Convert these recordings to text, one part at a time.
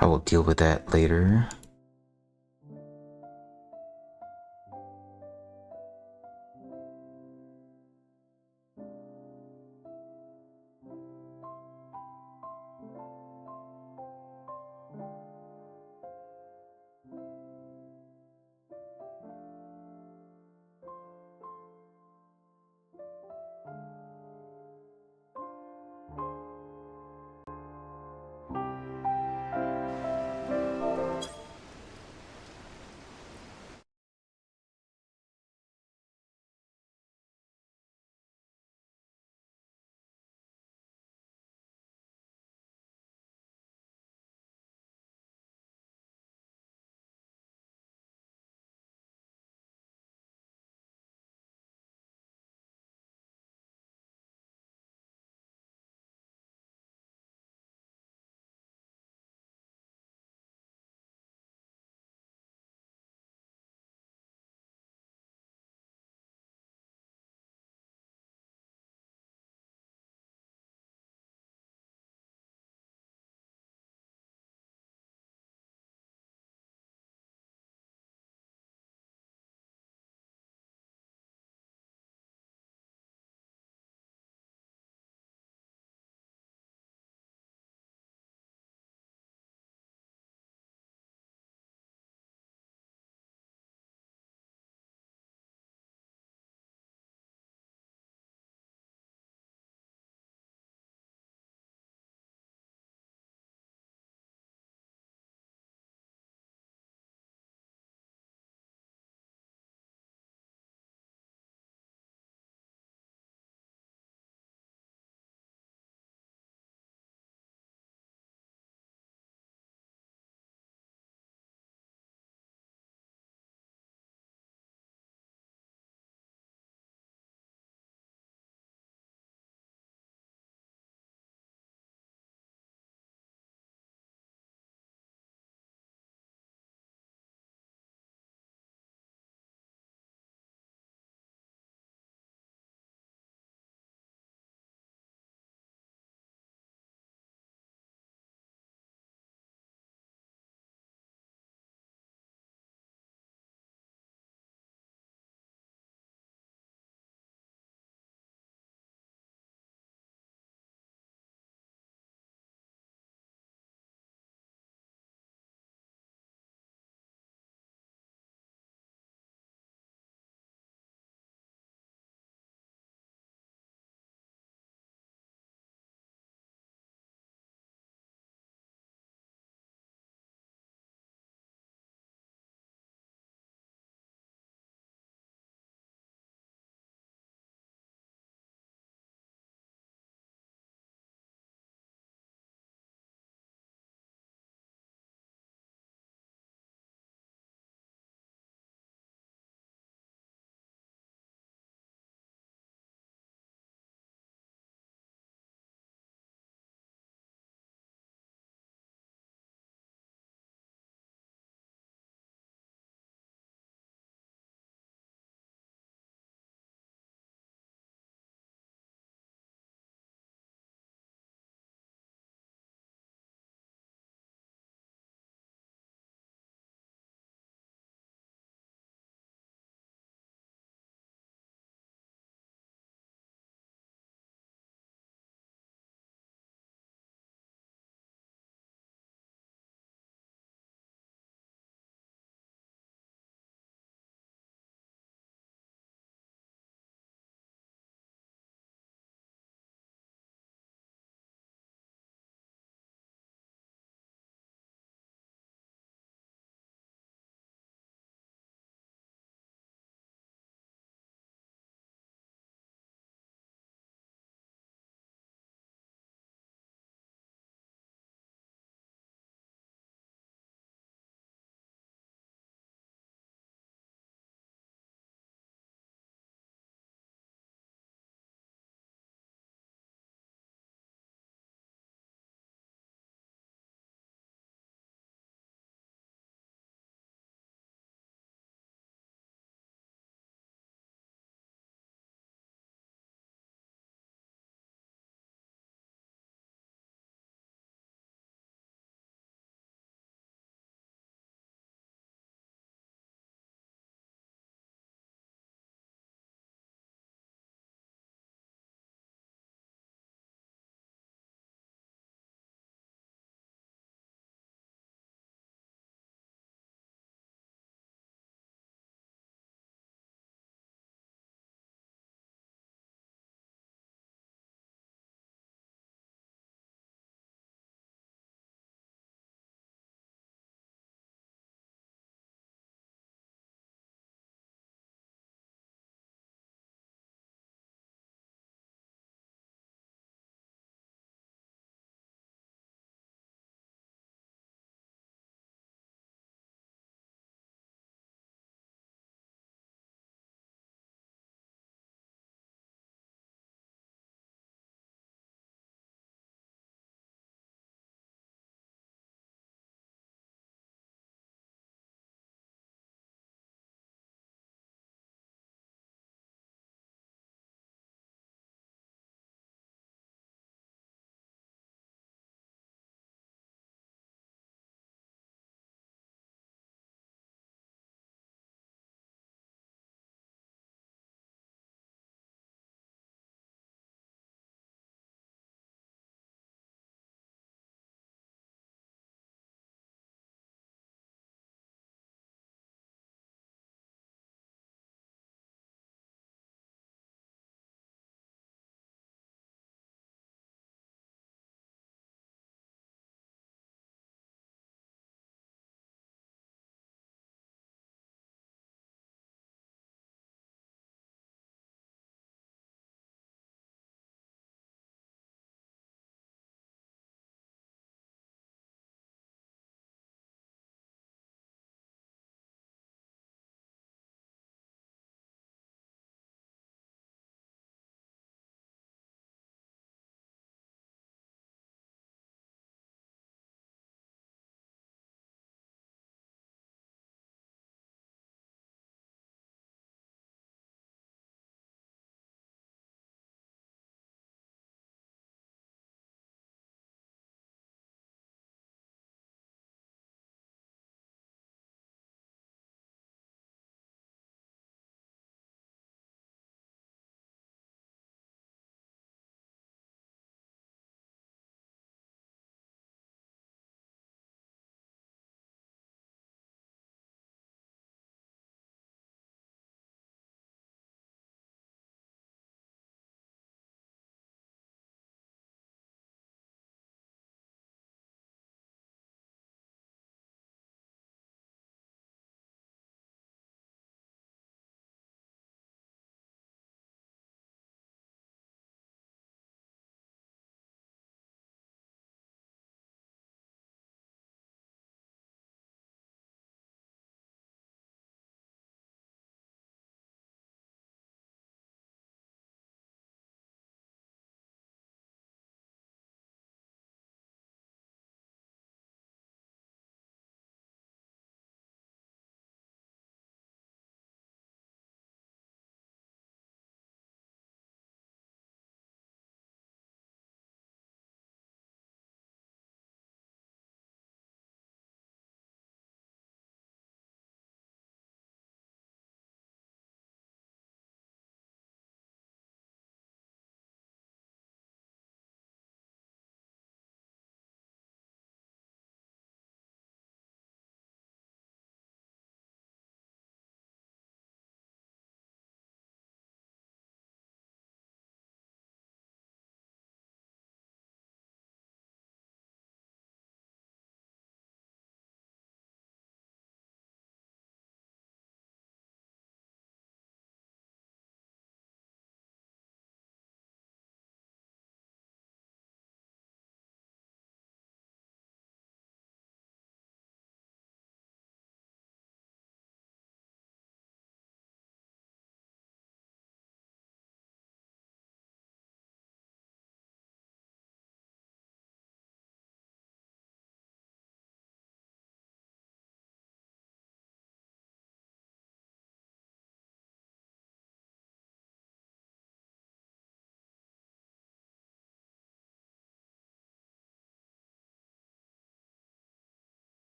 I will deal with that later.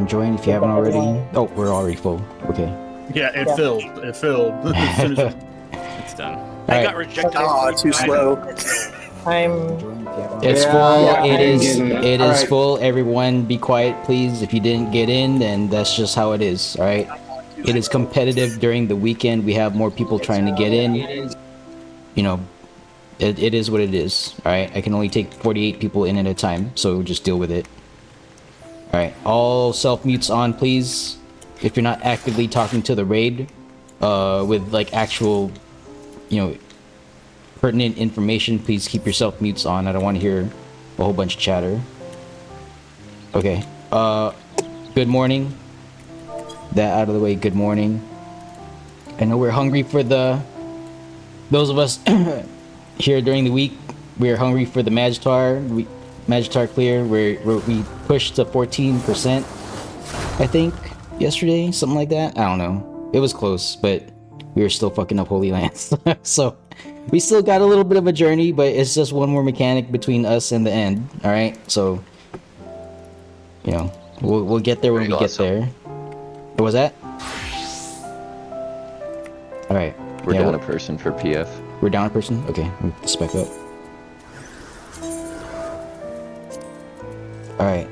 and join if you haven't already. Oh, we're already full. Okay. Yeah, it filled. It filled. As soon as It's done. I Right. got rejected. Oh, too slow. I'm. It's Yeah, full. yeah, It I is. didn't get it. It is Alright. full. Everyone, be quiet, please. If you didn't get in, then that's just how it is. All right. It is competitive during the weekend. We have more people trying to get in. You know, it is what it is. All right. I can only take 48 people in at a time, so just deal with it. All right. All self mutes on, please. If you're not actively talking to the raid, with like actual, you know, pertinent information, please keep your self mutes on. I don't want to hear a whole bunch of chatter. Okay. Good morning. That out of the way. Good morning. I know we're hungry for those of us here during the week. We're hungry for the Magitar. Magitar clear. We pushed to 14%. I think yesterday, something like that. I don't know. It was close, but we were still fucking up Holy Lands. So we still got a little bit of a journey, but it's just one more mechanic between us and the end. All right. So you know, we'll get there when we get there. What was that? All right. We're down a person for PF. We're down a person? Okay, let me spec up. Alright,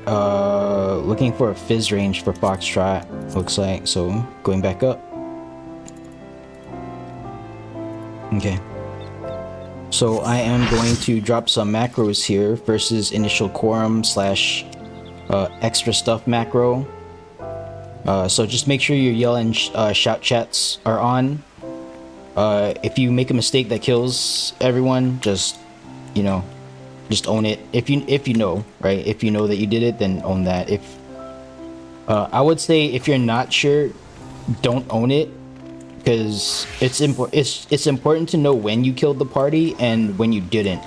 looking for a fizz range for Foxtrot, looks like, so going back up. Okay. So I am going to drop some macros here versus initial quorum slash extra stuff macro. So just make sure your yell and shout chats are on. If you make a mistake that kills everyone, just, you know, just own it. If you know, right? If you know that you did it, then own that. If I would say if you're not sure, don't own it, because it's important to know when you killed the party and when you didn't,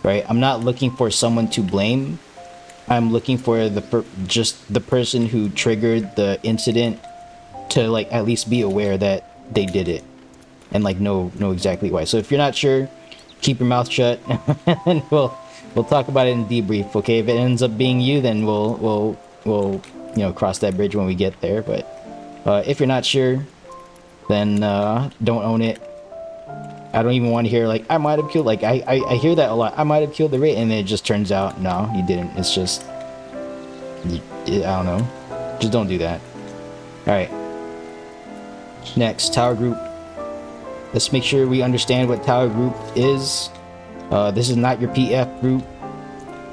right? I'm not looking for someone to blame. I'm looking for just the person who triggered the incident to like at least be aware that they did it and like know exactly why. So if you're not sure, keep your mouth shut and we'll talk about it in debrief. Okay, if it ends up being you, then we'll you know, cross that bridge when we get there. But if you're not sure, then don't own it. I don't even want to hear like I might have killed, like I hear that a lot. I might have killed the raid, and then it just turns out no, you didn't. It's just I don't know. Just don't do that. All right. Next, tower group. Let's make sure we understand what tower group is. This is not your PF group.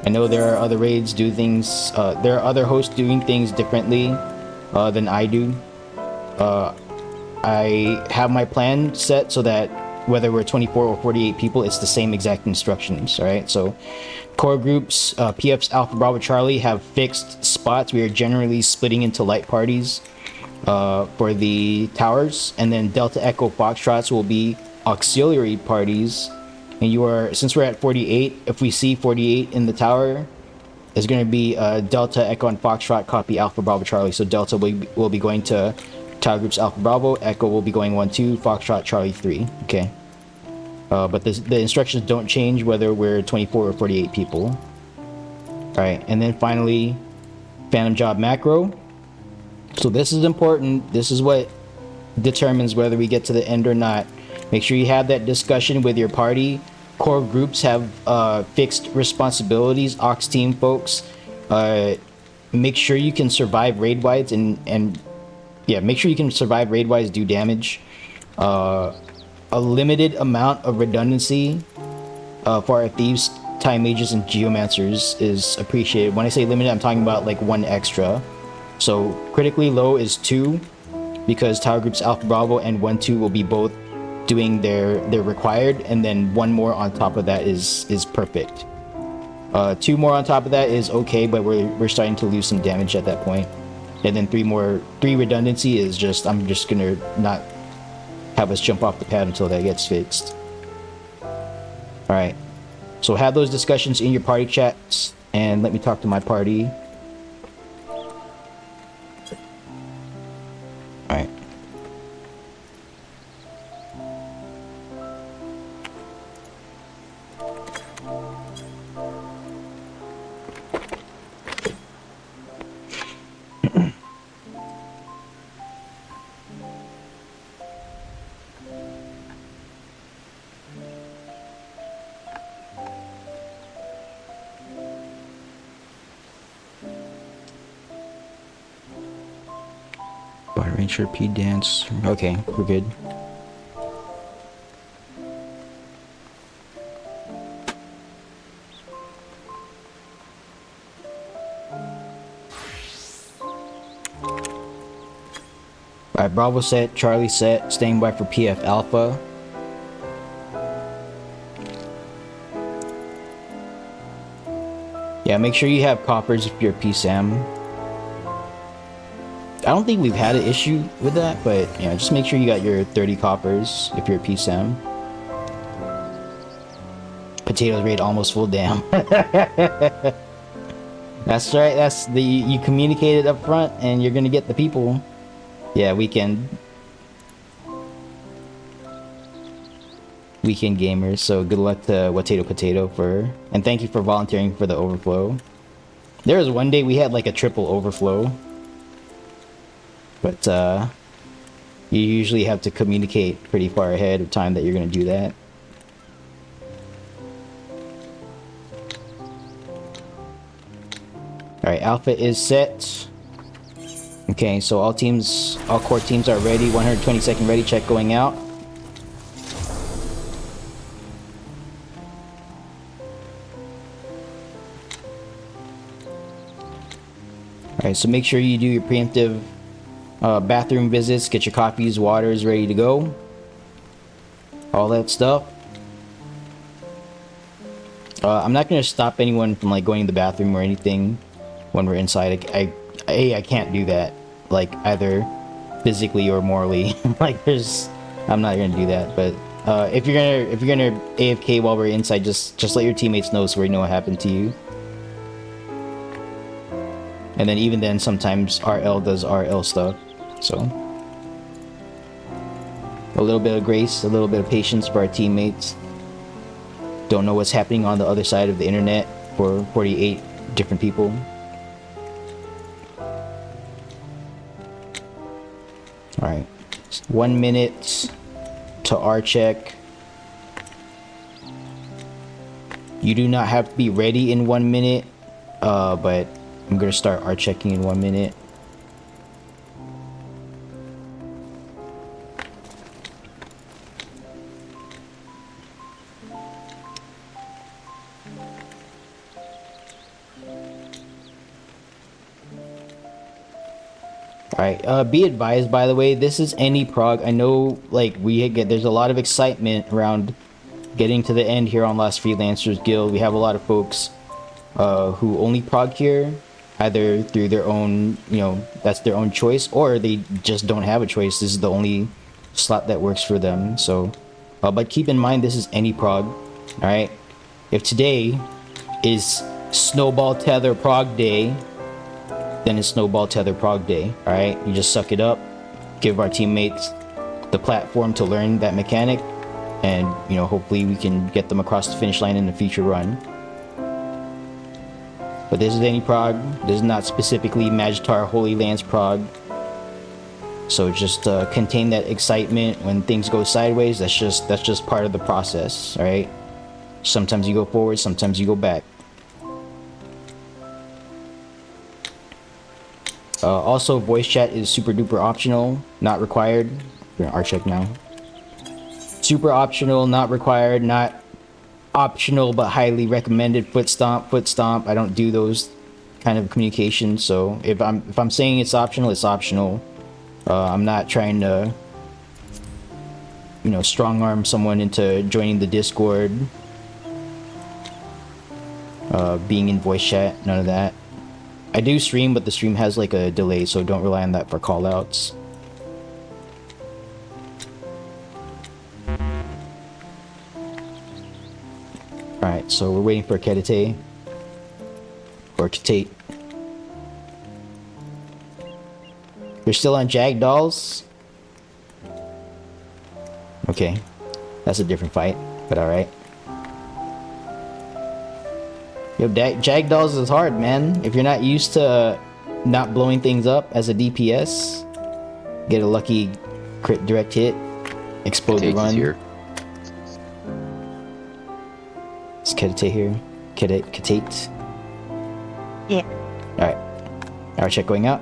I know there are other raids do things. There are other hosts doing things differently than I do. I have my plan set so that whether we're 24 or 48 people, it's the same exact instructions, all right? So core groups, PF's Alpha Bravo Charlie have fixed spots. We are generally splitting into light parties for the towers, and then Delta Echo Foxtrots will be auxiliary parties. And you are, since we're at 48, if we see 48 in the tower, it's going to be Delta Echo and Foxtrot copy Alpha Bravo Charlie. So Delta will be going to tower groups Alpha Bravo, Echo will be going 1-2, Foxtrot Charlie 3. Okay. But the instructions don't change whether we're 24 or 48 people. All right, and then finally, Phantom Job Macro. So this is important. This is what determines whether we get to the end or not. Make sure you have that discussion with your party. Core groups have fixed responsibilities. Ox team folks, make sure you can survive raid wides and yeah, make sure you can survive raid wides, do damage. A limited amount of redundancy for our thieves, time mages, and geomancers is appreciated. When I say limited, I'm talking about like 1 extra. So critically low is 2, because tower groups Alpha Bravo and 1-2 will be both doing their required, and then 1 more on top of that is perfect. 2 more on top of that is okay, but we're starting to lose some damage at that point. And then 3 redundancy is just, I'm just gonna not have us jump off the pad until that gets fixed. All right, so have those discussions in your party chats, and let me talk to my party. All right. Spot Ranger, P Dance. Okay, we're good. Alright, Bravo set, Charlie set, staying by for PF Alpha. Yeah, make sure you have coppers if you're PSAM. I don't think we've had an issue with that, but yeah, just make sure you got your 30 coppers if you're PSAM. Potatoes rate almost full, damn. That's right, that's the you communicated up front and you're gonna get the people. Yeah, weekend gamers, so good luck to Potato for, and thank you for volunteering for the overflow. There was one day we had like a triple overflow, but you usually have to communicate pretty far ahead of time that you're going to do that. Alright, Alpha is set. Okay, so all core teams are ready. 120-second ready check going out. Alright, so make sure you do your preemptive bathroom visits, get your coffees, waters ready to go. All that stuff. I'm not going to stop anyone from like going to the bathroom or anything when we're inside. I can't do that, like either physically or morally. Like I'm not going to do that. But if you're gonna AFK while we're inside, just let your teammates know so we know what happened to you. And then even then, sometimes RL does RL stuff. So a little bit of grace, a little bit of patience for our teammates. Don't know what's happening on the other side of the internet for 48 different people. Alright, 1 minute to R check. You do not have to be ready in 1 minute, but I'm gonna start R checking in 1 minute. Alright, be advised, by the way, this is anyprog. I know, like, there's a lot of excitement around getting to the end here on Lost Freelancers Guild. We have a lot of folks who only prog here, either through their own, that's their own choice, or they just don't have a choice. This is the only slot that works for them. So, but keep in mind, this is anyprog. Alright, if today is Snowball Tether Prog Day, then it's Snowball Tether Prog Day. Alright, you just suck it up, give our teammates the platform to learn that mechanic, and hopefully we can get them across the finish line in the future run. But this is anyprog. This is not specifically Magitar Holy Lance prog. So just contain that excitement when things go sideways. That's just part of the process. Alright, sometimes you go forward, sometimes you go back. Also, voice chat is super duper optional, not required. We're gonna R check now. Super optional, not required, not optional but highly recommended. Foot stomp. I don't do those kind of communications. So if I'm saying it's optional, it's optional. I'm not trying to strong arm someone into joining the Discord, being in voice chat. None of that. I do stream, but the stream has like a delay, so don't rely on that for callouts. Alright, so we're waiting for Kedate. Or Katate. You're still on Jag Dolls? Okay. That's a different fight, but alright. Yo, Jag Dolls is hard, man. If you're not used to not blowing things up as a DPS, get a lucky crit direct hit, explode the run. Here. Is Kedate here? Kedate? Yeah. Alright. Alright, check going out.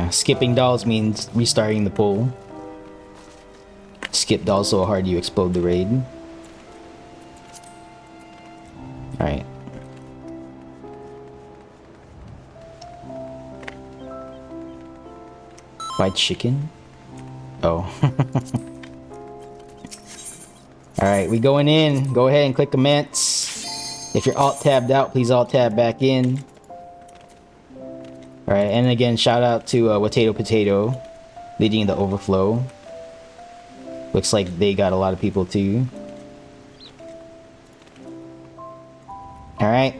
Yeah, skipping dolls means restarting the poll. Skip dolls so hard you explode the raid. Alright. Fried chicken? Oh. Alright, we going in. Go ahead and click commence. If you're alt-tabbed out, please alt-tab back in. Alright, and again, shout out to Potato leading the overflow. Looks like they got a lot of people too. Alright.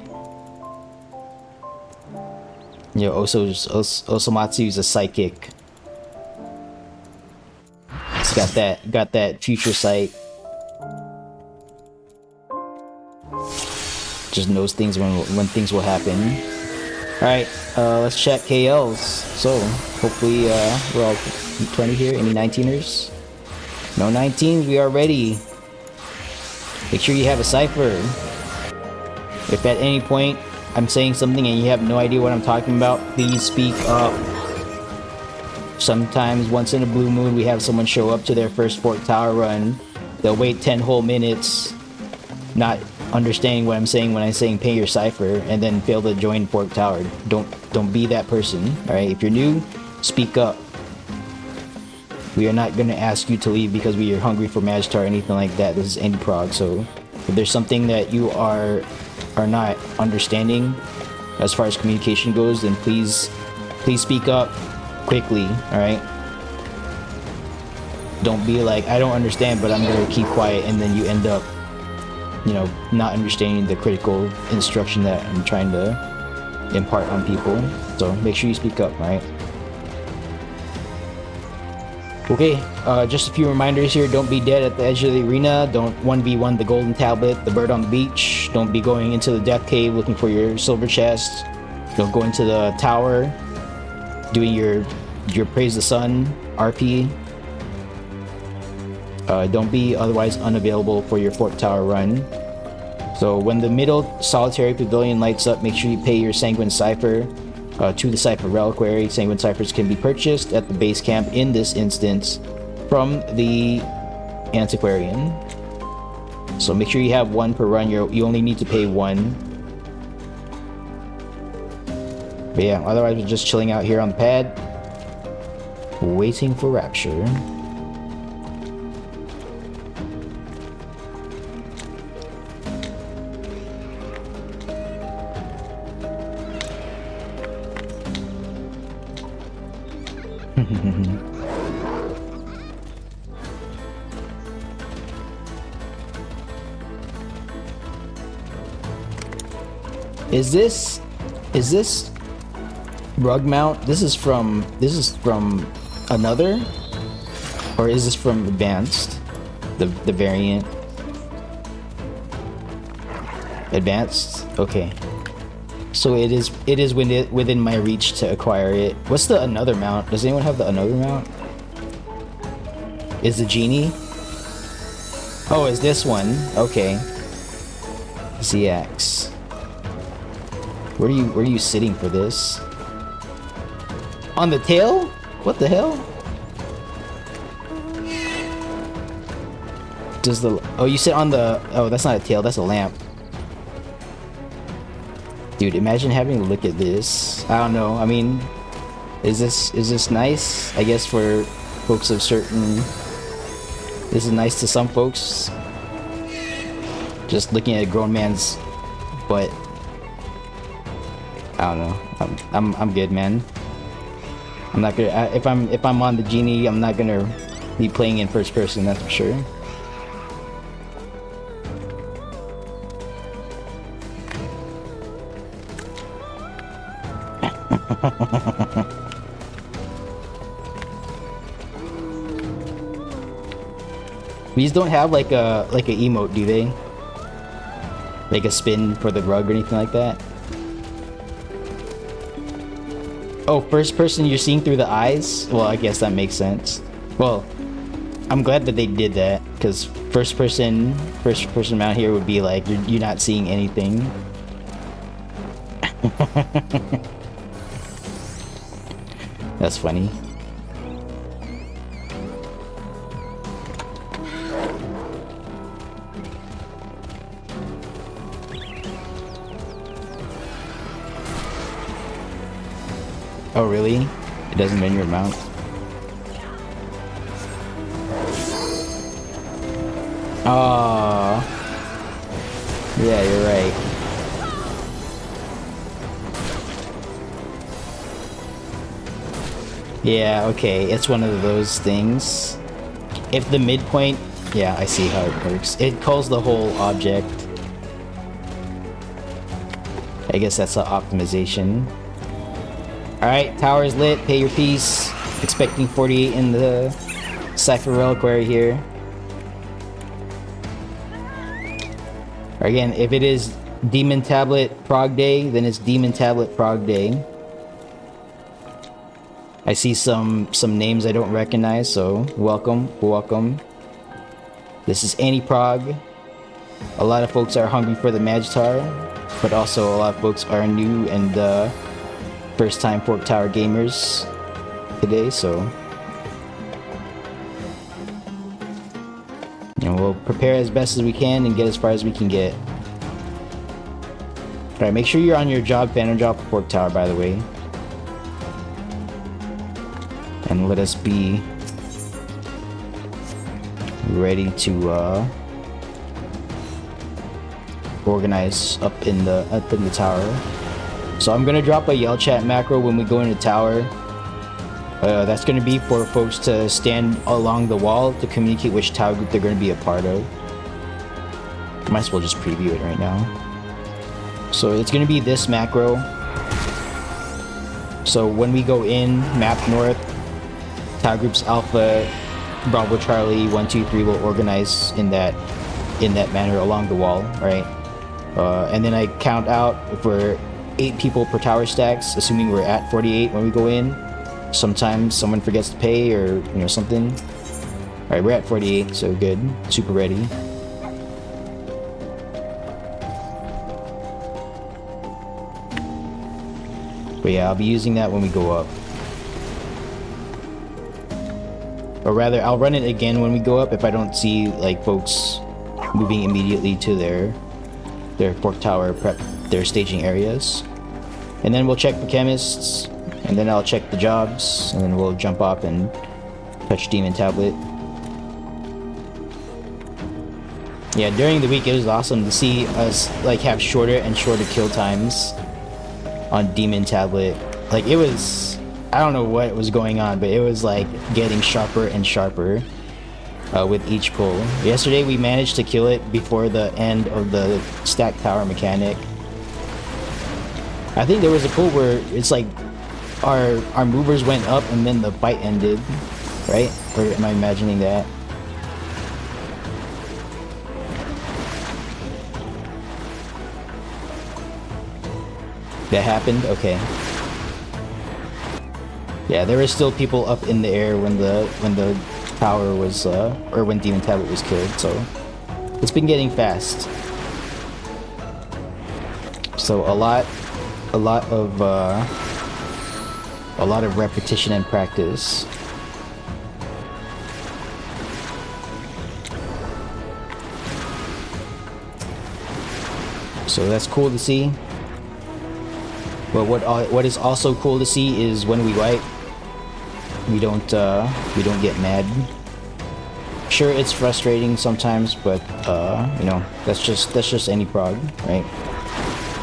Yo, Osomatsu's a psychic. It's got that future sight. Just knows things when things will happen. Alright, let's check KLs. So, hopefully we're all plenty here. Any 19ers? No 19s, we are ready. Make sure you have a cipher. If at any point I'm saying something and you have no idea what I'm talking about, please speak up. Sometimes once in a blue moon we have someone show up to their first Fork Tower run. They'll wait 10 whole minutes not understanding what I'm saying when I'm saying pay your cipher and then fail to join Fork Tower. Don't be that person. Alright, if you're new, speak up. We are not gonna ask you to leave because we are hungry for Magitar or anything like that. This is anyprog, so if there's something that you are not understanding as far as communication goes, then please speak up quickly. Alright, don't be like, I don't understand, but I'm gonna keep quiet, and then you end up, you know, not understanding the critical instruction that I'm trying to impart on people. So make sure you speak up. Right? Okay, just a few reminders here. Don't be dead at the edge of the arena. Don't 1v1 the golden tablet, the bird on the beach. Don't be going into the death cave looking for your silver chest. Don't go into the tower doing your praise the sun RP. Don't be otherwise unavailable for your Fork Tower run. So when the middle solitary pavilion lights up, make sure you pay your Sanguine Cipher to the Cipher Reliquary. Sanguine Ciphers can be purchased at the base camp in this instance from the Antiquarian. So make sure you have one per run. You only need to pay one. But yeah, otherwise we're just chilling out here on the pad, waiting for Rapture. Is this rug mount? This is from another, or is this from advanced? The variant advanced. Okay, so it is within my reach to acquire it. What's the another mount? Does anyone have the another mount? Is the genie? Oh, is this one? Okay. ZX. Where are you sitting for this? On the tail? What the hell? Does the... Oh, you sit on the... Oh, that's not a tail, that's a lamp. Dude, imagine having to look at this. I don't know, I mean... Is this nice? I guess for folks of certain... This is nice to some folks. Just looking at a grown man's butt. I don't know. I'm good, man. I'm not gonna if I'm on the genie, I'm not gonna be playing in first person, that's for sure. These don't have like a emote, do they? Like a spin for the rug or anything like that? Oh, first person, you're seeing through the eyes? Well, I guess that makes sense. Well, I'm glad that they did that, because first person mount here would be like, you're not seeing anything. That's funny. Oh really? It doesn't bend your mount? Oh. Yeah, you're right. Yeah, okay, it's one of those things. If the midpoint... Yeah, I see how it works. It calls the whole object. I guess that's an optimization. Alright, tower's lit, pay your piece. Expecting 48 in the Cypher Reliquary here. Again, if it is Demon Tablet Prog Day, then it's Demon Tablet Prog Day. I see some names I don't recognize, so welcome. This is anyprog. A lot of folks are hungry for the Magitar, but also a lot of folks are new and first time Fork Tower gamers today, so and we'll prepare as best as we can and get as far as we can get. Alright, make sure you're on your job, banner job for Fork Tower, by the way. And let us be ready to organize up in the tower. So I'm gonna drop a yell chat macro when we go into tower. That's gonna be for folks to stand along the wall to communicate which tower group they're gonna be a part of. Might as well just preview it right now. So it's gonna be this macro. So when we go in, map north, tower groups Alpha, Bravo, Charlie, 1, 2, 3 will organize in that manner along the wall, right? And then I count out if we're 8 people per tower stacks, assuming we're at 48 when we go in. Sometimes someone forgets to pay or, you know, something. Alright, we're at 48, so good. Super ready. But yeah, I'll be using that when we go up. Or rather, I'll run it again when we go up if I don't see, like, folks moving immediately to their Fork Tower prep, their staging areas. And then we'll check the chemists, and then I'll check the jobs, and then we'll jump up and touch Demon Tablet. Yeah, during the week it was awesome to see us like have shorter and shorter kill times on Demon Tablet. Like it was, I don't know what was going on, but it was like getting sharper and sharper with each pull. Yesterday we managed to kill it before the end of the stack tower mechanic. I think there was a pull where it's like our movers went up and then the fight ended, right? Or am I imagining that? That happened? Okay. Yeah, there were still people up in the air when the tower was or when Demon Tablet was killed, so it's been getting fast. So a lot of repetition and practice. So that's cool to see. But what is also cool to see is when we wipe, we don't get mad. Sure, it's frustrating sometimes, but you know, that's just any prog, right?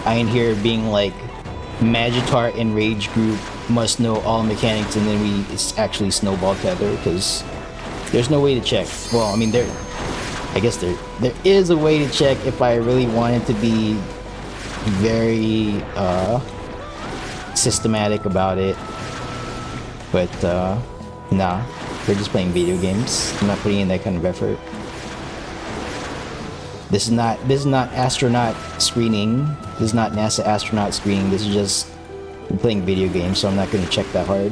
I ain't here being like Magitar and Rage group must know all mechanics and then we actually snowball tether, because there's no way to check. Well, I mean I guess there is a way to check if I really wanted to be very systematic about it, but nah, we're just playing video games. I'm not putting in that kind of effort. This is not astronaut screening. This is not NASA astronaut screening. This is just playing video games, so I'm not going to check that hard.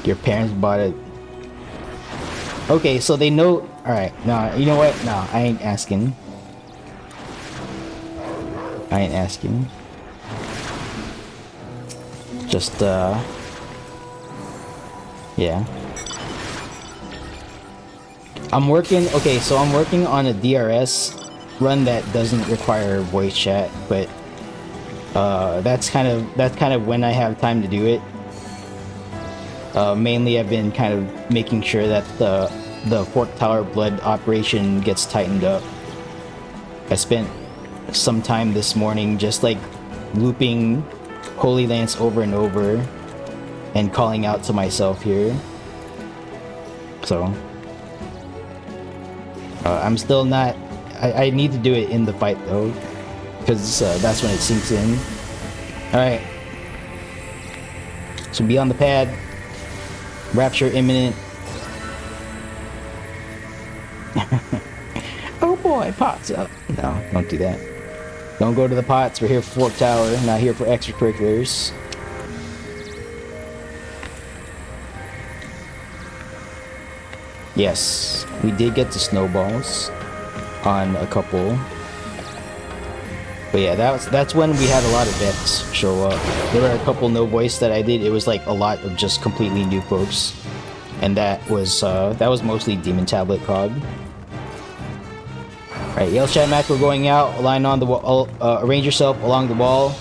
Your parents bought it. Okay, so they know. Alright, nah, you know what? Nah, I ain't asking. Just yeah. I'm working on a DRS run that doesn't require voice chat, but that's kind of when I have time to do it. Mainly I've been kind of making sure that the Fork Tower blood operation gets tightened up. I spent some time this morning just like looping Holy Lance over and over and calling out to myself here. So I'm still not... I need to do it in the fight though, because that's when it sinks in. Alright. So be on the pad. Rapture imminent. Oh boy, pots up. No, don't do that. Don't go to the pots. We're here for Fork Tower, not here for extracurriculars. Yes, we did get the snowballs on a couple. But yeah, that's when we had a lot of vets show up. There were a couple no voice that I did. It was like a lot of just completely new folks, and that was mostly Demon Tablet Cog. Alright, yell chat macro going out. Align on the wall. Arrange yourself along the wall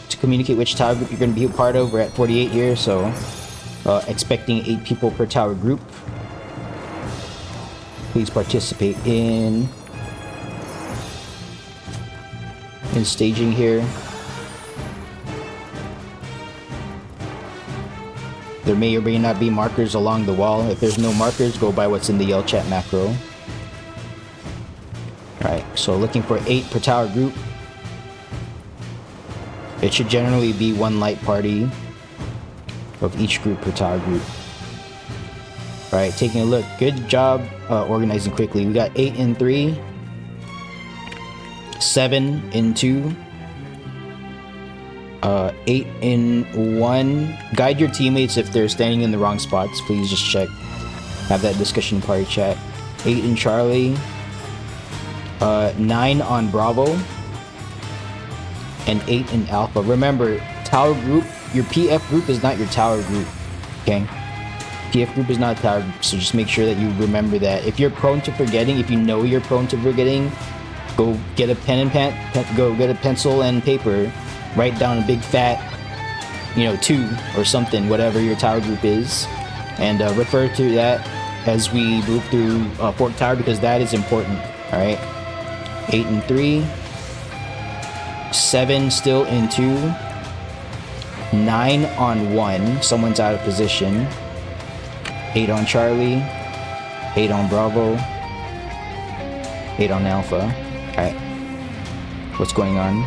to communicate which tower group you're going to be a part of. We're at 48 here, so expecting 8 people per tower group. Please participate in staging here. There may or may not be markers along the wall. If there's no markers, go by what's in the yell chat macro. Alright, so looking for 8 per tower group. It should generally be 1 light party of each group per tower group. Alright, taking a look. Good job organizing quickly. We got 8 in 3. 7 in 2. 8 in 1. Guide your teammates if they're standing in the wrong spots. Please just check. Have that discussion party chat. 8 in Charlie. 9 on Bravo. And 8 in Alpha. Remember, tower group, your PF group is not your tower group. Okay? PF group is not a tower group, so just make sure that you remember that. If you're prone to forgetting, if you know you're prone to forgetting, go get a go get a pencil and paper, write down a big fat, 2 or something, whatever your tower group is, and refer to that as we move through Fork Tower, because that is important. All right, 8 and 3, 7 still in 2, 9 on 1. Someone's out of position. 8 on Charlie, 8 on Bravo, 8 on Alpha. Alright. What's going on?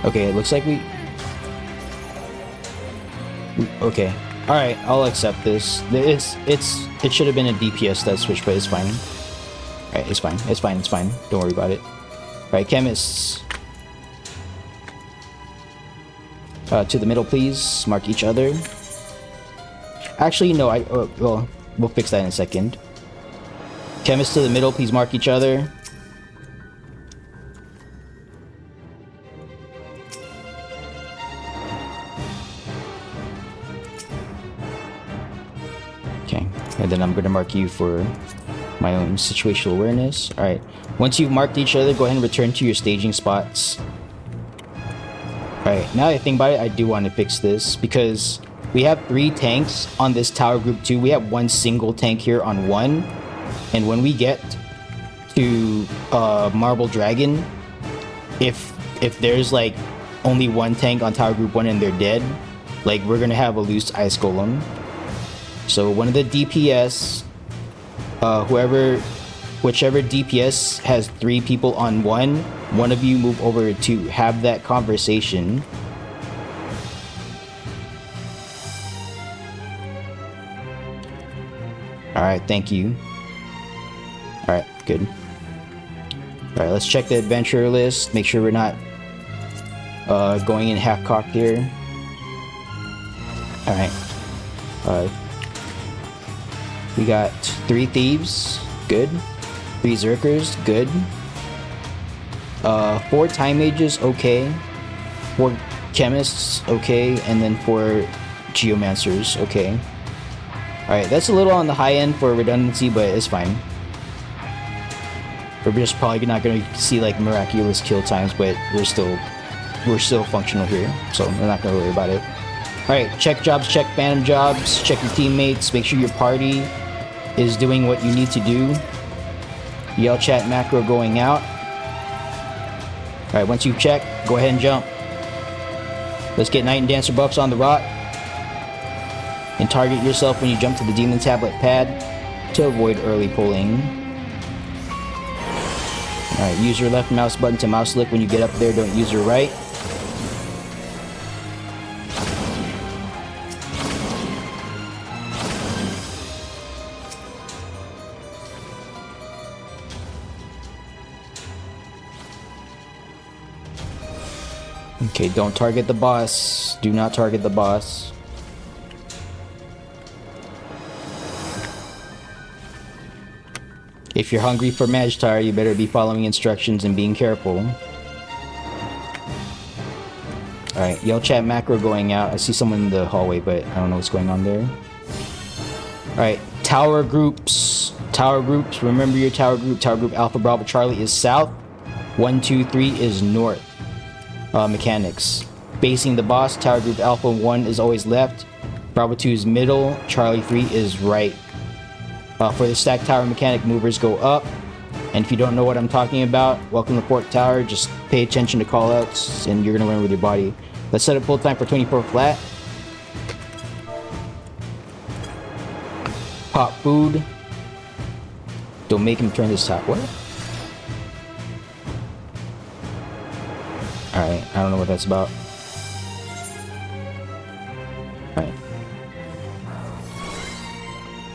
Okay, it looks like we... Okay. Alright, I'll accept this. It should have been a DPS that switched, but it's fine. Alright, it's fine. It's fine. It's fine. Don't worry about it. Alright, chemists. To the middle, please. Mark each other. Actually, no, well, we'll fix that in a second. Chemists to the middle, please mark each other. Okay, and then I'm going to mark you for my own situational awareness. Alright, once you've marked each other, go ahead and return to your staging spots. Alright, now that I think about it, I do want to fix this, because we have 3 tanks on this tower group 2. We have 1 single tank here on 1. And when we get to Marble Dragon, if there's like only 1 tank on tower group 1 and they're dead, like we're gonna have a loose ice golem. So one of the DPS, whichever DPS has 3 people on 1, one of you move over to 2. Have that conversation. Alright, thank you. Alright, good. Alright, let's check the adventure list. Make sure we're not going in half-cocked here. Alright. We got 3 thieves. Good. 3 Zerkers. Good. 4 time mages. Okay. 4 chemists, okay, and then for geomancers, okay. Alright, that's a little on the high end for redundancy, but it's fine. We're just probably not going to see like miraculous kill times, but we're still functional here, so we're not going to worry about it. Alright, check jobs, check phantom jobs, check your teammates, make sure your party is doing what you need to do. Yell chat macro going out. Alright, once you've checked, go ahead and jump. Let's get Knight and Dancer buffs on the rock. And target yourself when you jump to the Demon Tablet pad to avoid early pulling. Alright, use your left mouse button to mouse click when you get up there, don't use your right. Okay, don't target the boss. Do not target the boss. If you're hungry for Magtar, you better be following instructions and being careful. Alright, yell chat macro going out. I see someone in the hallway, but I don't know what's going on there. Alright, tower groups. Tower groups, remember your tower group. Tower group Alpha Bravo Charlie is south. 1, 2, 3 is north. Mechanics. Basing the boss, tower group Alpha 1 is always left. Bravo 2 is middle. Charlie 3 is right. For the stack tower mechanic, movers go up. And if you don't know what I'm talking about, welcome to Fork Tower. Just pay attention to callouts and you're going to learn with your body. Let's set up full time for 24 flat. Pop food. Don't make him turn this top. What? Alright, I don't know what that's about. Alright.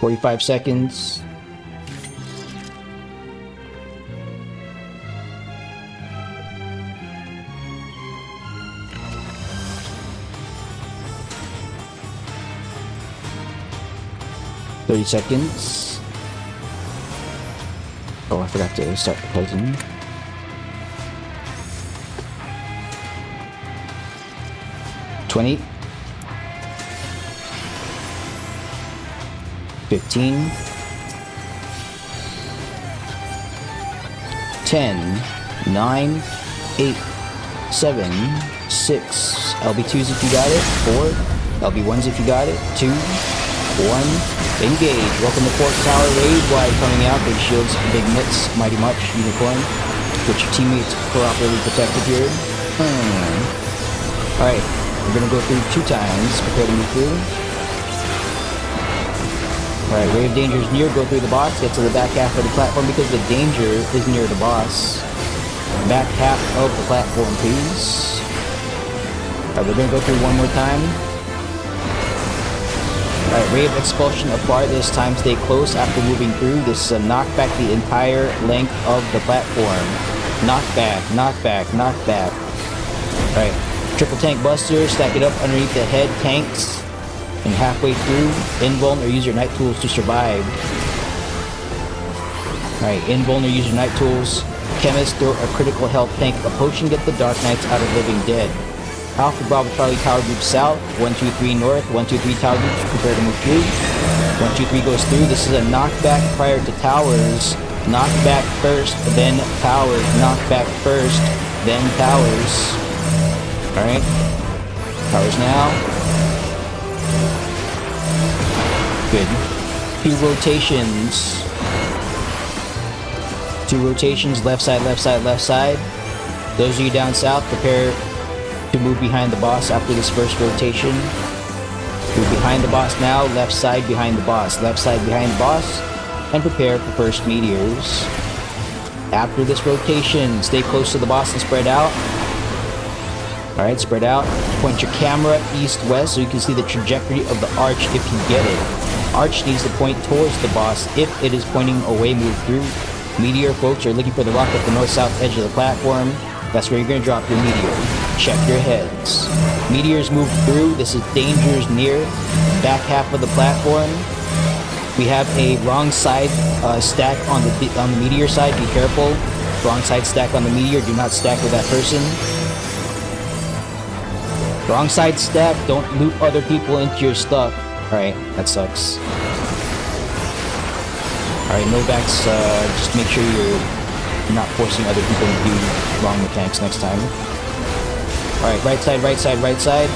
45 seconds. $30. Oh, I forgot to start the closing. $20. 15. 10. 9. 8. 7. 6. LB2s if you got it. 4. LB1s if you got it. 2. 1. Engage. Welcome to Fork Tower Raid. Wide coming out. Big shields, big mitts, mighty much, unicorn. Get your teammates properly protected here. Alright. We're gonna go through 2 times. Prepare to move through. Alright, Ray of Danger is near. Go through the box. Get to the back half of the platform because the danger is near the boss. Back half of the platform, please. Alright, we're gonna go through one more time. Alright, Ray of Expulsion afar. This time stay close after moving through. This is a knockback the entire length of the platform. Knockback, knockback, knockback. Alright. Triple tank buster, stack it up underneath the head tanks and halfway through, invuln or use your night tools to survive. Alright, invuln or use your night tools. Chemist, throw a critical health tank, a potion, get the Dark Knights out of Living Dead. Alpha Bravo Charlie Tower Group South, 1, 2, 3 North, 1, 2, 3 Tower Groups, prepare to move through. 1, 2, 3 goes through. This is a knockback prior to towers. Knockback first, then towers. Knockback first, then towers. Alright. Towers now. Good. 2 rotations. 2 rotations, left side, left side, left side. Those of you down south, prepare to move behind the boss after this first rotation. Move behind the boss now, left side behind the boss, left side behind the boss, and prepare for first meteors. After this rotation, stay close to the boss and spread out. Alright, spread out. Point your camera east-west so you can see the trajectory of the arch if you get it. Arch needs to point towards the boss. If it is pointing away, move through. Meteor folks are looking for the rock at the north-south edge of the platform. That's where you're going to drop your meteor. Check your heads. Meteors move through. This is dangers near. Back half of the platform. We have a wrong side stack on the meteor side. Be careful. Wrong side stack on the meteor. Do not stack with that person. Wrong side step. Don't loop other people into your stuff. Alright, that sucks. Alright, Novak's, just make sure you're not forcing other people to do wrong mechanics next time. Alright, right side, right side, right side.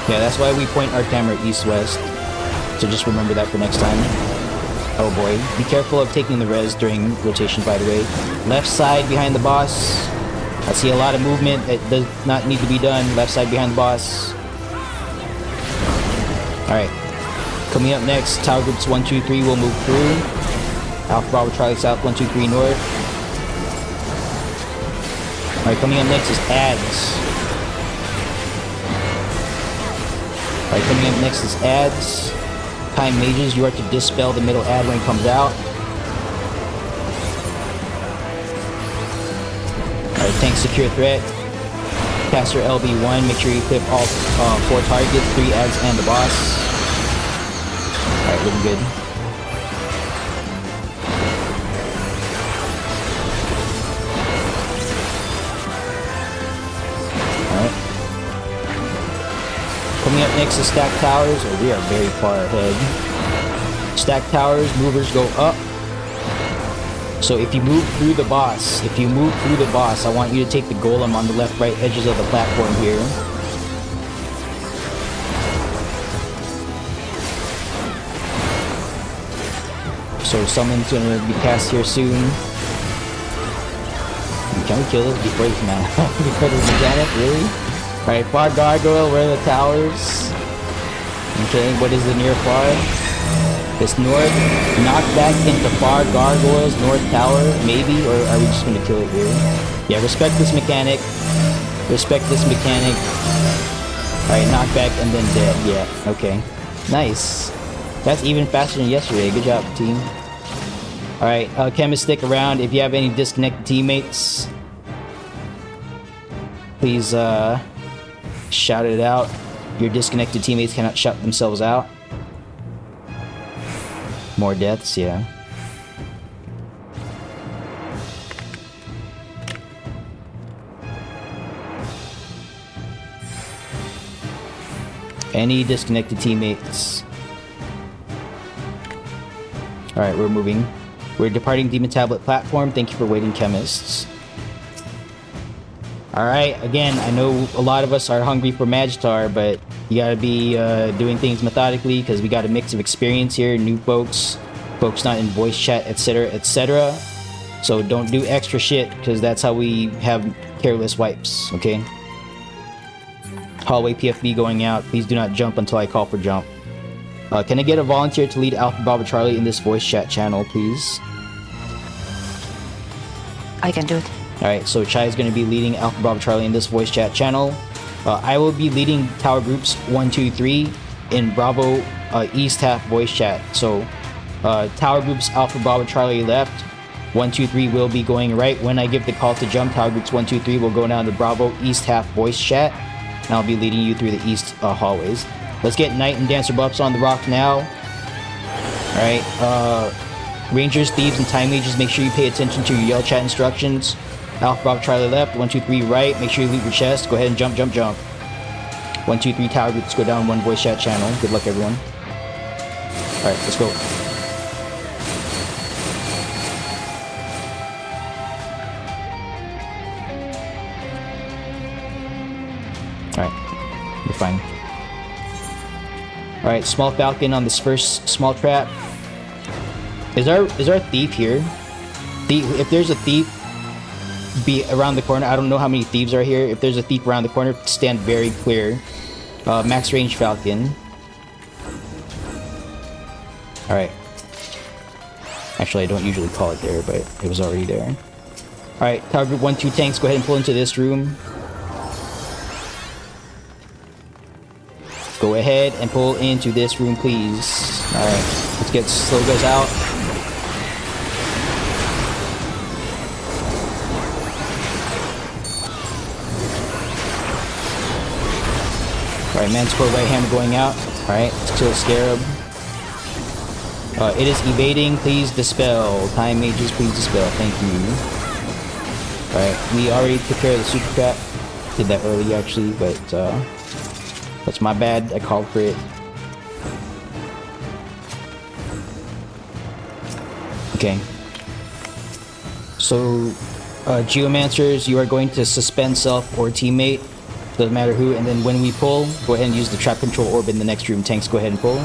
Yeah, that's why we point our camera east-west. So just remember that for next time. Oh boy. Be careful of taking the res during rotation, by the way. Left side behind the boss. I see a lot of movement that does not need to be done. Left side behind the boss. Alright. Coming up next, Tower Groups 1, 2, 3 will move through. Alpha Bravo Charlie South 1, 2, 3 North. Alright, coming up next is ads. Alright, coming up next is ads. Time mages, you are to dispel the middle ad when it comes out. Alright, tank secure threat. Caster LB1, make sure you clip all 4 targets, 3 ads and the boss. Alright, looking good. Alright. Coming up next is stack towers. Oh, we are very far ahead. Stack towers, movers go up. So if you move through the boss, I want you to take the golem on the left, right edges of the platform here. So summon's gonna be cast here soon. Can we kill this before this man? Before this mechanic, really? Alright, far gargoyle, where are the towers? Okay, what is the near far? This north, knock back into far gargoyles, north tower, maybe? Or are we just gonna kill it here? Yeah, respect this mechanic. Respect this mechanic. Alright, knock back and then dead. Yeah, okay. Nice. That's even faster than yesterday. Good job, team. Alright, chemist, stick around. If you have any disconnected teammates, please shout it out. Your disconnected teammates cannot shout themselves out. More deaths, yeah. Any disconnected teammates. Alright, we're moving. We're departing Demon Tablet platform. Thank you for waiting, chemists. Alright, again, I know a lot of us are hungry for Magitar, but you gotta be doing things methodically because we got a mix of experience here, new folks, folks not in voice chat, etc., etc. So don't do extra shit because that's how we have careless wipes, okay? Hallway PFB going out. Please do not jump until I call for jump. Can I get a volunteer to lead Alpha Bravo Charlie in this voice chat channel, please? I can do it. Alright, so Chai is going to be leading Alpha Bravo Charlie in this voice chat channel. I will be leading Tower Groups 1, 2, 3 in Bravo East half voice chat. So, Tower Groups Alpha Bravo Charlie left. 1, 2, 3 will be going right. When I give the call to jump, Tower Groups 1, 2, 3 will go down to Bravo East half voice chat. And I'll be leading you through the east hallways. Let's get Knight and Dancer buffs on the rock now. Alright, Rangers, Thieves, and Time Mages, make sure you pay attention to your yell chat instructions. Alpha Bravo Charlie left, 1, 2, 3 right, make sure you loot your chest, go ahead and jump, jump, jump. 1, 2, 3 Tower Groups, go down one voice chat channel. Good luck, everyone. Alright, let's go. Alright, you're fine. Alright, small falcon on this first small trap. Is our thief here? If there's a thief be around the corner, I don't know how many thieves are here. If there's a thief around the corner, stand very clear. Max range falcon. Alright. Actually, I don't usually call it there, but it was already there. Alright, Tower Group 1, 2 tanks, go ahead and pull into this room. Go ahead and pull into this room, please. Alright, let's get slow guys out. Alright, Manticore right hammer going out. Alright, let's kill Scarab. It is evading, please dispel. Time mages, please dispel. Thank you. Alright, we already took care of the super trap. Did that early actually, but that's my bad. I called for it. Okay. So, Geomancers, you are going to suspend self or teammate. Doesn't matter who. And then when we pull, go ahead and use the trap control orb in the next room. Tanks, go ahead and pull.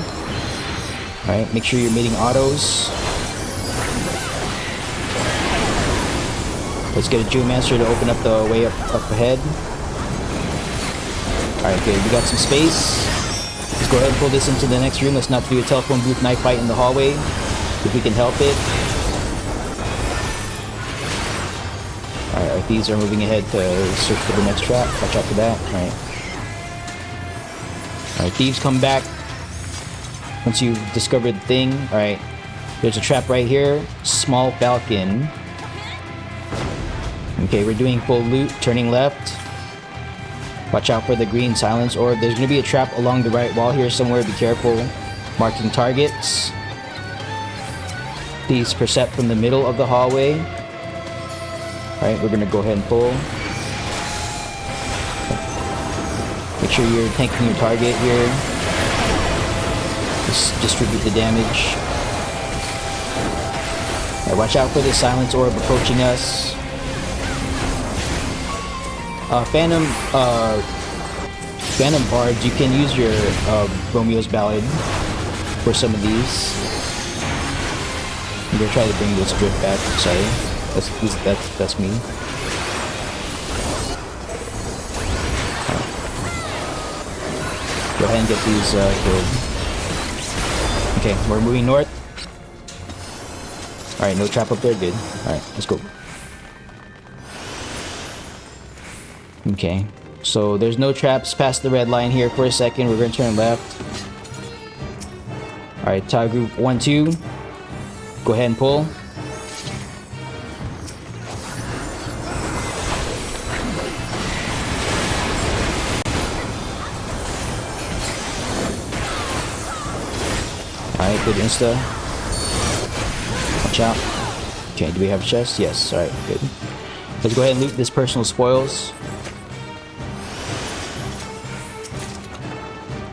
Alright, make sure you're meeting autos. Let's get a Geomancer to open up the way up ahead. Alright, good. We got some space. Let's go ahead and pull this into the next room. Let's not do a telephone booth knife fight in the hallway, if we can help it. Alright, our thieves are moving ahead to search for the next trap. Watch out for that. Alright. Alright, thieves come back once you've discovered the thing. Alright, there's a trap right here. Small Falcon. Okay, we're doing full loot, turning left. Watch out for the green silence orb. There's going to be a trap along the right wall here somewhere. Be careful. Marking targets. Please percept from the middle of the hallway. Alright, we're going to go ahead and pull. Make sure you're tanking your target here. Just distribute the damage. Alright, watch out for the silence orb approaching us. Phantom Bards, you can use your Romeo's Ballad for some of these. I'm gonna try to bring this drift back. Sorry, that's me. Go ahead and get these killed. Okay, we're moving north. All right, no trap up there. Good. All right, let's go. Okay, so there's no traps past the red line here for a second. We're going to turn left. Alright, tile group 1, 2. Go ahead and pull. Alright, good insta. Watch out. Okay, do we have a chest? Yes, alright, good. Let's go ahead and loot this personal spoils.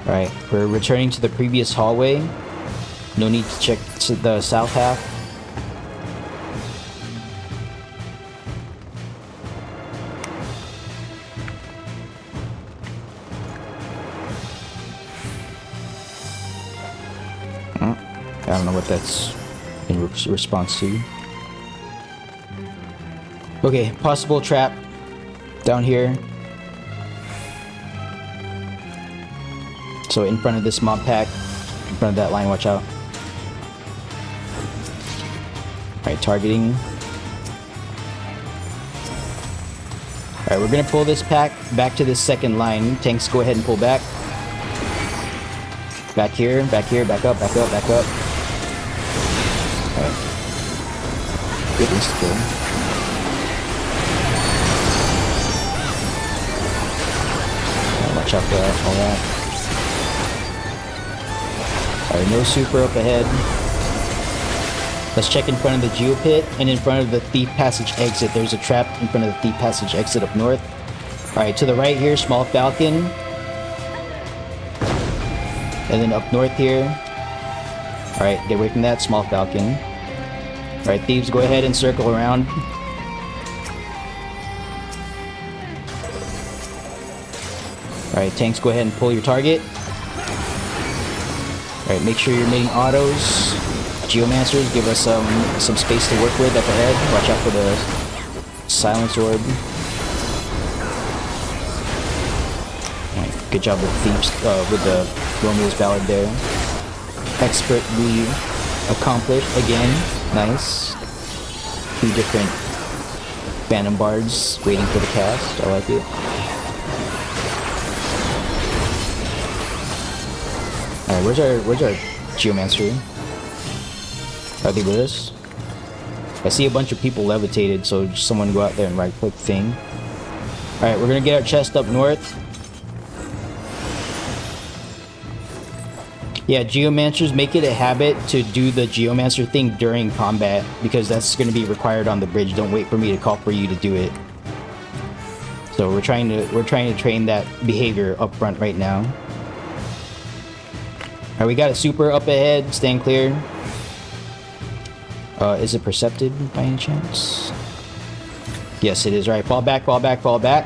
Alright, we're returning to the previous hallway. No need to check to the south half. I don't know what that's in response to. Okay, possible trap down here. So in front of this mob pack, in front of that line, watch out. Alright, targeting. Alright, we're gonna pull this pack back to this second line. Tanks, go ahead and pull back. Back here, back up, back up, back up. Alright. Good insta-kill. Watch out for that, all that. Alright, no super up ahead. Let's check in front of the Geo Pit and in front of the Thief Passage exit. There's a trap in front of the Thief Passage exit up north. Alright, to the right here, Small Falcon. And then up north here. Alright, get away from that, Small Falcon. Alright, thieves, go ahead and circle around. Alright, tanks, go ahead and pull your target. Alright, make sure you're making autos. Geomancers, give us some space to work with up ahead. Watch out for the silence orb. Alright, good job with thieves, with the Romeo's Ballad there. Expertly accomplished again. Nice. 2 different Phantom Bards waiting for the cast. I like it. Alright, where's our Geomancer? Are they with us? I see a bunch of people levitated, so just someone go out there and right-click thing. Alright, we're gonna get our chest up north. Yeah, Geomancers, make it a habit to do the Geomancer thing during combat, because that's gonna be required on the bridge. Don't wait for me to call for you to do it. So we're trying to train that behavior up front right now. Alright, we got a super up ahead, staying clear. Is it percepted by any chance? Yes, it is. Alright, fall back, fall back, fall back.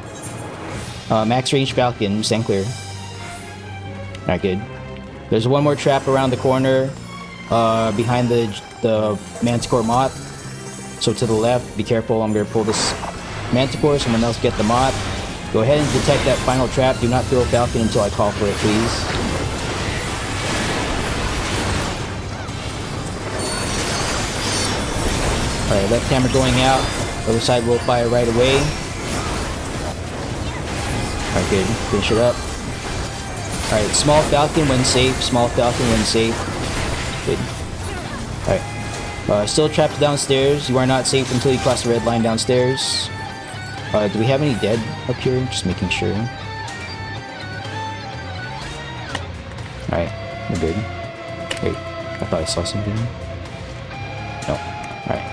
Max range Falcon, stand clear. Alright, good. There's one more trap around the corner, behind the Manticore moth. So to the left, be careful, I'm gonna pull this Manticore, someone else get the moth. Go ahead and detect that final trap. Do not throw Falcon until I call for it, please. Alright, left hammer going out. Other side will fire right away. Alright, good. Finish it up. Alright, small Falcon when safe. Small Falcon when safe. Good. Alright. Still trapped downstairs. You are not safe until you cross the red line downstairs. Do we have any dead up here? Just making sure. Alright, we're good. Wait, I thought I saw something. No. Alright.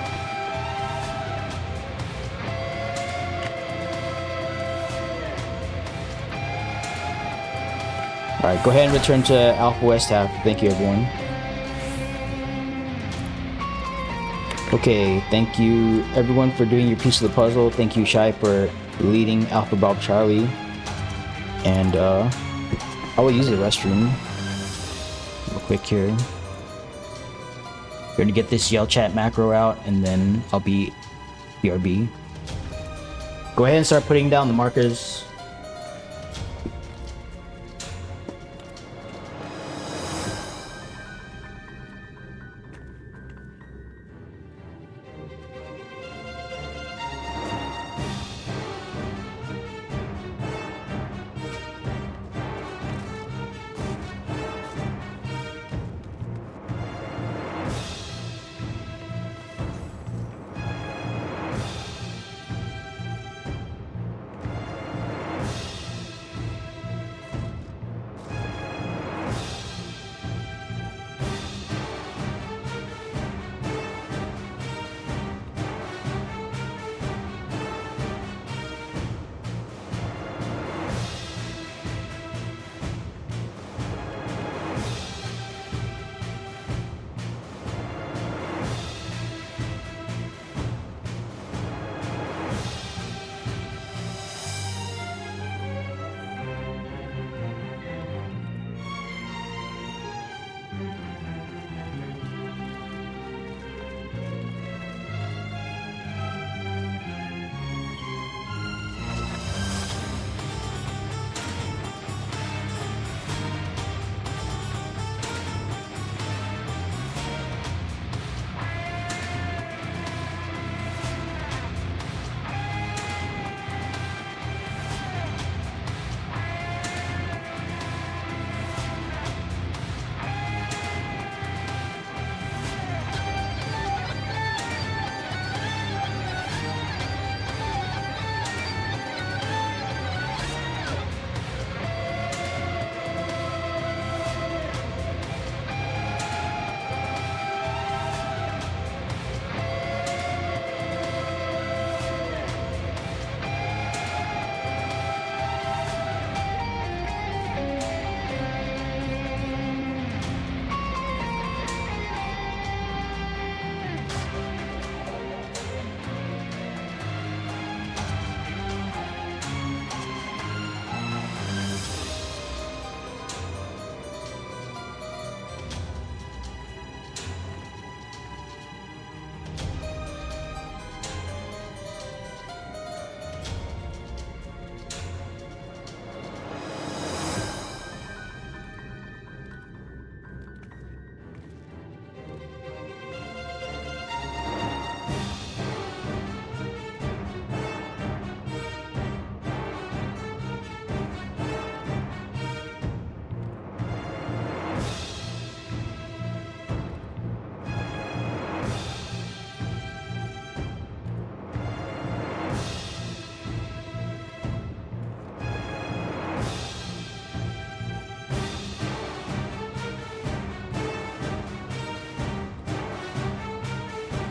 Alright, go ahead and return to Alpha West half. Thank you, everyone. Okay, thank you everyone for doing your piece of the puzzle. Thank you, Shai, for leading Alpha Bravo Charlie. And I will use the restroom real quick here. Going to get this yell chat macro out, and then I'll be BRB. Go ahead and start putting down the markers.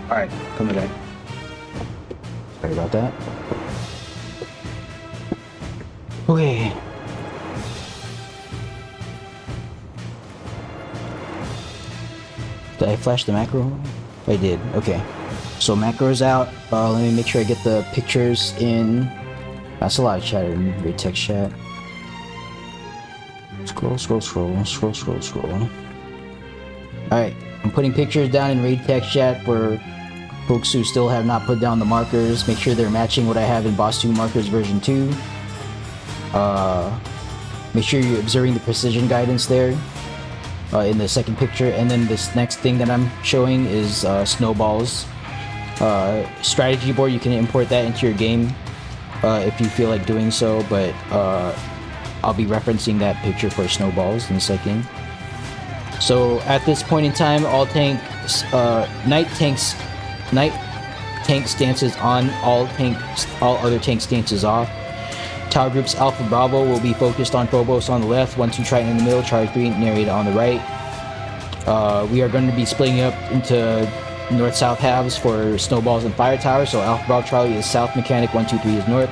Alright, coming back. Sorry about that. Okay. Did I flash the macro? I did. Okay. So macro's out. Let me make sure I get the pictures in. That's a lot of chatter. Great text chat. Scroll. Alright. I'm putting pictures down in raid text chat for folks who still have not put down the markers. Make sure they're matching what I have in Boss 2 Markers version 2. Make sure you're observing the precision guidance there in the second picture. And then this next thing that I'm showing is snowballs. Strategy board, you can import that into your game if you feel like doing so, but I'll be referencing that picture for snowballs in a second. So at this point in time, all tanks, night tank stances on, all other tank stances off. Tower groups Alpha Bravo will be focused on Phobos on the left, 1-2 Triton in the middle, Charlie 3 Narrated on the right. We are going to be splitting up into north-south halves for snowballs and fire towers. So Alpha Bravo Charlie is south mechanic, 1-2-3 is north.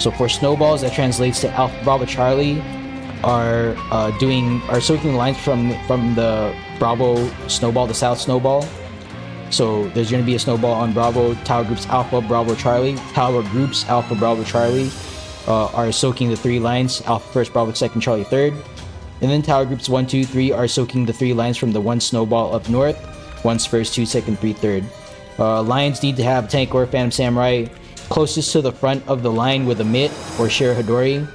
So for snowballs, that translates to Alpha Bravo Charlie are soaking lines from the Bravo snowball, the south snowball. So there's going to be a snowball on Bravo. Tower groups Alpha Bravo Charlie. Tower groups Alpha Bravo Charlie are soaking the 3 lines, Alpha first, Bravo second, Charlie third. And then tower groups 1, 2, 3 are soaking the 3 lines from the 1 snowball up north, 1's first, 2 second, 3 third. Lines need to have tank or Phantom Samurai closest to the front of the line with a Mitt or Shira Hadori.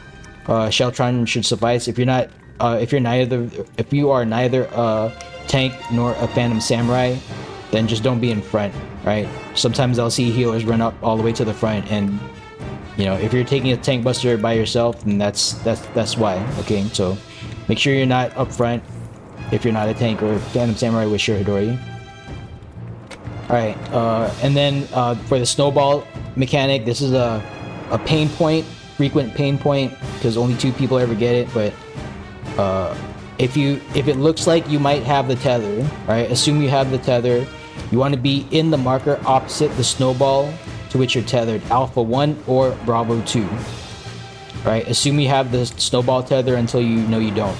Sheltron should suffice. If you are neither a tank nor a Phantom Samurai, then just don't be in front, right? Sometimes I'll see healers run up all the way to the front, and you know, if you're taking a tank buster by yourself, then that's why. Okay, so make sure you're not up front if you're not a tank or Phantom Samurai with Shira Hadori. Alright, and then for the snowball mechanic, this is a pain point, frequent pain point, because only 2 people ever get it, but if it looks like you might have the tether, right? Assume you have the tether. You want to be in the marker opposite the snowball to which you're tethered, Alpha 1 or Bravo 2. Right? Assume you have the snowball tether until you know you don't.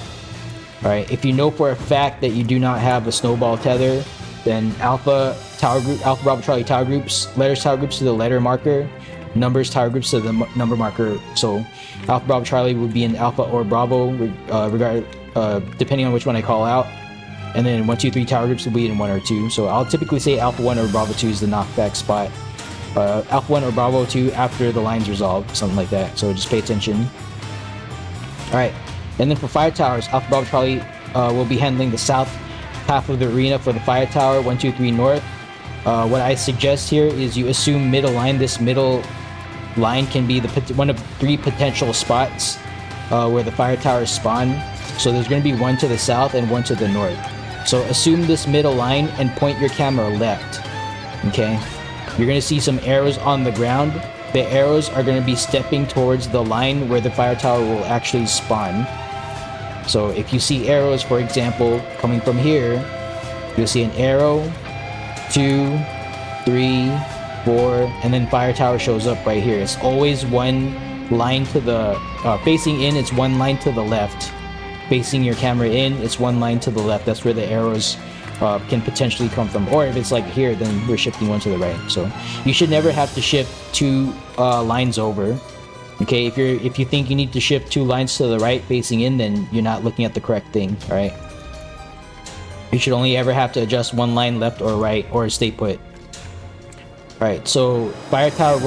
Alright, if you know for a fact that you do not have a snowball tether, then Alpha Bravo Charlie tower groups, letters tower groups to the letter marker, numbers tower groups to the number marker. So Alpha Bravo Charlie would be in Alpha or Bravo, depending on which one I call out. And then 1, 2, 3 tower groups will be in 1 or 2. So I'll typically say Alpha 1 or Bravo 2 is the knockback spot. Alpha 1 or Bravo 2 after the line's resolved, something like that. So just pay attention. Alright, and then for fire towers, Alpha Bravo Charlie will be handling the south half of the arena for the fire tower, 1, 2, 3 north. What I suggest here is you assume middle line. This middle line can be one of 3 potential spots where the fire towers spawn. So there's going to be 1 to the south and 1 to the north. So assume this middle line and point your camera left. Okay? You're going to see some arrows on the ground. The arrows are going to be stepping towards the line where the fire tower will actually spawn. So if you see arrows, for example, coming from here, you'll see an arrow, 2, 3, 4, and then fire tower shows up right here. It's always 1 line to the facing in, it's 1 line to the left. Facing your camera in, it's 1 line to the left. That's where the arrows can potentially come from. Or if it's like here, then we're shifting 1 to the right. So you should never have to shift 2 lines over. Okay, if you think you need to shift 2 lines to the right facing in, then you're not looking at the correct thing. All right. You should only ever have to adjust 1 line left or right, or stay put. Alright, so fire tower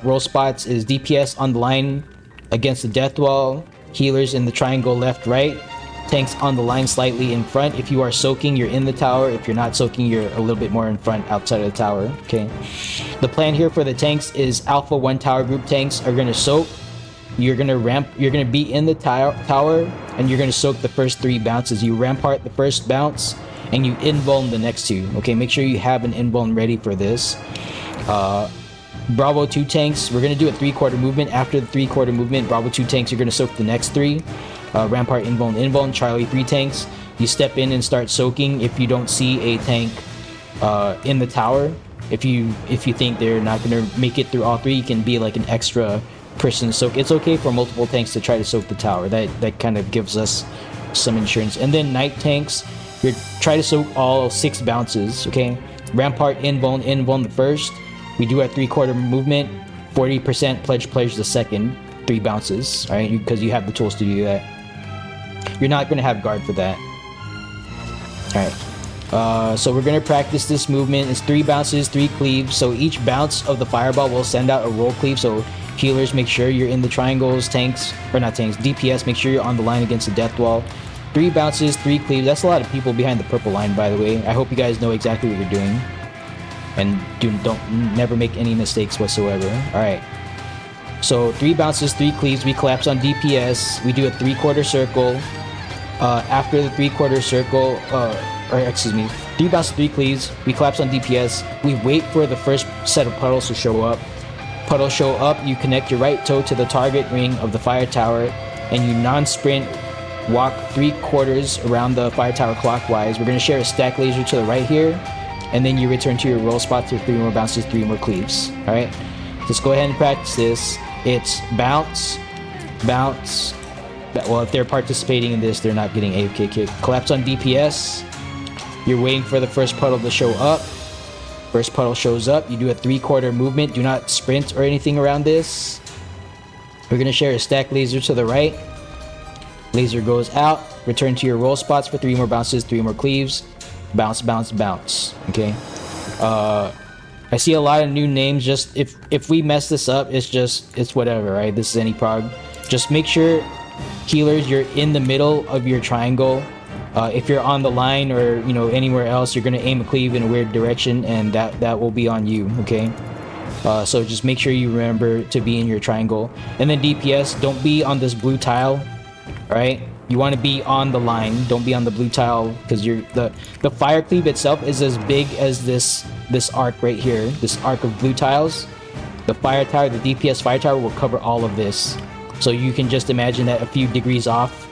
roll spots is DPS on the line against the death wall, healers in the triangle left, right, tanks on the line slightly in front. If you are soaking, you're in the tower. If you're not soaking, you're a little bit more in front outside of the tower. Okay. The plan here for the tanks is Alpha 1 tower group tanks are going to soak. You're going to be in the tower, and you're going to soak the first 3 bounces. You rampart the first bounce, and you invuln the next 2. Okay, make sure you have an invuln ready for this. Bravo 2 tanks, we're going to do a 3/4 movement. After the 3/4 movement, Bravo 2 tanks are going to soak the next 3. Rampart, invuln. Charlie 3 tanks, you step in and start soaking if you don't see a tank in the tower. If you think they're not going to make it through all 3, you can be like an extra person to soak. It's okay for multiple tanks to try to soak the tower. That kind of gives us some insurance. And then night tanks, you try to soak all 6 bounces. Okay, Rampart invuln the first. We do a 3/4 movement, 40% pledge the second, 3 bounces. All right, because you have the tools to do that. You're not going to have guard for that. All right. So we're going to practice this movement. It's 3 bounces, 3 cleaves. So each bounce of the fireball will send out a roll cleave. So healers, make sure you're in the triangles. Tanks, or not tanks, DPS, make sure you're on the line against the death wall. 3 bounces, 3 cleaves. That's a lot of people behind the purple line, by the way. I hope you guys know exactly what you're doing. And never make any mistakes whatsoever. All right. So 3 bounces, 3 cleaves. We collapse on DPS. We do a 3/4 circle. After the 3/4 circle, or excuse me, 3 bounces, 3 cleaves. We collapse on DPS. We wait for the first set of puddles to show up. Puddles show up. You connect your right toe to the target ring of the fire tower, and you non-sprint. Walk 3/4 around the fire tower clockwise. We're gonna share a stack laser to the right here, and then you return to your roll spot for 3 more bounces, 3 more cleaves. All right. Let's go ahead and practice this. It's bounce, bounce. Well, if they're participating in this, they're not getting AFK kick. Collapse on DPS. You're waiting for the first puddle to show up. First puddle shows up. You do a 3/4 movement. Do not sprint or anything around this. We're going to share a stack laser to the right. Laser goes out. Return to your roll spots for 3 more bounces, 3 more cleaves. Bounce, bounce, bounce. Okay. I see a lot of new names. Just if we mess this up, it's whatever, right? This is anyprog. Just make sure, healers, you're in the middle of your triangle. If you're on the line or anywhere else, you're gonna aim a cleave in a weird direction, and that will be on you. Okay. So just make sure you remember to be in your triangle. And then DPS, don't be on this blue tile. All right. You want to be on the line. Don't be on the blue tile, because the fire cleave itself is as big as this arc right here. This arc of blue tiles. The fire tower, the DPS fire tower, will cover all of this. So you can just imagine that a few degrees off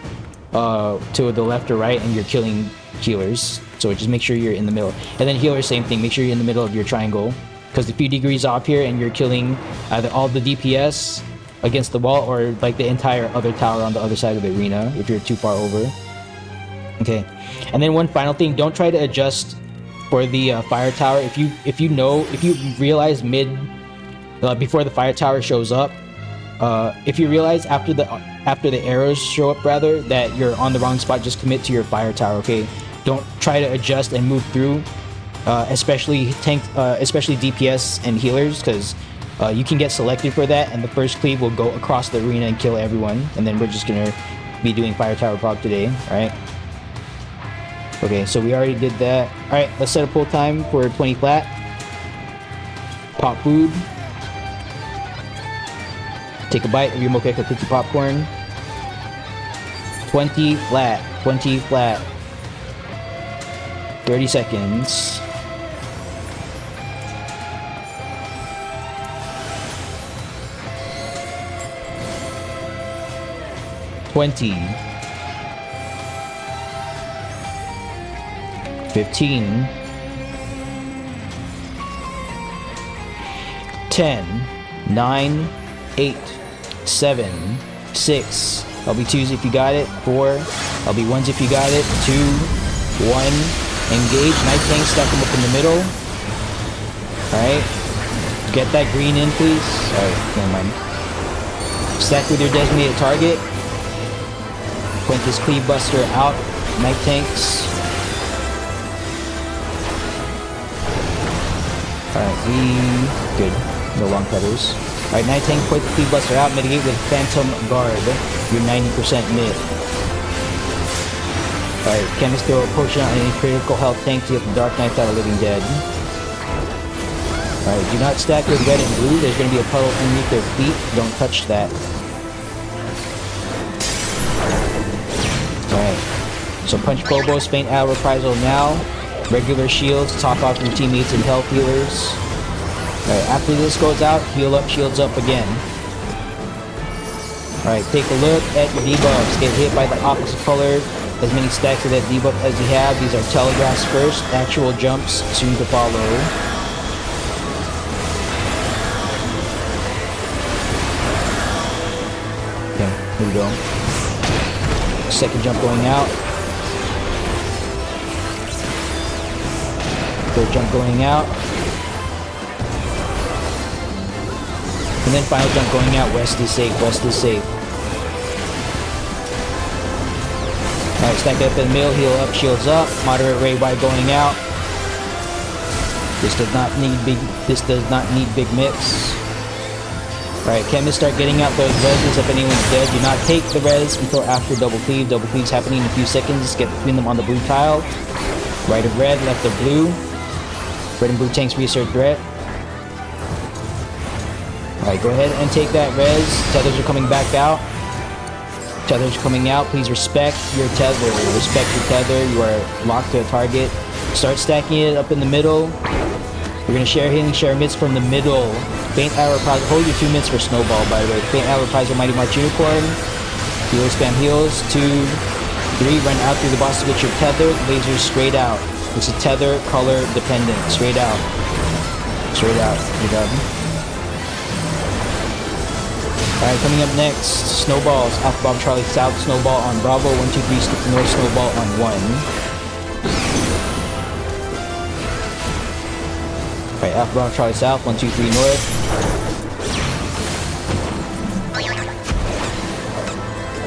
to the left or right, and you're killing healers. So just make sure you're in the middle. And then healers, same thing. Make sure you're in the middle of your triangle, because a few degrees off here, and you're killing either all the DPS against the wall, or like the entire other tower on the other side of the arena if you're too far over. Okay. And then one final thing, don't try to adjust for the fire tower. If you realize before the fire tower shows up, if you realize after the arrows show up rather, that you're on the wrong spot, just commit to your fire tower. Okay. Don't try to adjust and move through, especially DPS and healers, because you can get selected for that, and the first cleave will go across the arena and kill everyone. And then we're just gonna be doing fire tower prog today. All right. Okay, so we already did that. All right, let's set a pull time for 20 flat. Pop food. Take a bite of your mochaca cookie popcorn. 20 flat. 20 flat. 30 seconds. $20, 15, 10, 9, 8, 7, 6. I'll be 2s if you got it. 4. I'll be 1s if you got it. 2, 1. Engage. Night tank. Stack them up in the middle. Alright. Get that green in, please. Alright, never mind. Stack with your designated target. Point this cleave buster out. Night tanks. Alright, good. No long cutters. Alright, night tank, point the cleave buster out. Mitigate with Phantom Guard. You're 90% mid. Alright, Chemist throw a potion on any critical health tank to get the Dark Knight out of Living Dead. Alright, do not stack with red and blue. There's going to be a puddle underneath their feet. Don't touch that. Alright, so punch Phobos, faint out reprisal now. Regular shields, top off your teammates and health healers. Alright, after this goes out, heal up, shields up again. Alright, take a look at your debuffs. Get hit by the opposite color. As many stacks of that debuff as you have. These are telegraphs first, actual jumps soon to follow. Here we go. Second jump going out. Third jump going out. And then final jump going out. West is safe, west is safe. Alright, stack it up in the middle, heal up, shields up. Moderate ray wide going out. This does not need big mix. Alright, chemists start getting out those reses if anyone's dead. Do not take the res until after double cleave. Double cleave's happening in a few seconds. Get between them on the blue tile. Right of red, left of blue. Red and blue tanks reassert threat. Alright, go ahead and take that res. Tethers are coming back out. Tethers coming out. Please respect your tether. Respect your tether. You are locked to a target. Start stacking it up in the middle. We're going to share healing, share mids from the middle. Faint Arrow Reprisal. Hold your 2 minutes for Snowball, by the way. Faint Arrow Reprisal, Mighty March Unicorn. Healer spam heals. 2, 3. Run out through the bosses with your tether. Lasers straight out. This is tether, color dependent. Straight out. Straight out. You're done. Alright, coming up next. Snowballs. Alpha Bravo Charlie South. Snowball on Bravo. 1, 2, 3. North Snowball on 1. Alright, Alpha Bravo Charlie South, 1, 2, 3 north.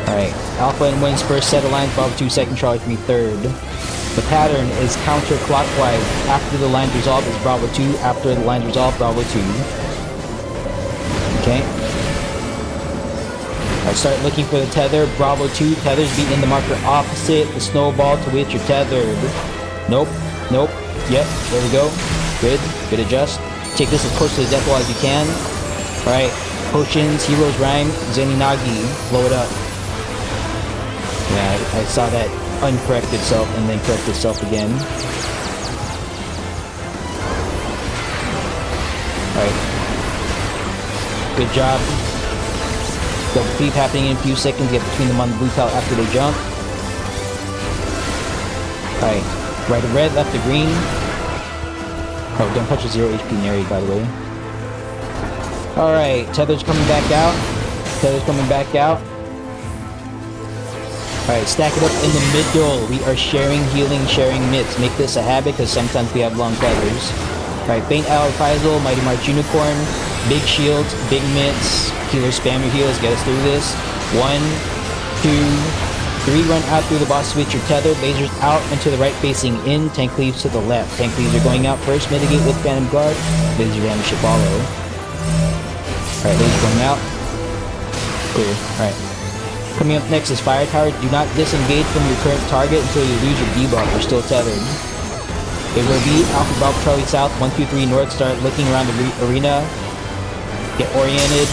Alright, Alpha and wins first set of lines, Bravo 2 second, Charlie 3 third. The pattern is counterclockwise. After the line's resolved is Bravo 2, after the line's resolved, Bravo 2. Okay. Alright, start looking for the tether. Bravo 2, tethers be in the marker opposite the snowball to which you're tethered. Nope, nope, yep, there we go. Good, good adjust. Take this as close to the death wall as you can. Alright, potions, heroes, rhyme, Zeninagi, blow it up. Yeah, I saw that uncorrect itself and then correct itself again. Alright. Good job. Double cleave happening in a few seconds. Get between them on the blue tile after they jump. Alright. Right to red, left to green. Oh, don't touch the 0 HP Nary, by the way. Alright, Tether's coming back out. Tether's coming back out. Alright, stack it up in the middle. We are sharing healing, sharing mitts. Make this a habit, because sometimes we have long tethers. Alright, Faint Arrow Reprisal, Mighty March Unicorn, big shields, big mitts, healer spam your heals, get us through this. 1, 2, 3, run out through the boss with your tether, lasers out and to the right facing in, tank cleaves to the left. Tank cleaves are going out first, mitigate with Phantom Guard, laser damage should follow. Alright, lasers going out. Clear. Alright. Coming up next is Fire Tower. Do not disengage from your current target until you lose your debuff. You're still tethered. It will be Alpha Bravo Charlie South, 1, 2, 3 North. Start looking around the arena. Get oriented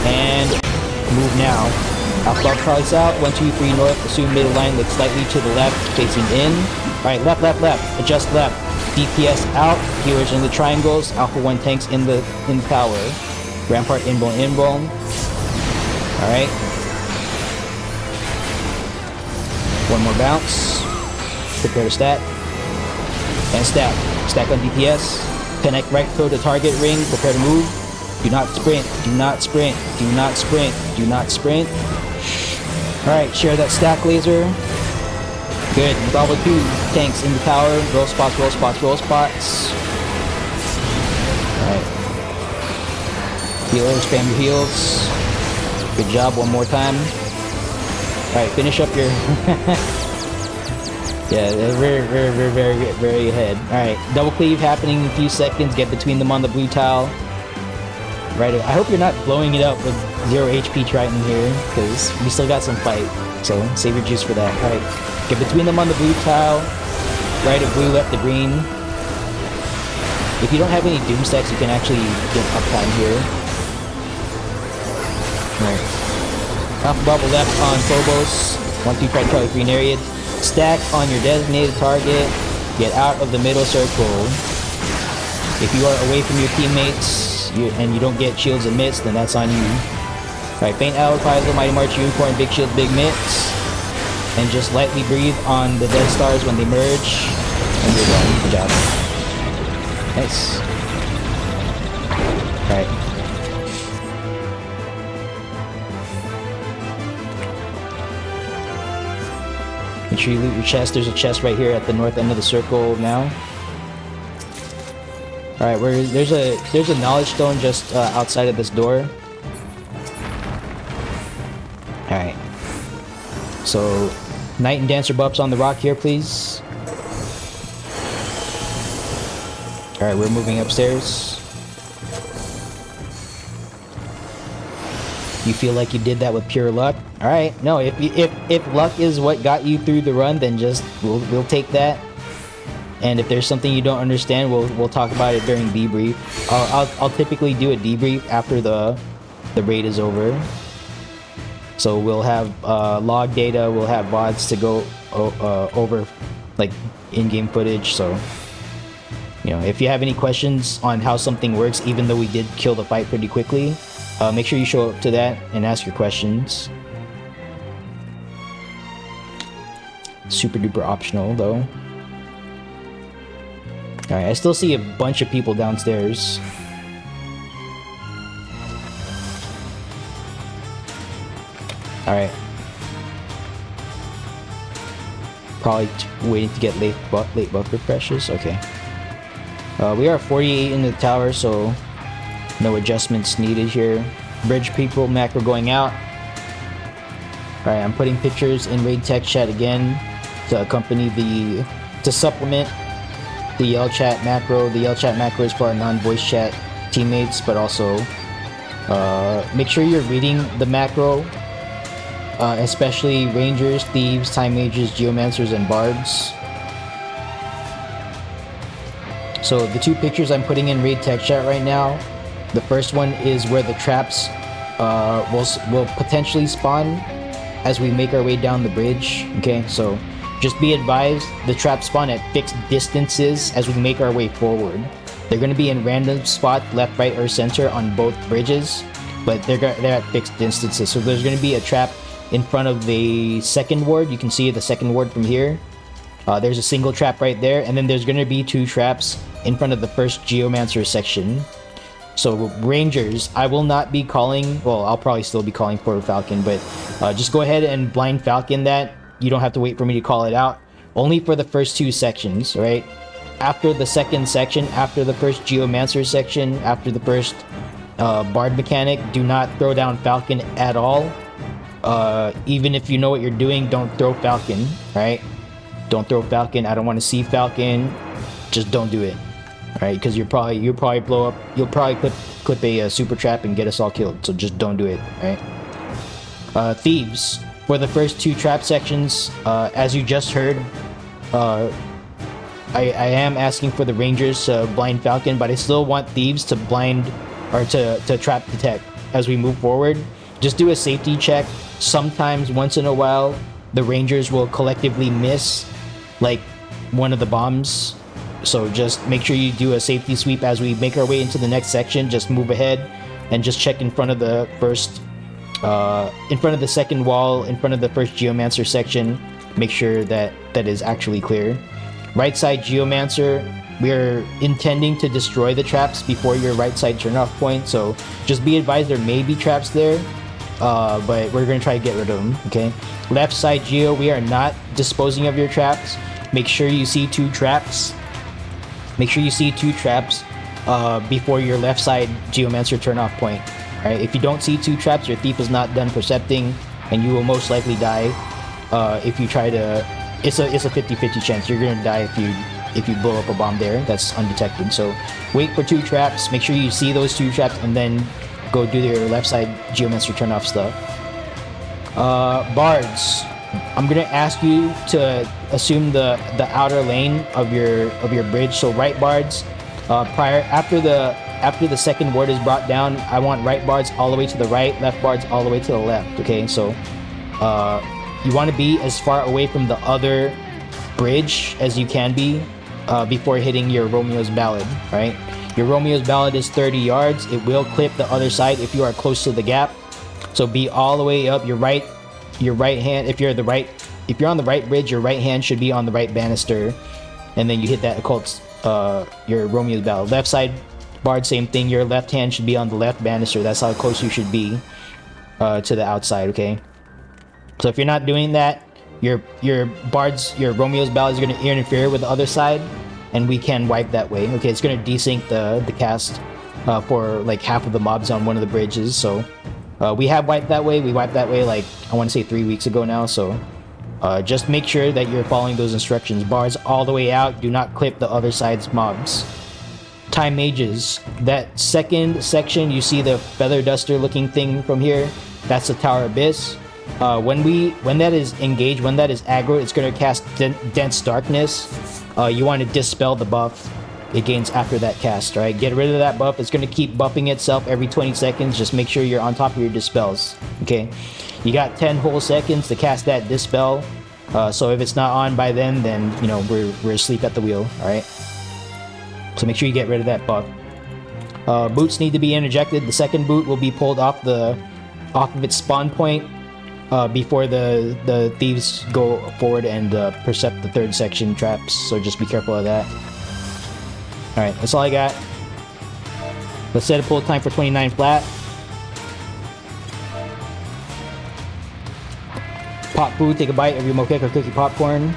and move now. Alpha Bravo Charlie South, 1, 2, 3 North. Assume middle line, look slightly to the left, facing in. Alright, left, left, left. Adjust left. DPS out. Healers in the triangles. Alpha 1 tanks in the tower. Rampart inbone, inbone. Alright. One more bounce. Prepare to stack. And stack. Stack on DPS. Connect right toe to target ring. Prepare to move. Do not sprint. Do not sprint. Do not sprint. Do not sprint. Alright, share that stack laser. Good. Bravo 2 tanks in the tower. Roll spots, roll spots, roll spots. Alright. Healers, spam your heals. Good job, one more time. Alright, finish up your... yeah, they're very ahead. Alright, double cleave happening in a few seconds. Get between them on the blue tile. Right, I hope you're not blowing it up with 0 HP Triton here, because we still got some fight. So, save your juice for that. Alright, get between them on the blue tile. Right of blue, left of green. If you don't have any Doom stacks, you can actually get uptime here. Alright. Alpha Bubble left on Phobos. 1, 2, try Charlie 3 Nereid. Stack on your designated target. Get out of the middle circle. If you are away from your teammates and you don't get shields and mitts, then that's on you. Alright, Faint Arrow Reprisal, Mighty March Unicorn, big shield, big mitts. And just lightly breathe on the Death Stars when they merge. And you're done. Good job. Nice. Alright. sure you loot your chest. There's a chest right here at the north end of the circle now. All right, there's a knowledge stone just outside of this door. All right. So, Knight and Dancer buffs on the rock here, please. All right, we're moving upstairs. You feel like you did that with pure luck? All right. No, if luck is what got you through the run, then just we'll take that. And if there's something you don't understand, we'll talk about it during debrief. I'll typically do a debrief after the raid is over. So we'll have log data, we'll have VODs to go over like in-game footage. So you know, if you have any questions on how something works, even though we did kill the fight pretty quickly, make sure you show up to that and ask your questions. Super duper optional though. Alright, I still see a bunch of people downstairs. Alright. Probably waiting to get late buff refreshes. Okay. We are 48 in the tower, so no adjustments needed here. Bridge people macro going out. Alright, I'm putting pictures in raid text chat again to accompany to supplement the yell chat macro. The yell chat macro is for our non-voice chat teammates, but also make sure you're reading the macro, especially rangers, thieves, time mages, geomancers, and bards. So the two pictures I'm putting in raid text chat right now, the first one is where the traps will potentially spawn as we make our way down the bridge. Okay, so just be advised, the traps spawn at fixed distances as we make our way forward. They're going to be in random spot, left, right, or center on both bridges, but they're at fixed distances. So there's going to be a trap in front of the second ward. You can see the second ward from here. There's a single trap right there, and then there's going to be two traps in front of the first Geomancer section. So Rangers, I will not be calling, well, I'll probably still be calling Portal Falcon, but just go ahead and blind Falcon that. You don't have to wait for me to call it out. Only for the first two sections, right? After the second section, after the first Geomancer section, after the first Bard mechanic, do not throw down Falcon at all. Even if you know what you're doing, don't throw Falcon, right? Don't throw Falcon. I don't want to see Falcon. Just don't do it, right? Because you'll probably blow up. You'll probably clip a super trap and get us all killed. So just don't do it, right? Thieves. For the first two trap sections, as you just heard, I am asking for the Rangers to blind Falcon, but I still want Thieves to blind or to trap detect as we move forward. Just do a safety check. Sometimes, once in a while, the Rangers will collectively miss like one of the bombs. So just make sure you do a safety sweep as we make our way into the next section. Just move ahead and just check in front of the first. In front of the second wall, in front of the first Geomancer section, make sure that is actually clear. Right side Geomancer, we're intending to destroy the traps before your right side turnoff point, so just be advised there may be traps there, but we're going to try to get rid of them, okay? Left side Geo, we are not disposing of your traps. Make sure you see two traps. Make sure you see two traps before your left side Geomancer turnoff point. Right, if you don't see two traps, your thief is not done percepting, and you will most likely die if you try to. It's a 50-50 chance you're gonna die if you blow up a bomb there that's undetected. So wait for two traps. Make sure you see those two traps, and then go do your left side Geomancer turn-off stuff. Bards, I'm gonna ask you to assume the outer lane of your bridge. So right bards, after the second ward is brought down, I want right bards all the way to the right, left bards all the way to the left, okay? So you want to be as far away from the other bridge as you can be before hitting your Romeo's Ballad, right? Your Romeo's Ballad is 30 yards. It will clip the other side if you are close to the gap. So be all the way up your right hand. If you're on the right bridge, your right hand should be on the right banister, and then you hit that occult, your Romeo's Ballad. Left side Bard, same thing. Your left hand should be on the left banister. That's how close you should be to the outside, okay? So if you're not doing that, your bards, your Romeo's Ballad is going to interfere with the other side, and we can wipe that way. Okay, it's going to desync the cast for like half of the mobs on one of the bridges. So we have wiped that way. We wiped that way like I want to say 3 weeks ago now. So just make sure that you're following those instructions. Bards all the way out. Do not clip the other side's mobs. Time mages. That second section, you see the feather duster looking thing from here. That's the Tower Abyss. When that is engaged, when that is aggro, it's going to cast dense darkness. You want to dispel the buff it gains after that cast, right? Get rid of that buff. It's going to keep buffing itself every 20 seconds. Just make sure you're on top of your dispels, okay? You got 10 whole seconds to cast that dispel. So if it's not on by then, you know, we're asleep at the wheel, all right? So make sure you get rid of that buff. Boots need to be interjected. The second boot will be pulled off of its spawn point before the thieves go forward and percept the third section traps. So just be careful of that. All right, that's all I got. Let's set a pull time for 29 flat. Pop food, take a bite of your moquette or cookie popcorn.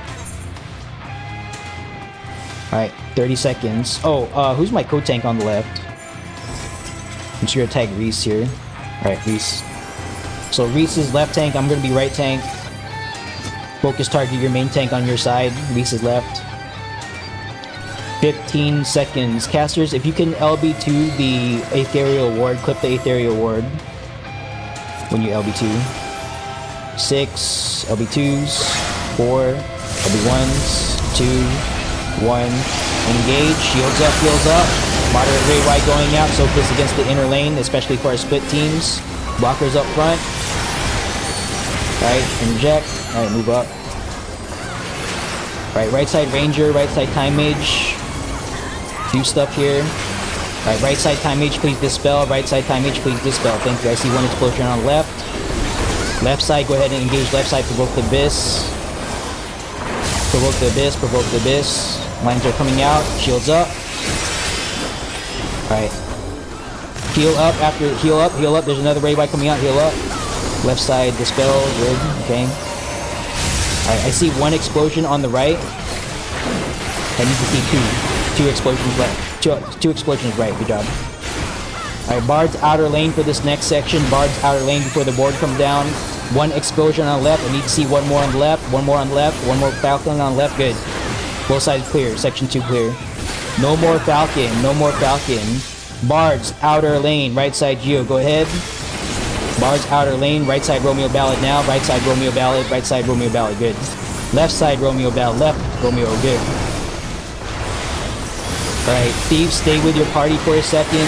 Alright, 30 seconds. Oh, who's my co-tank on the left? I'm just gonna tag Reese here. Alright, Reese. So Reese is left tank, I'm gonna be right tank. Focus target your main tank on your side. Reese is left. 15 seconds. Casters, if you can LB2 the Aetherial Ward, clip the Aetherial Ward when you LB2. 6 LB2s, 4 LB1s, 2, 1. Engage, shields up, heals up. Moderate ray wide going out, soak this against the inner lane, especially for our split teams. Blockers up front. Right, inject. Alright, move up. Right side Ranger, right side Time Mage. Do stuff here. Alright, right side Time Mage, please dispel. Right side Time Mage, please dispel. Thank you. I see one explosion on the left. Left side, go ahead and engage left side, provoke the Abyss. Provoke the Abyss, provoke the Abyss. Lines are coming out, shields up. Alright. Heal up after, heal up. There's another ray by coming out, heal up. Left side, dispel, good, okay. Alright, I see one explosion on the right. I need to see two explosions left. Two explosions right, good job. Alright, Bard's outer lane for this next section. Bard's outer lane before the board comes down. One explosion on the left. I need to see one more on the left. One more on the left. One more Falcon on the left. Good. Both sides clear. Section 2 clear. No more Falcon. No more Falcon. Bard's outer lane. Right side Geo. Go ahead. Bard's outer lane. Right side Romeo Ballad now. Right side Romeo Ballad. Right side Romeo Ballad. Good. Left side Romeo Ballad. Left Romeo. Good. Alright. Thieves, stay with your party for a second.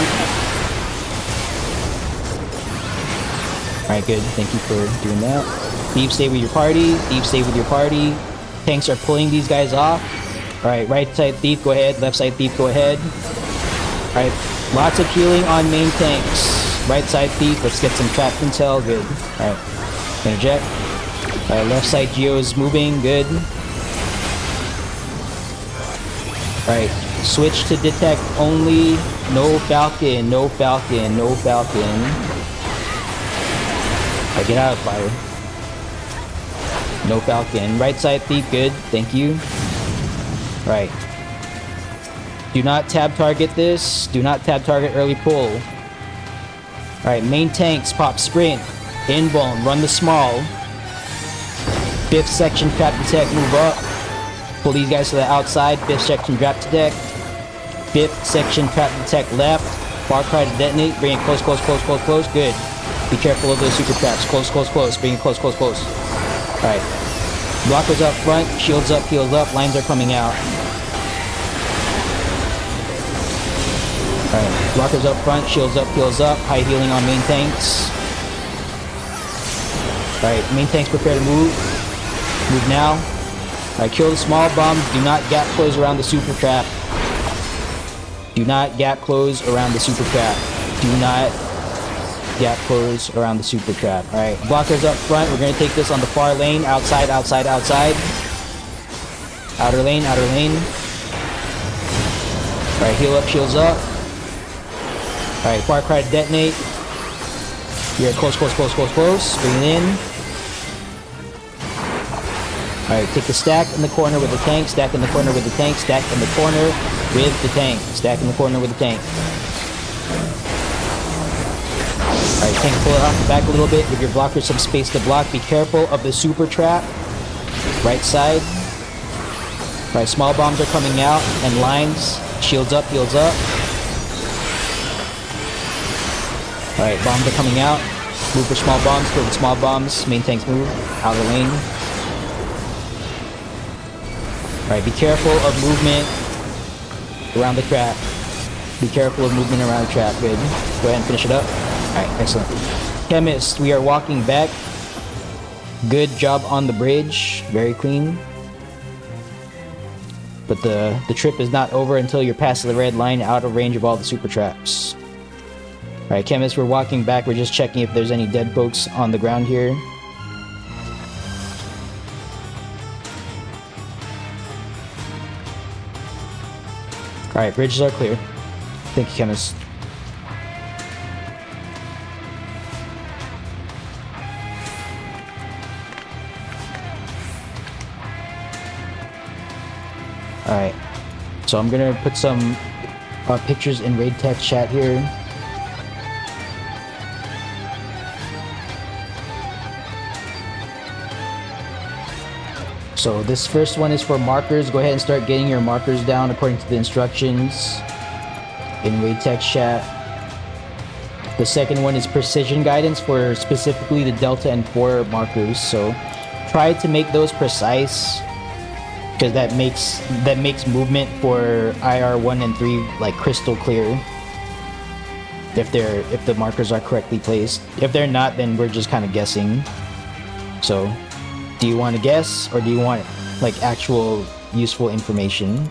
Alright, good. Thank you for doing that. Thieves, stay with your party. Thieves, stay with your party. Tanks are pulling these guys off. Alright, right side Thief, go ahead. Left side Thief, go ahead. Alright, lots of healing on main tanks. Right side Thief, let's get some trapped intel. Good. Alright, interject. Alright, left side Geo is moving. Good. Alright, switch to detect only. No Falcon, no Falcon, no Falcon. Alright, get out of fire. No Falcon. Right side Thief, good. Thank you. Right. Do not tab target this. Do not tab target early pull. Alright, main tanks, pop sprint. Invuln, run the small. 5th section, trap detect, move up. Pull these guys to the outside. 5th section, trap detect. 5th section, trap detect left. Far cry to detonate. Bring it close, close, close, close, close. Good. Be careful of those super traps. Close, close, close. Bring it close, close, close. Alright. Blockers up front. Shields up, heals up. Lines are coming out. Alright. Blockers up front. Shields up, heals up. High healing on main tanks. Alright. Main tanks prepare to move. Move now. Alright. Kill the small bombs. Do not gap close around the super trap. Do not gap close around the super trap. Do not gap close around the super trap. Alright, blockers up front. We're going to take this on the far lane. Outside, outside, outside. Outer lane, outer lane. Alright, heal up, shields up. Alright, far cry to detonate. You're close, close, close, close, close. Bring it in. Alright, take the stack in the corner with the tank, stack in the corner with the tank, stack in the corner with the tank, stack in the corner with the tank. Alright, tank, pull it off the back a little bit, give your blocker some space to block. Be careful of the super trap. Right side. Alright, small bombs are coming out, and lines. Shields up, heals up. Alright, bombs are coming out. Move for small bombs, kill the small bombs. Main tanks move, out of the lane. Alright, be careful of movement around the trap. Be careful of movement around the trap. Good. Go ahead and finish it up. Alright, excellent. Chemist, we are walking back. Good job on the bridge. Very clean. But the trip is not over until you're past the red line, out of range of all the super traps. Alright, Chemist, we're walking back. We're just checking if there's any dead folks on the ground here. Alright, bridges are clear. Thank you, Chemist. Alright, so I'm gonna put some pictures in raid text chat here. So this first one is for markers. Go ahead and start getting your markers down according to the instructions in raid text chat. The second one is precision guidance for specifically the Delta and 4 markers. So try to make those precise, because that makes movement for IR 1 and 3 like crystal clear. If the markers are correctly placed. If they're not, then we're just kind of guessing. So do you want to guess, or do you want like actual useful information?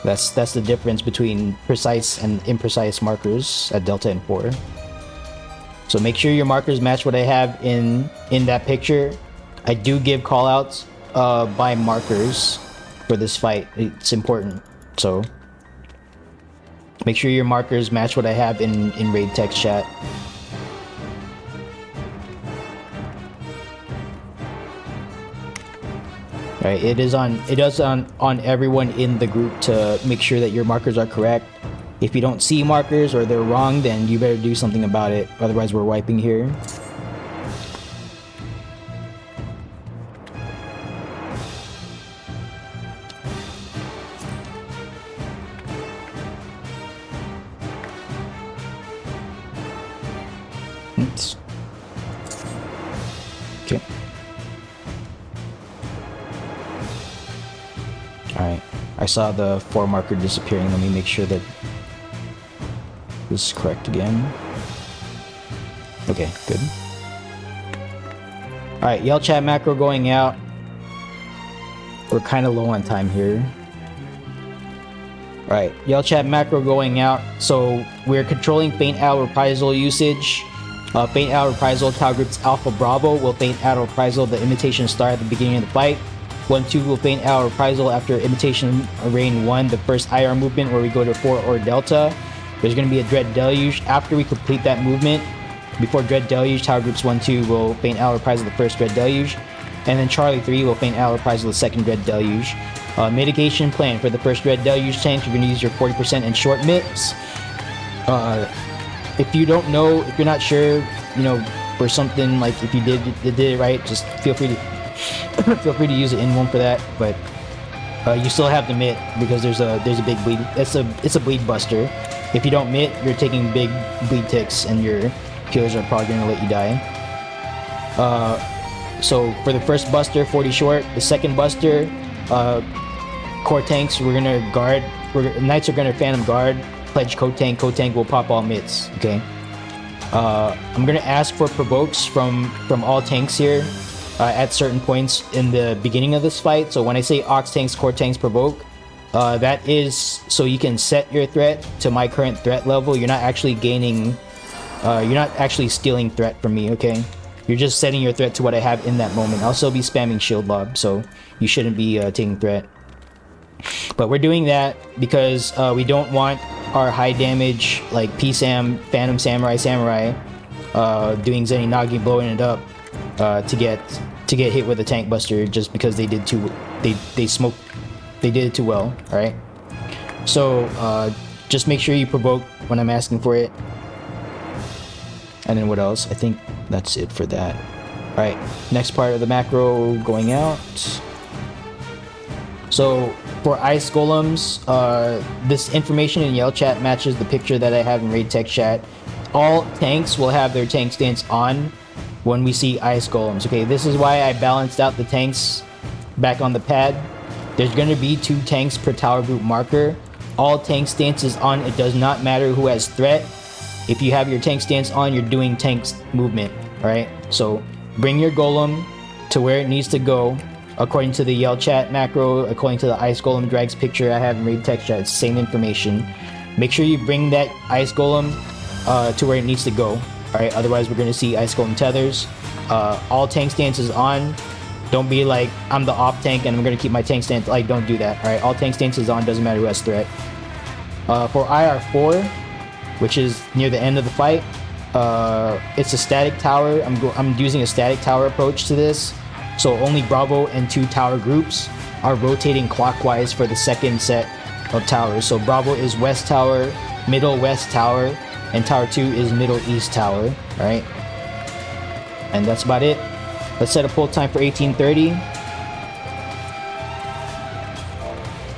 That's the difference between precise and imprecise markers at Delta and 4. So make sure your markers match what I have in that picture. I do give callouts by markers for this fight. It's important. So make sure your markers match what I have in raid text chat. Right, it is on everyone in the group to make sure that your markers are correct. If you don't see markers or they're wrong, then you better do something about it. Otherwise, we're wiping here. Oops. Okay. Alright, I saw the 4 marker disappearing. Let me make sure that this is correct again. Okay, good. Alright, yell chat macro going out. We're kind of low on time here. Alright, yell chat macro going out. So we're controlling faint out reprisal usage. Faint out reprisal, Tau Group's Alpha Bravo will faint out reprisal the imitation star at the beginning of the fight. 1-2 will faint out reprisal after imitation rain 1, the first IR movement where we go to 4 or Delta. There's going to be a Dread Deluge. After we complete that movement, before Dread Deluge, Tower Groups 1-2 will faint out reprisal the first Dread Deluge. And then Charlie 3 will faint out reprisal the second Dread Deluge. Mitigation plan for the first Dread Deluge tank, you're going to use your 40% and short mix. If you don't know, if you're not sure, you know, for something, like if you did it right, just feel free to use it in one for that. But you still have to mitt, because there's a big bleed. It's a bleed buster. If you don't mitt, you're taking big bleed ticks, and your healers are probably gonna let you die. So for the first buster, 40 short. The second buster, core tanks, we're gonna guard. Knights are gonna phantom guard. Pledge code tank. Code tank will pop all mitts. Okay. I'm gonna ask for provokes from all tanks here. At certain points in the beginning of this fight. So when I say Ox tanks, core tanks, provoke, that is so you can set your threat to my current threat level. You're not actually gaining, you're not actually stealing threat from me, okay? You're just setting your threat to what I have in that moment. I'll still be spamming shield lob, so you shouldn't be taking threat. But we're doing that because we don't want our high damage, like PSAM, Phantom Samurai, doing Zenny Nagi, blowing it up to to get hit with a tank buster just because they did too they did it too well. All right, so just make sure you provoke when I'm asking for it. And then what else? I think that's it for that. All right, next part of the macro going out. So for ice golems, this information in Yell chat matches the picture that I have in raid text chat. All tanks will have their tank stance on when we see ice golems. Okay, this is why I balanced out the tanks back on the pad. There's going to be 2 tanks per tower group marker. All tank stances on. It does not matter who has threat. If you have your tank stance on, you're doing tank movement. All right, so bring your golem to where it needs to go according to the Yell chat macro, according to the ice golem drags picture I have in raid text chat. It's the same information. Make sure you bring that ice golem to where it needs to go. All right, otherwise we're going to see ice golem tethers. All tank stances on. Don't be like, I'm the off tank and I'm going to keep my tank stance. Like, don't do that. All right, all tank stances on, doesn't matter who has threat. For IR4, which is near the end of the fight, it's a static tower. I'm using a static tower approach to this. So only Bravo and 2 tower groups are rotating clockwise for the second set of towers. So Bravo is west tower, middle west tower, and tower 2 is middle east tower. All right, and that's about it. Let's set a pull time for 1830.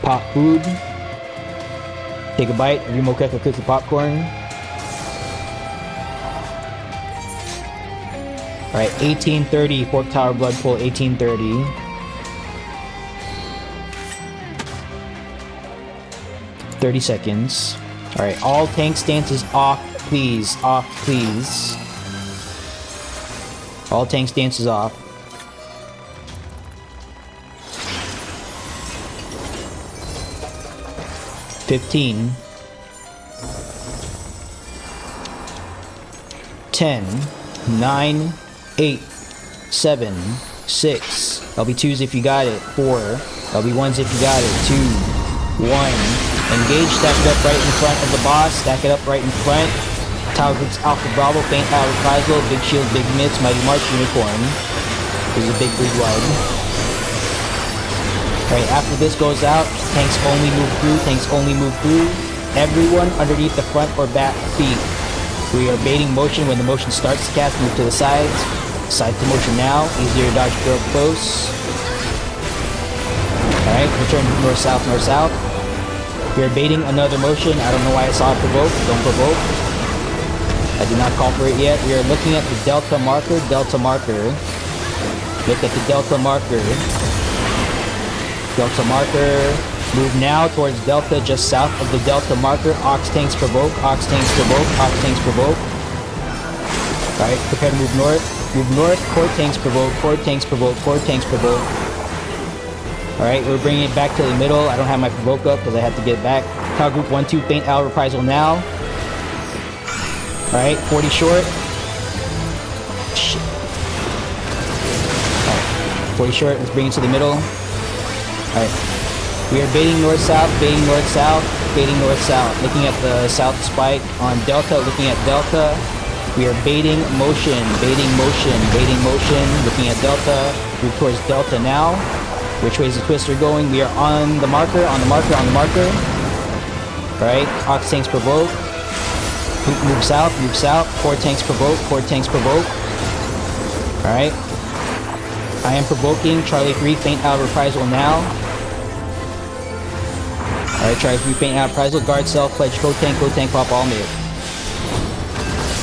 Pop food. Take a bite of your Mokeka cookie popcorn. All right, 1830 Fork Tower blood pull. 1830. "30 seconds. All right, all tank stances off, please. Off, please. All tank stances off. "15. 10. 9. 8. 7. 6. LB2s if you got it. 4. LB1s if you got it. 2. 1. Engage, stack it up right in front of the boss. Stack it up right in front. Tower groups Alpha Bravo, Faint Tower Reprisal, Big Shield, Big Mitts, Mighty March, Unicorn. This is a big bleed wide. Alright, after this goes out, tanks only move through, tanks only move through. Everyone underneath the front or back feet. We are baiting motion. When the motion starts to cast, move to the sides. Side to motion now. Easier to dodge, throw close. Alright, return north south, north south. We are baiting another motion. I don't know why I saw it provoke. Don't provoke. I did not call for it yet. We are looking at the delta marker. Delta marker. Look at the delta marker. Delta marker. Move now towards delta, just south of the delta marker. Ox tanks provoke. Ox tanks provoke. Ox tanks provoke. Alright, prepare to move north. Move north. Core tanks provoke. Core tanks provoke. Core tanks provoke. Alright, we're bringing it back to the middle. I don't have my provoke up because I have to get back. Tower group 1-2, faint Owl reprisal now. Alright, 40 short. Shit. Alright, 40 short, let's bring it to the middle. Alright. We are baiting north-south, baiting north-south, baiting north-south. Looking at the south spike on delta, looking at delta. We are baiting motion, baiting motion, baiting motion. Looking at delta, move towards delta now. Which way is the twister going? We are on the marker, on the marker, on the marker. Alright, Ox tanks provoke. Move south, move south. Core tanks provoke, core tanks provoke. Alright. I am provoking. Charlie 3, faint out reprisal now. Alright, Charlie 3, faint out reprisal. Guard self, pledge, go tank, pop, all mid.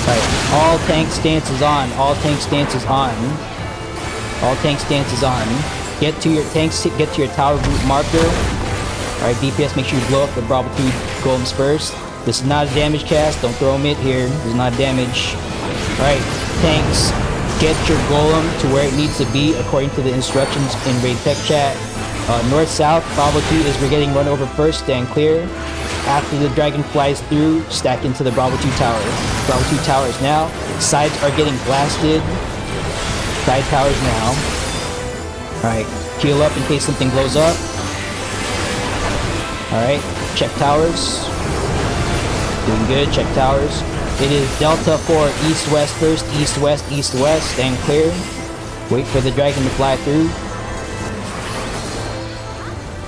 Alright, all tank stances on, all tank stances on. All tank stances on. Get to your tanks, get to your tower group marker. Alright, DPS, make sure you blow up the Bravo 2 golems first. This is not a damage cast, don't throw mid here. This is not damage. Alright, tanks, get your golem to where it needs to be according to the instructions in raid tech chat. North-south, Bravo 2 is we're getting run over first, stand clear. After the dragon flies through, stack into the Bravo 2 tower. Bravo 2 towers now. Sides are getting blasted. Side towers now. Alright, heal up in case something blows up. Alright, check towers. Doing good, check towers. It is Delta 4, east-west first, east-west, east-west, stand clear. Wait for the dragon to fly through.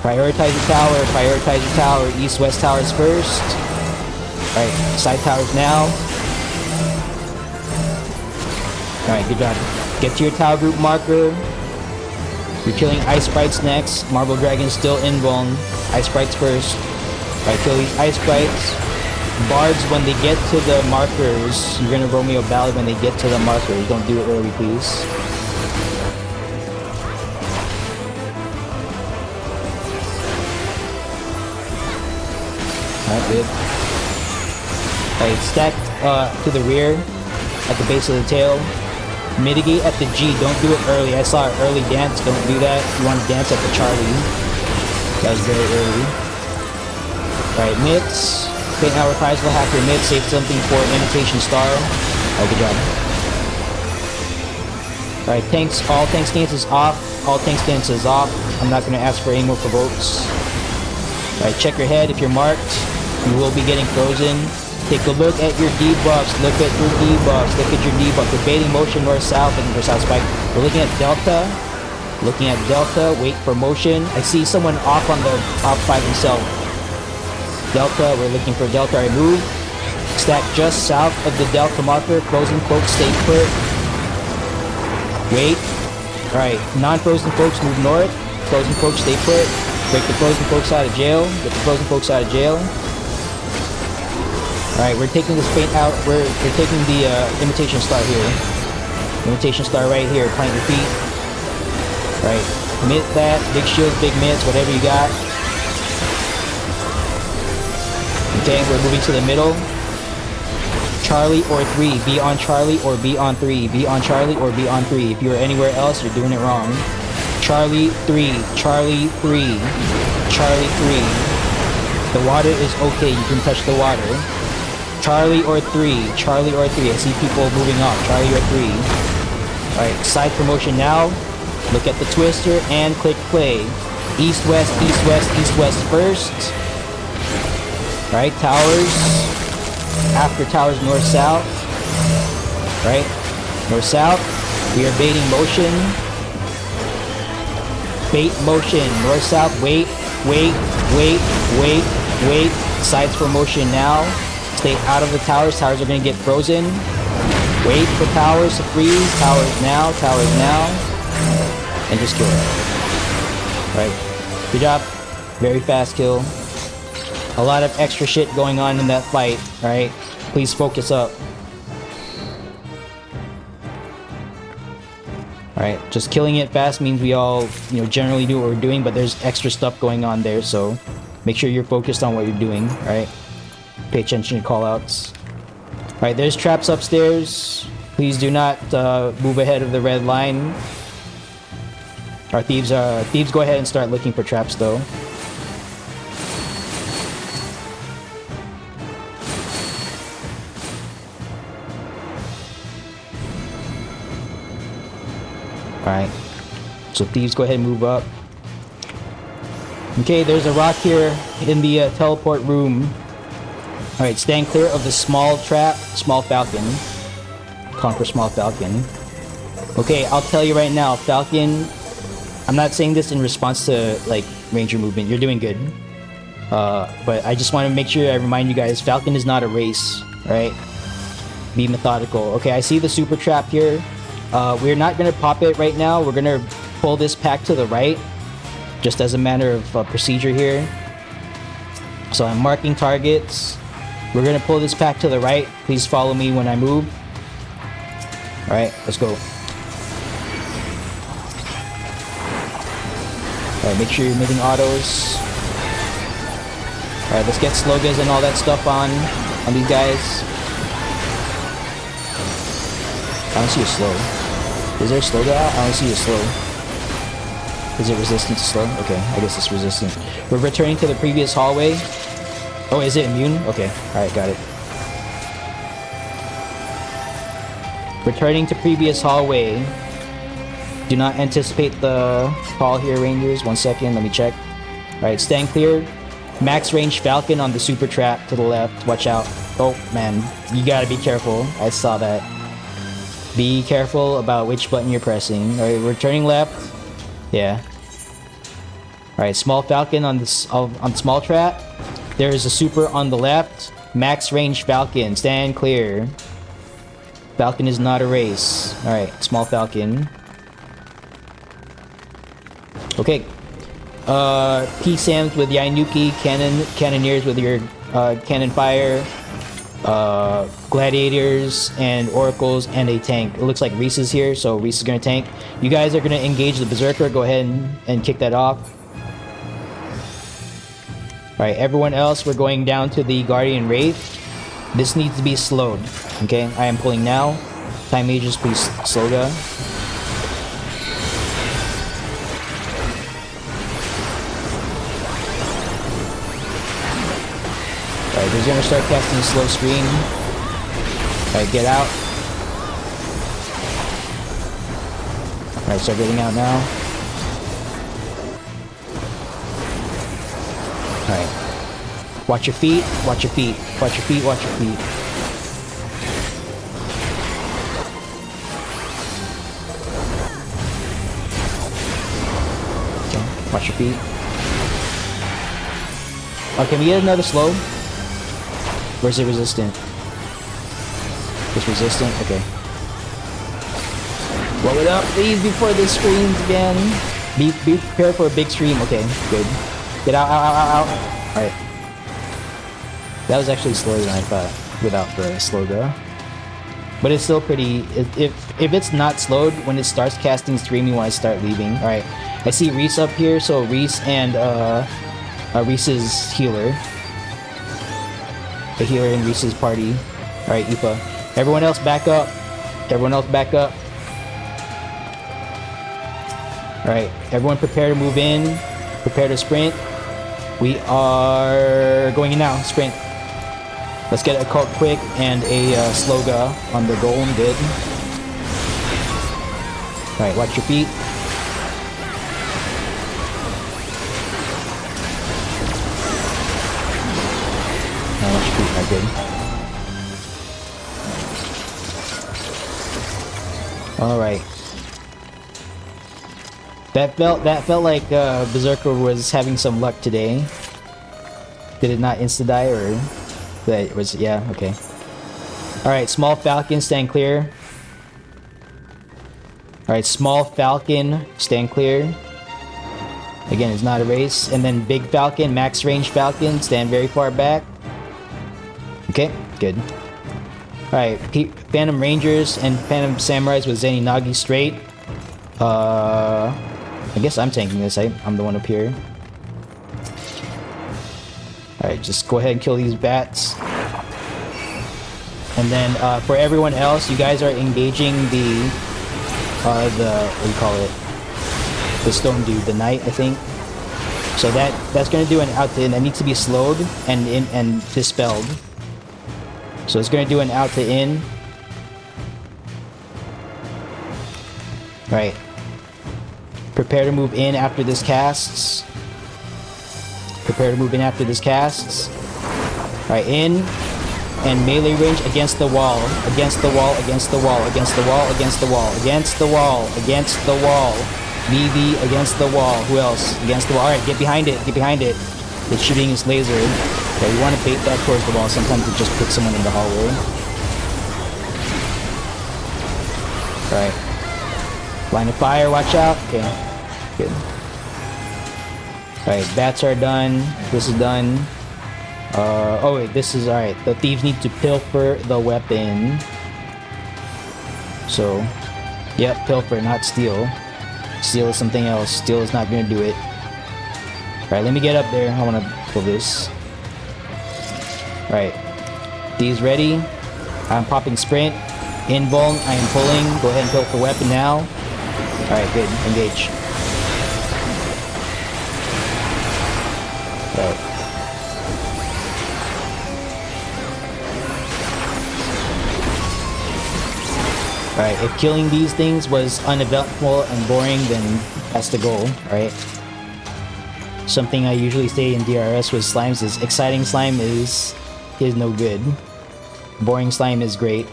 Prioritize the tower, prioritize the tower. East-west towers first. Alright, side towers now. Alright, good job. Get to your tower group marker. You're killing ice sprites next. Marble dragon's still invuln. Ice sprites first. Alright, kill these ice sprites. Bards, when they get to the markers, you're gonna Romeo Ballad when they get to the markers. Don't do it early, please. Alright, good. Alright, stack to the rear at the base of the tail. Mitigate at the G. Don't do it early. I saw an early dance. Don't do that. You want to dance at the Charlie. That was very early. Alright, mitts. Fate now reprisal half your mid. Save something for Imitation Star. Oh, good job. Alright, tanks. All tank stance is off. All tank stance is off. I'm not going to ask for any more provokes. Alright, check your head if you're marked. You will be getting frozen. Take a look at your debuffs. Look at your debuffs. Look at your debuff. Debating motion north-south and north-south spike. We're looking at delta. Looking at delta. Wait for motion. I see someone off on the top 5 himself. Delta. We're looking for delta. I move. Stack just south of the delta marker. Frozen folks stay put. Wait. Alright. Non-frozen folks move north. Frozen folks stay put. Break the frozen folks out of jail. Get the frozen folks out of jail. Alright, we're taking this paint out. We're taking the Imitation Star here. Imitation Star right here. Plant your feet. Right. Mid that. Big shields, big mitts, whatever you got. Okay, we're moving to the middle. Charlie or 3. Be on Charlie or be on 3. Be on Charlie or be on 3. If you're anywhere else, you're doing it wrong. Charlie 3. Charlie 3. Charlie 3. The water is okay. You can touch the water. Charlie or 3. Charlie or 3. I see people moving off. Charlie or 3. Alright, side promotion now. Look at the twister and click play. East, west, east, west, east, west first. Alright, towers. After towers, north, south. Right? North, south. We are baiting motion. Bait motion. North, south. Wait, wait, wait, wait, wait. Sides for motion now. Stay out of the towers. Towers are going to get frozen. Wait for towers to freeze. Towers now. Towers now. And just kill it. Right. Good job. Very fast kill. A lot of extra shit going on in that fight. Right. Please focus up. Alright. Just killing it fast means we all, generally do what we're doing, but there's extra stuff going on there, so make sure you're focused on what you're doing. Right. Pay attention to callouts. Alright, there's traps upstairs. Please do not move ahead of the red line. Our thieves go ahead and start looking for traps though. Alright. So thieves go ahead and move up. Okay, there's a rock here in the teleport room. Alright, stand clear of the small trap, small falcon. Conquer small falcon. Okay, I'll tell you right now, falcon, I'm not saying this in response to, ranger movement. You're doing good. But I just want to make sure I remind you guys, falcon is not a race, right? Be methodical. Okay, I see the super trap here. We're not going to pop it right now. We're going to pull this pack to the right, just as a matter of procedure here. So I'm marking targets. We're going to pull this pack to the right. Please follow me when I move. Alright, let's go. Alright, make sure you're moving autos. Alright, let's get slogas and all that stuff on these guys. I don't see a slow. Is there a sloga out? I don't see a slow. Is it resistant to slow? Okay, I guess it's resistant. We're returning to the previous hallway. Oh, is it immune? Okay, alright, got it. Returning to previous hallway. Do not anticipate the call here, Rangers. 1 second, let me check. Alright, stand clear. Max range Falcon on the super trap to the left. Watch out. Oh, man. You gotta be careful. I saw that. Be careful about which button you're pressing. Alright, we're turning left. Yeah. Alright, small falcon on this on small trap. There is a super on the left. Max range falcon. Stand clear. Falcon is not a race. Alright, small falcon. Okay. P-SAMs with Yainuki, cannoneers with your cannon fire, gladiators and oracles, and a tank. It looks like Reese is here, so Reese is gonna tank. You guys are gonna engage the berserker. Go ahead and kick that off. Alright, everyone else, we're going down to the Guardian Wraith. This needs to be slowed. Okay, I am pulling now. Time mages, please slow down. Alright, he's gonna start casting a slow screen. Alright, get out. Alright, start getting out now. Alright. Watch your feet, watch your feet, watch your feet, watch your feet. Okay, watch your feet. Oh, can we get another slow? Where's it resistant? It's resistant? Okay. Blow it up, please, before this screams again. Be prepared for a big stream. Okay, good. Get out, out. Alright. That was actually slower than I thought without the slow go. But it's still pretty... If it's not slowed, when it starts casting stream, you want to start leaving. Alright. I see Reese up here, so Reese and Reese's healer. The healer in Reese's party. Alright, Ipa. Everyone else back up. Everyone else back up. Alright, everyone prepare to move in. Prepare to sprint. We are going in now. Sprint. Let's get a cult quick and a sloga on the golem. Good. Alright, watch your feet. Good. All right. That felt like Berserker was having some luck today. Did it not insta die, or that it was? Yeah. Okay. All right. Small Falcon, stand clear. All right. Small Falcon, stand clear. Again, it's not a race. And then Big Falcon, max range Falcon, stand very far back. Okay, good. Alright, Phantom Rangers and Phantom Samurais with Zeni Nagi straight. I guess I'm tanking this. I'm the one up here. Alright, just go ahead and kill these bats. And then for everyone else, you guys are engaging the what do you call it? The stone dude, the knight, I think. So that's gonna do an out to in that needs to be slowed and dispelled. So it's going to do an out to in. Right. Prepare to move in after this casts. Prepare to move in after this casts. Alright, in. And melee range against the wall. Against the wall, against the wall, against the wall, against the wall, against the wall, against the wall. BB against the wall. Who else? Against the wall. Alright, get behind it. Get behind it. It's shooting its laser. Okay, you want to bait that towards the wall. Sometimes it just puts someone in the hallway. Alright. Line of fire, watch out. Okay. Good. Alright, bats are done. This is done. Oh wait, this is alright. The thieves need to pilfer the weapon. So, yep, pilfer, not steal. Steal is something else. Steal is not gonna do it. Alright, let me get up there. I wanna pull this. Alright. These ready. I'm popping sprint. Invuln, I am pulling. Go ahead and pilfer weapon now. Alright, good. Engage. Alright. Alright, if killing these things was uneventful and boring, then that's the goal, right? Something I usually say in DRS with slimes is exciting slime is no good. Boring slime is great.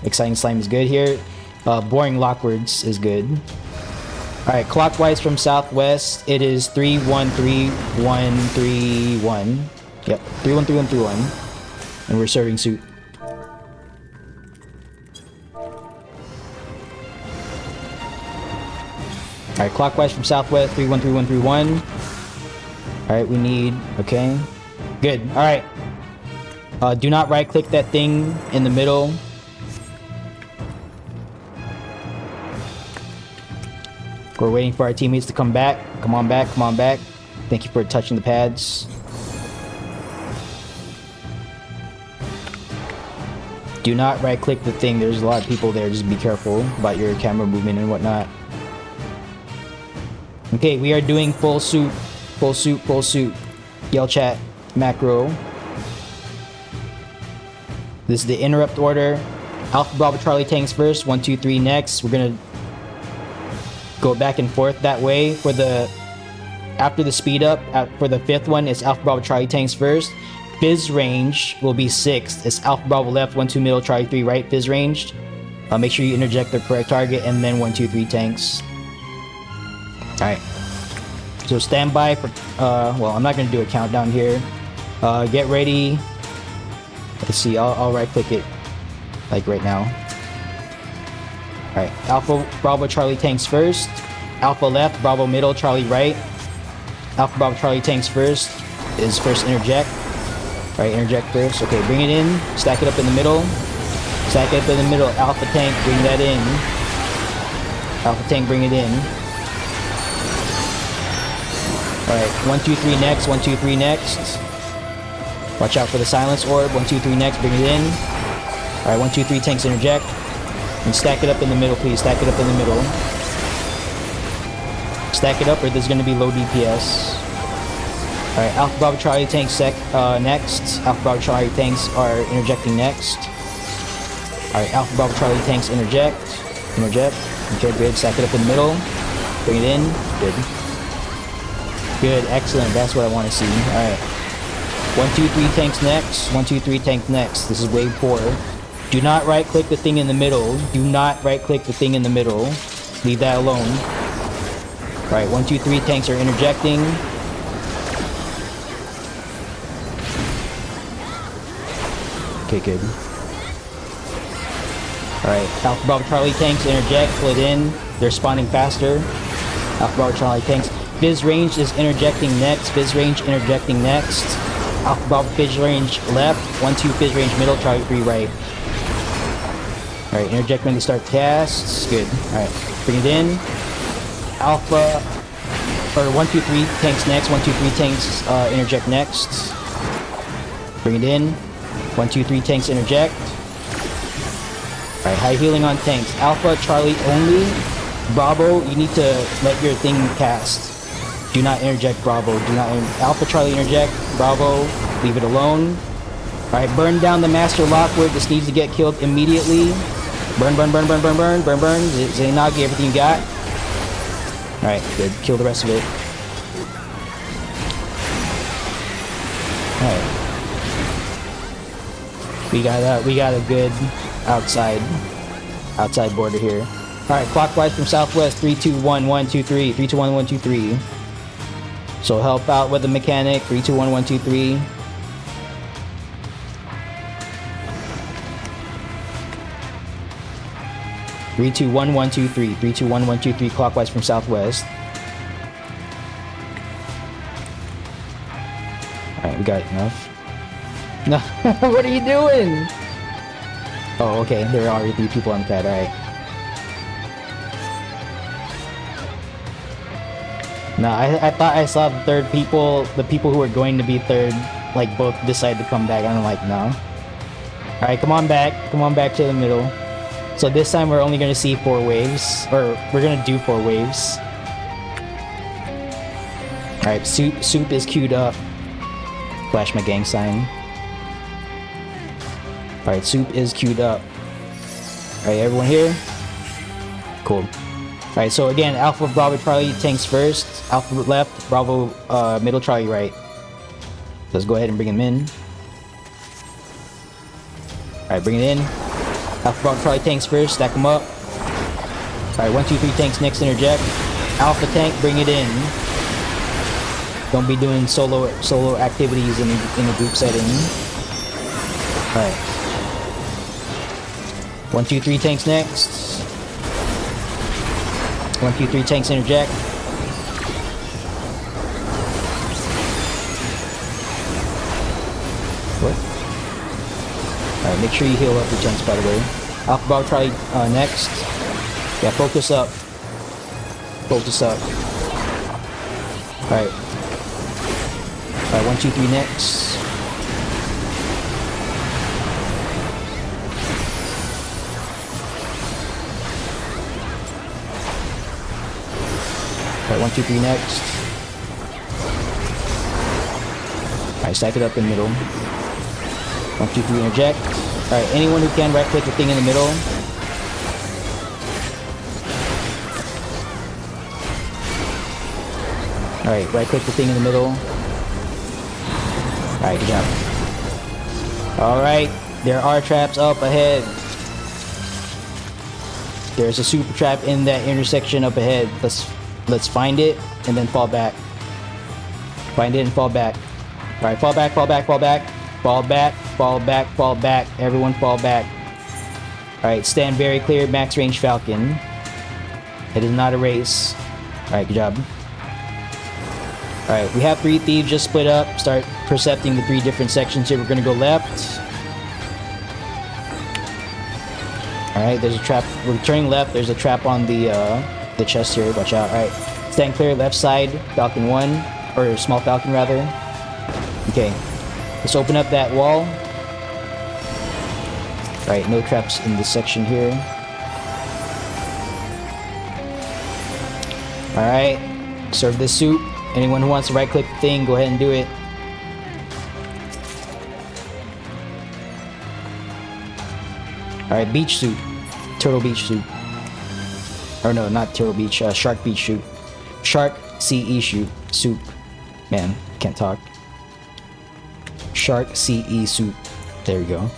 Exciting slime is good here. Boring Lockwards is good. Alright, clockwise from southwest, it is 313131. Yep, 313131. And we're serving suit. Alright, clockwise from southwest, 313131. Alright, we need... Okay. Good. Alright. Do not right-click that thing in the middle. We're waiting for our teammates to come back. Come on back, come on back. Thank you for touching the pads. Do not right-click the thing. There's a lot of people there. Just be careful about your camera movement and whatnot. Okay, we are doing full suit. Full suit, full suit. Yell chat, macro. This is the interrupt order. Alpha Bravo Charlie tanks first. 1, 2, 3 next. We're gonna go back and forth that way. For the after the speed up, for the 5th one, it's Alpha Bravo Charlie tanks first. Fizz range will be 6th. It's Alpha Bravo left, 1, 2 middle, Charlie 3 right, fizz ranged. Make sure you interject the correct target, and then 1, 2, 3 tanks. Alright. So stand by for, well, I'm not going to do a countdown here. Get ready. Let's see, I'll right click it, like right now. Alright, Alpha Bravo Charlie tanks first. Alpha left, Bravo middle, Charlie right. Alpha Bravo Charlie tanks first. Is first interject. Alright, interject first. Okay, bring it in. Stack it up in the middle. Stack it up in the middle. Alpha tank, bring that in. Alpha tank, bring it in. Alright, 1, 2, 3 next. 1, 2, 3 next. Watch out for the silence orb. 1, 2, 3 next. Bring it in. Alright, 1, 2, 3 tanks interject. And stack it up in the middle, please. Stack it up in the middle. Stack it up or there's going to be low DPS. Alright, Alpha Bravo Charlie tanks next. Alpha Bravo Charlie tanks are interjecting next. Alright, Alpha Bravo Charlie tanks interject. Interject. Okay, good. Stack it up in the middle. Bring it in. Good. Good, excellent. That's what I want to see. Alright. 1, 2, 3 tanks next. 1, 2, 3 tanks next. This is wave 4. Do not right click the thing in the middle. Do not right click the thing in the middle. Leave that alone. Alright, 1, 2, 3 tanks are interjecting. Okay, good. Alright, Alpha Bravo Charlie tanks interject, pull it in. They're spawning faster. Alpha Bravo Charlie tanks. Fizz range is interjecting next. Fizz range interjecting next. Alpha Bravo Fizz range left. 1, 2 Fizz range middle. Charlie 3 right. Alright, interject when they start casts. Good. Alright, bring it in. Alpha, or 1, 2, 3 tanks next. 1, 2, 3 tanks interject next. Bring it in. 1, 2, 3 tanks interject. Alright, high healing on tanks. Alpha, Charlie only. Bravo, you need to let your thing cast. Do not interject Bravo. Do not Alpha Charlie interject. Bravo, leave it alone. Alright, burn down the Master Lockwood. This needs to get killed immediately. Burn, burn, burn, burn, burn, burn, burn, burn. Zainagi, everything you got. Alright, good. Kill the rest of it. Alright. We got a good outside border here. Alright, clockwise from southwest. 3, 2, 1, 1, 2, 3. 3, 2, 1, 1, 2, 3. So help out with the mechanic. 3, 2, 1, 1, 2, 3. Three, 2, 1, 1, 2, 3. 3, 2, 1, 1, 2, 3. Clockwise from southwest. Alright, we got enough. No, what are you doing? Oh, okay. There are already 3 people on the pad. Alright. No, I thought I saw the third people, the people who were going to be third, like both decide to come back. I'm like, no. Alright, come on back. Come on back to the middle. So this time we're only going to see 4 waves, or we're going to do 4 waves. Alright, soup is queued up. Flash my gang sign. Alright, soup is queued up. Alright, everyone here? Cool. Alright, so again, Alpha Bravo Charlie tanks first. Alpha left, Bravo middle, Charlie right. Let's go ahead and bring him in. Alright, bring it in. Alpha Bravo Charlie tanks first, stack them up. Alright, 1, 2, 3 tanks next interject. Alpha tank, bring it in. Don't be doing solo activities in a group setting. Alright. 1, 2, 3 tanks next. 1, 2, 3 tanks interject. What? Alright, make sure you heal up your tanks, by the way. Alpha Bravo Charlie next. Yeah, focus up. Focus up. Alright. Alright, 1, 2, 3 next. Alright, 1, 2, 3 next. Alright, stack it up in the middle. 1, 2, 3 interject. Alright, anyone who can right click the thing in the middle. Alright, right click the thing in the middle. Alright, good job. Alright, there are traps up ahead. There's a super trap in that intersection up ahead. Let's find it and then fall back. Find it and fall back. Alright, fall back, fall back, fall back. Fall back, fall back, fall back. Everyone fall back. Alright, stand very clear, max range Falcon. It is not a race. Alright, good job. Alright, we have 3 thieves just split up. Start percepting the 3 different sections here. We're gonna go left. Alright, there's a trap. We're turning left. There's a trap on the chest here. Watch out. Alright, stand clear, left side. Falcon 1. Or small Falcon, rather. Okay, let's open up that wall. Alright, no traps in this section here. Alright, serve this soup. Anyone who wants to right click the thing, go ahead and do it. Alright, beach soup. Turtle beach soup. Or no, not turtle beach, shark beach soup. Shark CE soup. Man, can't talk. Shark CE soup. There we go.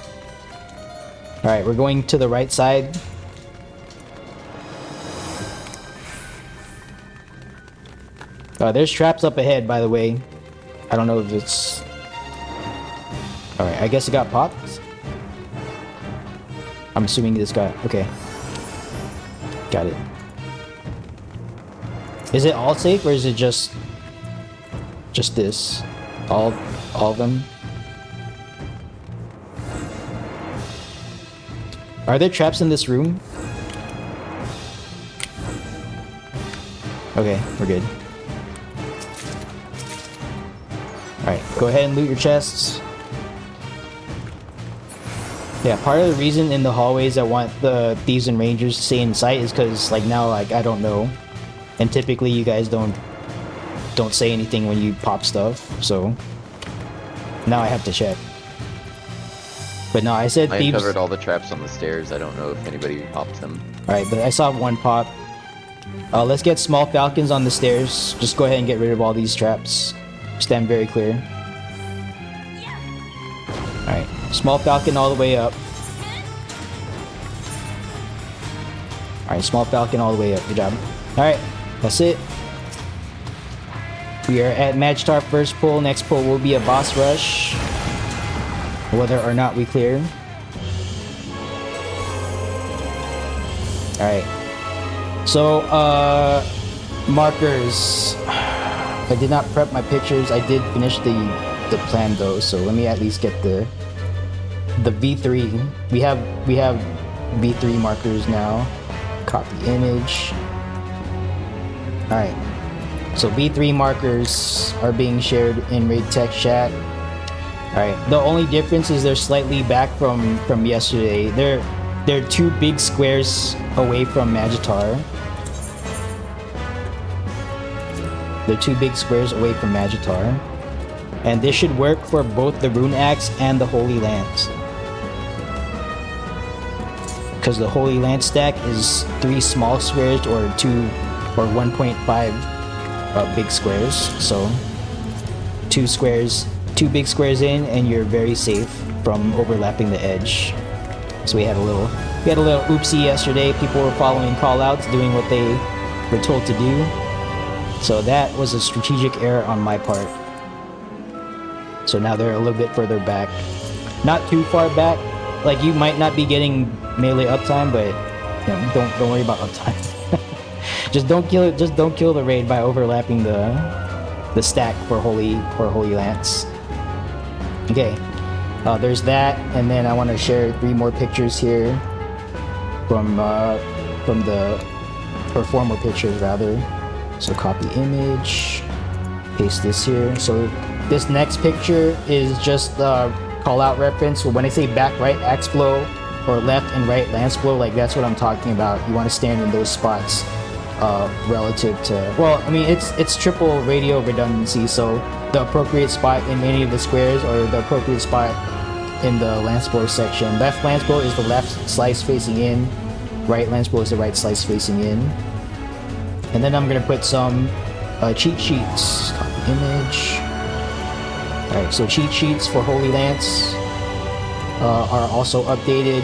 Alright, we're going to the right side. There's traps up ahead, by the way. I don't know if it's... Alright, I guess it got popped. I'm assuming this got... Okay. Got it. Is it all safe, or is it just this? All of them? Are there traps in this room? Okay, we're good. Alright, go ahead and loot your chests. Yeah, part of the reason in the hallways I want the thieves and rangers to stay in sight is because, like, now, like, I don't know. And typically you guys don't say anything when you pop stuff, so now I have to check. But no, I said thieves... I uncovered all the traps on the stairs. I don't know if anybody popped them. Alright, but I saw one pop. Let's get small Falcons on the stairs. Just go ahead and get rid of all these traps. Stand very clear. Alright, small Falcon all the way up. Alright, small Falcon all the way up. Good job. Alright, that's it. We are at Magitar first pull. Next pull will be a boss rush. Whether or not we clear. Alright. So, markers. I did not prep my pictures. I did finish the plan though, so let me at least get the V3. We have V3 markers now. Copy image. Alright. So V3 markers are being shared in raid text chat. Alright. The only difference is they're slightly back from yesterday. They're 2 big squares away from Magitar. They're 2 big squares away from Magitar. And this should work for both the Rune Axe and the Holy Lance. Because the Holy Lance stack is 3 small squares or 2 or 1.5 big squares. So 2 big squares in and you're very safe from overlapping the edge. So we had a We had a little oopsie yesterday. People were following callouts, doing what they were told to do. So that was a strategic error on my part. So now they're a little bit further back. Not too far back. Like, you might not be getting melee uptime, but you know, don't worry about uptime. Just don't kill the raid by overlapping the stack for Holy Lance. Okay. There's that, and then I want to share 3 more pictures here from the, or 4 more pictures rather. So copy image, paste this here. So this next picture is just call out reference. So when I say back right axe blow or left and right lance blow, like that's what I'm talking about. You want to stand in those spots relative to, well, I mean, it's triple radio redundancy, so the appropriate spot in any of the squares or the appropriate spot in the lance blow section. Left lance blow is the left slice facing in, right lance blow is the right slice facing in. And then I'm gonna put some cheat sheets. Copy image. Alright, so cheat sheets for Holy Lance are also updated.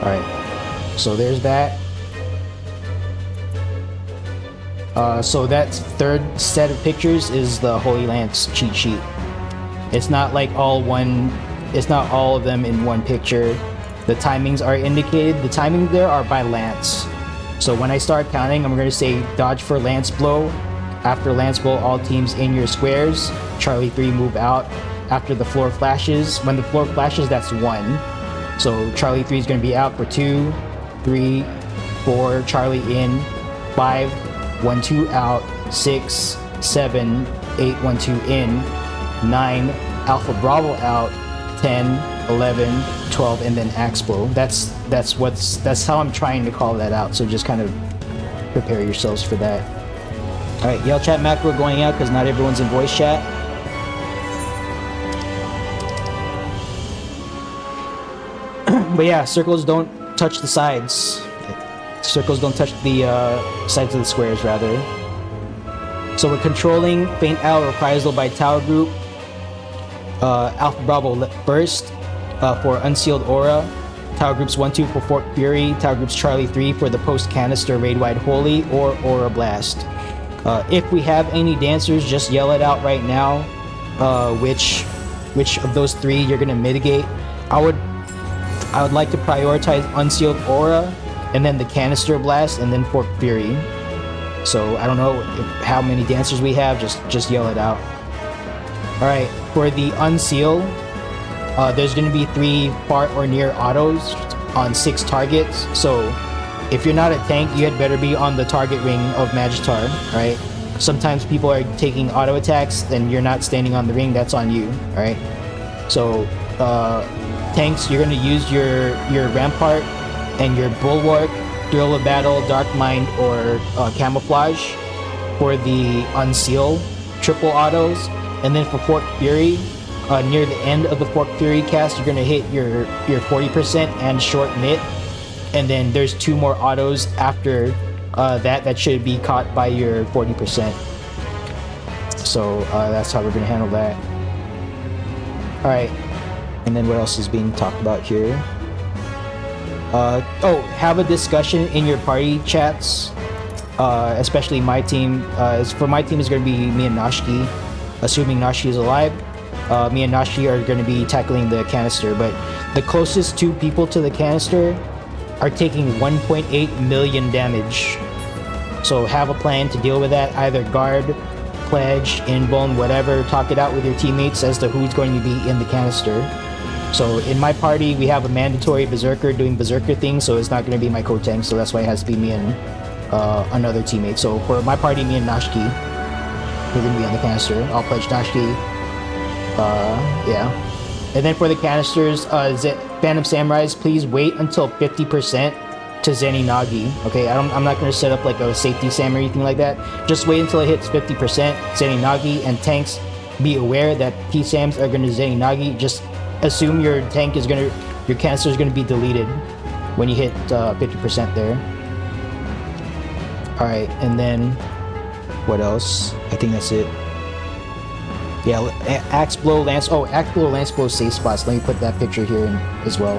Alright, so there's that. So that third set of pictures is the Holy Lance cheat sheet. It's not like it's not all of them in one picture. The timings are indicated. The timings there are by lance. So when I start counting, I'm going to say dodge for lance blow. After lance blow, all teams in your squares. Charlie 3 move out. After the floor flashes, when the floor flashes, that's 1. So Charlie 3 is going to be out for 2, 3, 4, Charlie in, 5, 1, 2 out, 6, 7, 8, 1, 2 in, 9, Alpha Bravo out, 10, 11, 12, and then axe blow. That's how I'm trying to call that out. So just kind of prepare yourselves for that. All right, yell chat macro going out because not everyone's in voice chat. But yeah, circles don't touch the sides. Circles don't touch the sides of the squares, rather. So we're controlling Faint Owl Reprisal by Tower Group. Alpha Bravo first for Unsealed Aura. Tower Groups 1-2 for Fork Fury. Tower Groups Charlie 3 for the Post Canister Raid Wide Holy or Aura Blast. If we have any dancers, just yell it out right now. Which of those 3 you're gonna mitigate? I would like to prioritize Unsealed Aura, and then the Canister Blast, and then Fork Fury. So I don't know how many dancers we have. Just yell it out. All right, for the Unseal, there's going to be 3 far or near autos on 6 targets. So if you're not a tank, you had better be on the target ring of Magitar. All right. Sometimes people are taking auto attacks, and you're not standing on the ring. That's on you. All right. So tanks, you're going to use your Rampart and your Bulwark, Thrill of Battle, Dark Mind, or Camouflage for the Unseal triple autos. And then for Fork Fury, near the end of the Fork Fury cast, you're going to hit your 40% and short knit. And then there's 2 more autos after that should be caught by your 40%. So that's how we're going to handle that. Alright, and then what else is being talked about here? Have a discussion in your party chats, especially my team. For my team is going to be me and Nashki. Assuming Nashi is alive, me and Nashi are going to be tackling the canister, but the closest 2 people to the canister are taking 1.8 million damage. So have a plan to deal with that. Either guard, pledge, invuln, whatever. Talk it out with your teammates as to who's going to be in the canister. So in my party, we have a mandatory berserker doing berserker things, so it's not going to be my co-tank, so that's why it has to be me and another teammate. So for my party, me and Nashki, we're going to be on the canister. I'll pledge Nashki. Yeah. And then for the canisters, Phantom Samurais, please wait until 50% to Zeni Nagi. Okay, I'm not going to set up like a safety Sam or anything like that. Just wait until it hits 50% Zeni Nagi, and tanks, be aware that P-Sams are going to Zeni Nagi. Just assume your tank is going to, your canister is going to be deleted when you hit 50% there. Alright, and then What else? I think that's it. Yeah, axe blow, lance. Oh, axe blow, lance blow, safe spots. Let me put that picture here in as well.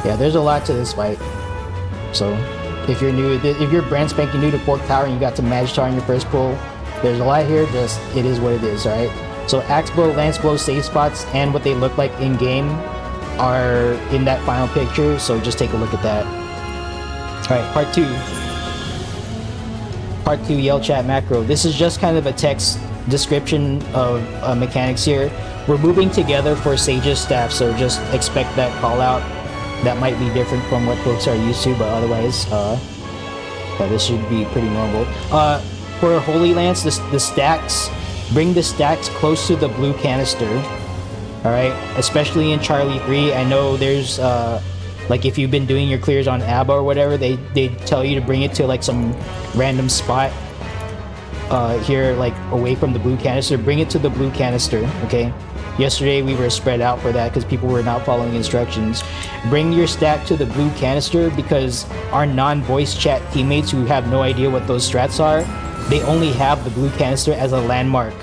Yeah, there's a lot to this fight. So, if you're new, if you're brand spanking new to Fork Tower and you got to Magitar in your first pull, there's a lot here. Just it is what it is. All right. So axe blow, lance blow, safe spots, and what they look like in game are in that final picture. So just take a look at that. All right, part two. Part 2 yell chat macro. This is just kind of a text description of mechanics here. We're moving together for Sage's staff, so just expect that call out. That might be different from what folks are used to, but otherwise, yeah, this should be pretty normal. For Holy Lance, the stacks, bring the stacks close to the blue canister. All right, especially in Charlie 3. I know there's like if you've been doing your clears on ABBA or whatever, they tell you to bring it to like some random spot here, like away from the blue canister. Bring it to the blue canister, okay? Yesterday we were spread out for that because people were not following instructions. Bring your stack to the blue canister because our non-voice chat teammates who have no idea what those strats are, they only have the blue canister as a landmark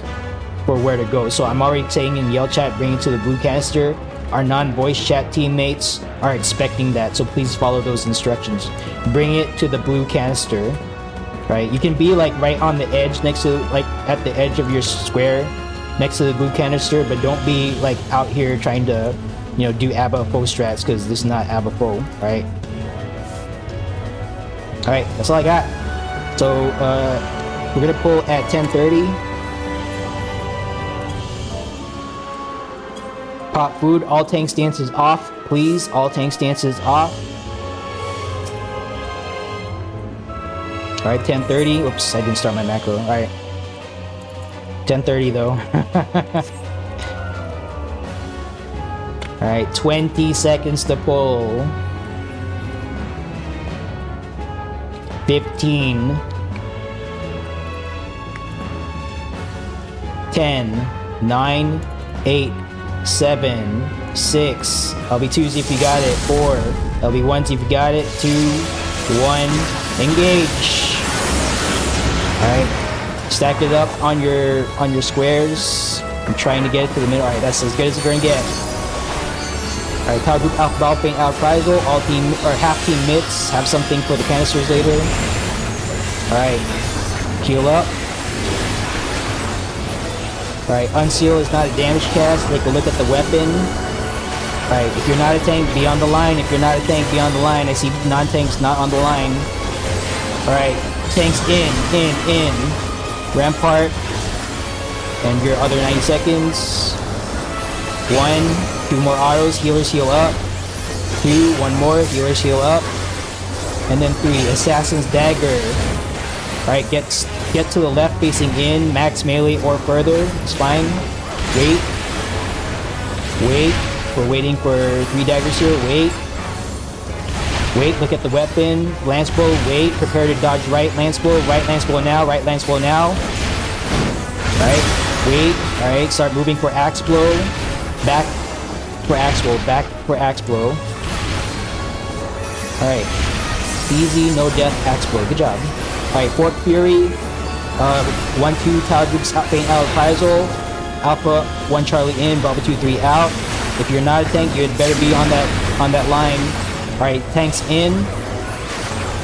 for where to go. So I'm already saying in yell chat, bring it to the blue canister. Our non-voice chat teammates are expecting that, so please follow those instructions. Bring it to the blue canister, right? You can be like right on the edge next to, like at the edge of your square next to the blue canister, but don't be like out here trying to, you know, do ABBA foe strats because this is not ABBA foe, right? All right, that's all I got. So we're gonna pull at 10:30. Pop food, all tank stances off, please. All tank stances off. All right, 10:30. Oops, I didn't start my macro. All right, 10:30 though. All right, 20 seconds to pull. 15. 10, 9, 8, 7, 6. LB2s if you got it. 4. LB1s if you got it. 2, 1. Engage. Alright. Stack it up on your squares. I'm trying to get it to the middle. Alright, that's as good as we're gonna get. Alright, Power Group Alpha Ball Paint out Prizal. All team or half team mitts. Have something for the canisters later. Alright. Heal up. Alright, Unseal is not a damage cast. Take a look at the weapon. Alright, if you're not a tank, be on the line. If you're not a tank, be on the line. I see non-tanks not on the line. Alright, tanks in. Rampart. And your other 90 seconds. 1, 2 more autos. Healers heal up. 2, 1 more. Healers heal up. And then 3, Assassin's Dagger. Alright, get to the left facing in, max melee or further. It's fine. Wait. We're waiting for 3 daggers here. Wait, look at the weapon. Lance blow, wait. Prepare to dodge right lance blow. Right lance blow now. Right lance blow now. Alright, wait. Alright, start moving for axe blow. Back for axe blow. Back for axe blow. Alright. Easy, no death axe blow. Good job. Alright, Fork Fury. 1-2 Tower Groups faint out of Prizal. Alpha 1 Charlie in, Bravo 2-3 out. If you're not a tank, you'd better be on that line. Alright, tanks in.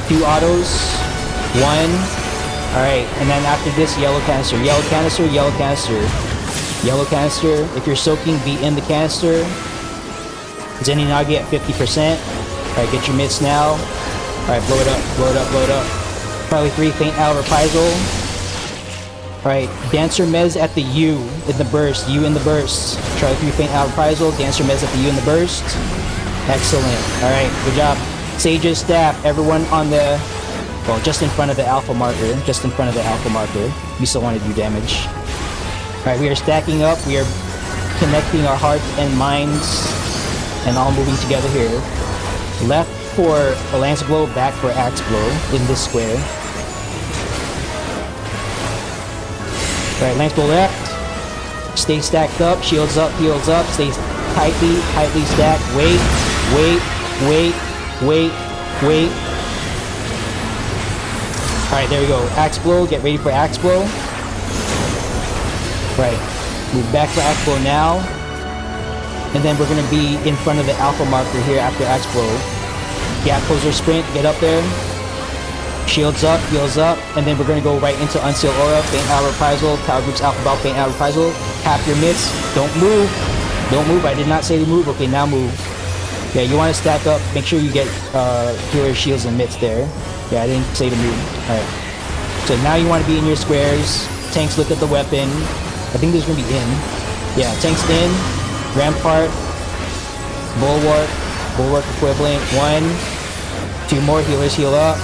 2 autos. 1. Alright, and then after this, yellow canister. Yellow canister, yellow canister. Yellow canister. If you're soaking, be in the canister. Zeninagi at 50%. Alright, get your mitts now. Alright, blow it up. Charlie 3 faint out of Reprisal. Alright, Dancer Mez at the U in the burst. U in the burst. Charlie 3 faint out of Reprisal. Dancer Mez at the U in the burst. Excellent. Alright, good job. Sage's staff, everyone on the, well, just in front of the alpha marker. Just in front of the alpha marker. We still want to do damage. Alright, we are stacking up. We are connecting our hearts and minds and all moving together here. Left for a lance blow, back for axe blow in this square. Alright, lance blow left. Stay stacked up, shields up, heals up. Stay tightly stacked. Wait. Alright, there we go. Axe blow, get ready for axe blow. Right. Move back for axe blow now. And then we're gonna be in front of the alpha marker here after axe blow. Gap closer sprint, get up there. Shields up, heals up, and then we're gonna go right into Unsealed Aura, Faint Out Reprisal, Tower Groups Alpha Ball, Faint Out Reprisal. Tap your mitts, don't move. Don't move, I did not say to move. Okay, now move. Yeah, you wanna stack up, make sure you get healer shields and mitts there. Yeah, I didn't say to move. Alright. So now you wanna be in your squares. Tanks look at the weapon. I think this is gonna be in. Yeah, tanks in. Rampart. Bulwark equivalent. 1. 2 more healers heal up.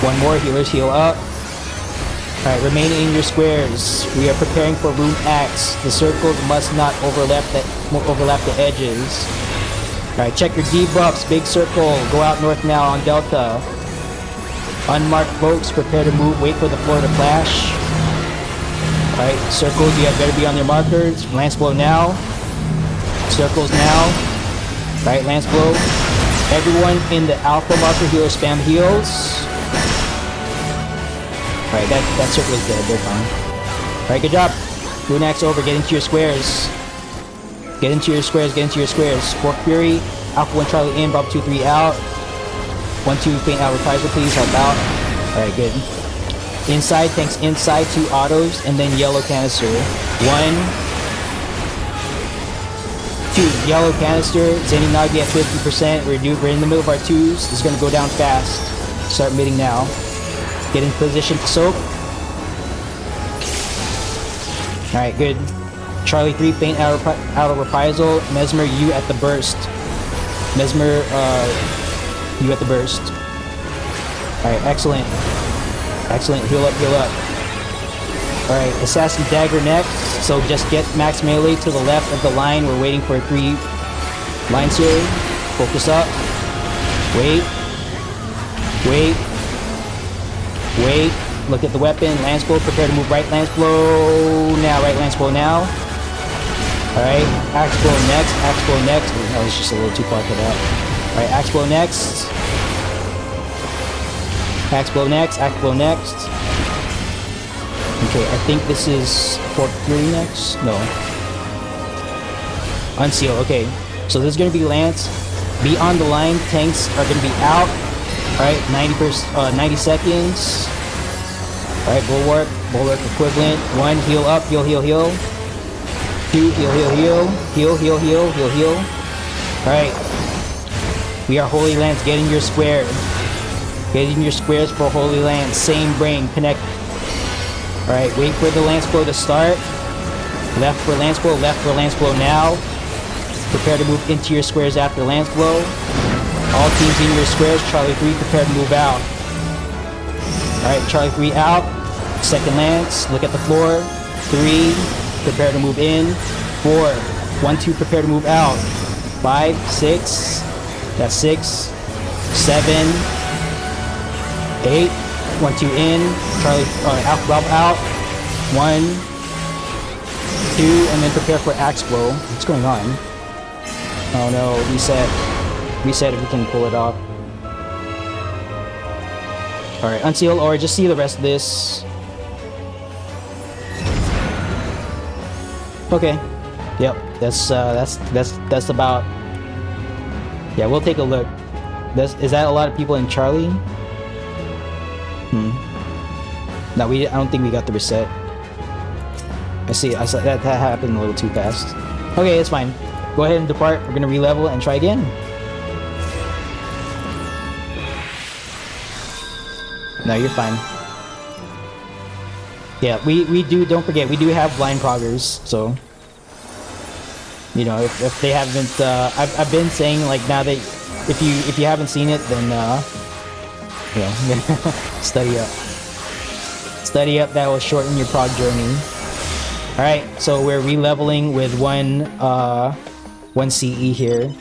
1 more healers heal up. Alright, remain in your squares. We are preparing for Rune Axe. The circles must not overlap the edges. Alright, check your debuffs. Big circle. Go out north now on Delta. Unmarked folks, prepare to move. Wait for the floor to flash. Alright, circles, you guys better be on your markers. Lance blow now. Circles now. Alright, lance blow. Everyone in the alpha marker healer spam heals. Alright, that circle is dead, they're fine. Alright, good job. Rune Axe over, get into your squares. Get into your squares, get into your squares. Fork Fury, Alpha 1 Charlie in, Bob 2 3 out. 1 2 Faint Out Reprisal, please help out. Alright, good. Inside, tanks inside, 2 autos, and then yellow canister. 1 2 yellow canister, Zany Nagi at 50%. We're in the middle of our 2s. This is gonna go down fast. Start mitting now. Get in position to soak. Alright, good. Charlie 3, Faint Out of Reprisal. Mesmer, you at the burst. Mesmer, you at the burst. Alright, excellent. Excellent, heal up, heal up. Alright, Assassin Dagger next. So just get max melee to the left of the line. We're waiting for 3 lines here. Focus up. Wait. Wait. Wait. Look at the weapon. Lance blow. Prepare to move right. Lance blow now. Right lance blow now. Alright. Axe blow next. Axe blow next. Oh, that was just a little too far for that. Alright. Axe blow next. Axe blow next. Axe blow next. Okay. I think this is Fork Fury next. No. Unseal. Okay. So this is going to be Lance. Be on the line. Tanks are going to be out. Alright, 90 seconds. Alright, Bulwark equivalent. 1, heal up, heal, heal, heal. 2, heal, heal, heal. Heal, heal, heal, heal, heal. Alright. We are Holy Lance, get in your square. Get in your squares for Holy Lance. Same brain, connect. Alright, wait for the Lance Blow to start. Left for Lance Blow, left for Lance Blow now. Prepare to move into your squares after Lance Blow. All teams in your squares. Charlie 3, prepare to move out. Alright, Charlie 3 out. Second Lance, look at the floor. 3, prepare to move in. 4, 1, 2, prepare to move out. 5, 6, that's 6, 7, 8, 1, 2 in. Charlie, Alpha Bravo out. 1, 2, and then prepare for Axe Blow. What's going on? Oh no, reset. Reset if we can pull it off. Alright, Unseal or just see the rest of this. Okay. Yep, that's about. Yeah, we'll take a look. Is that a lot of people in Charlie? No, I don't think we got the reset. I saw that happened a little too fast. Okay, it's fine. Go ahead and depart. We're gonna re-level and try again. No, you're fine. Yeah, we do, don't forget, we do have blind proggers, so... You know, if they haven't, I've been saying, like, now that, if you haven't seen it, then, you know, study up. Study up, that will shorten your prog journey. Alright, so we're re-leveling with one CE here.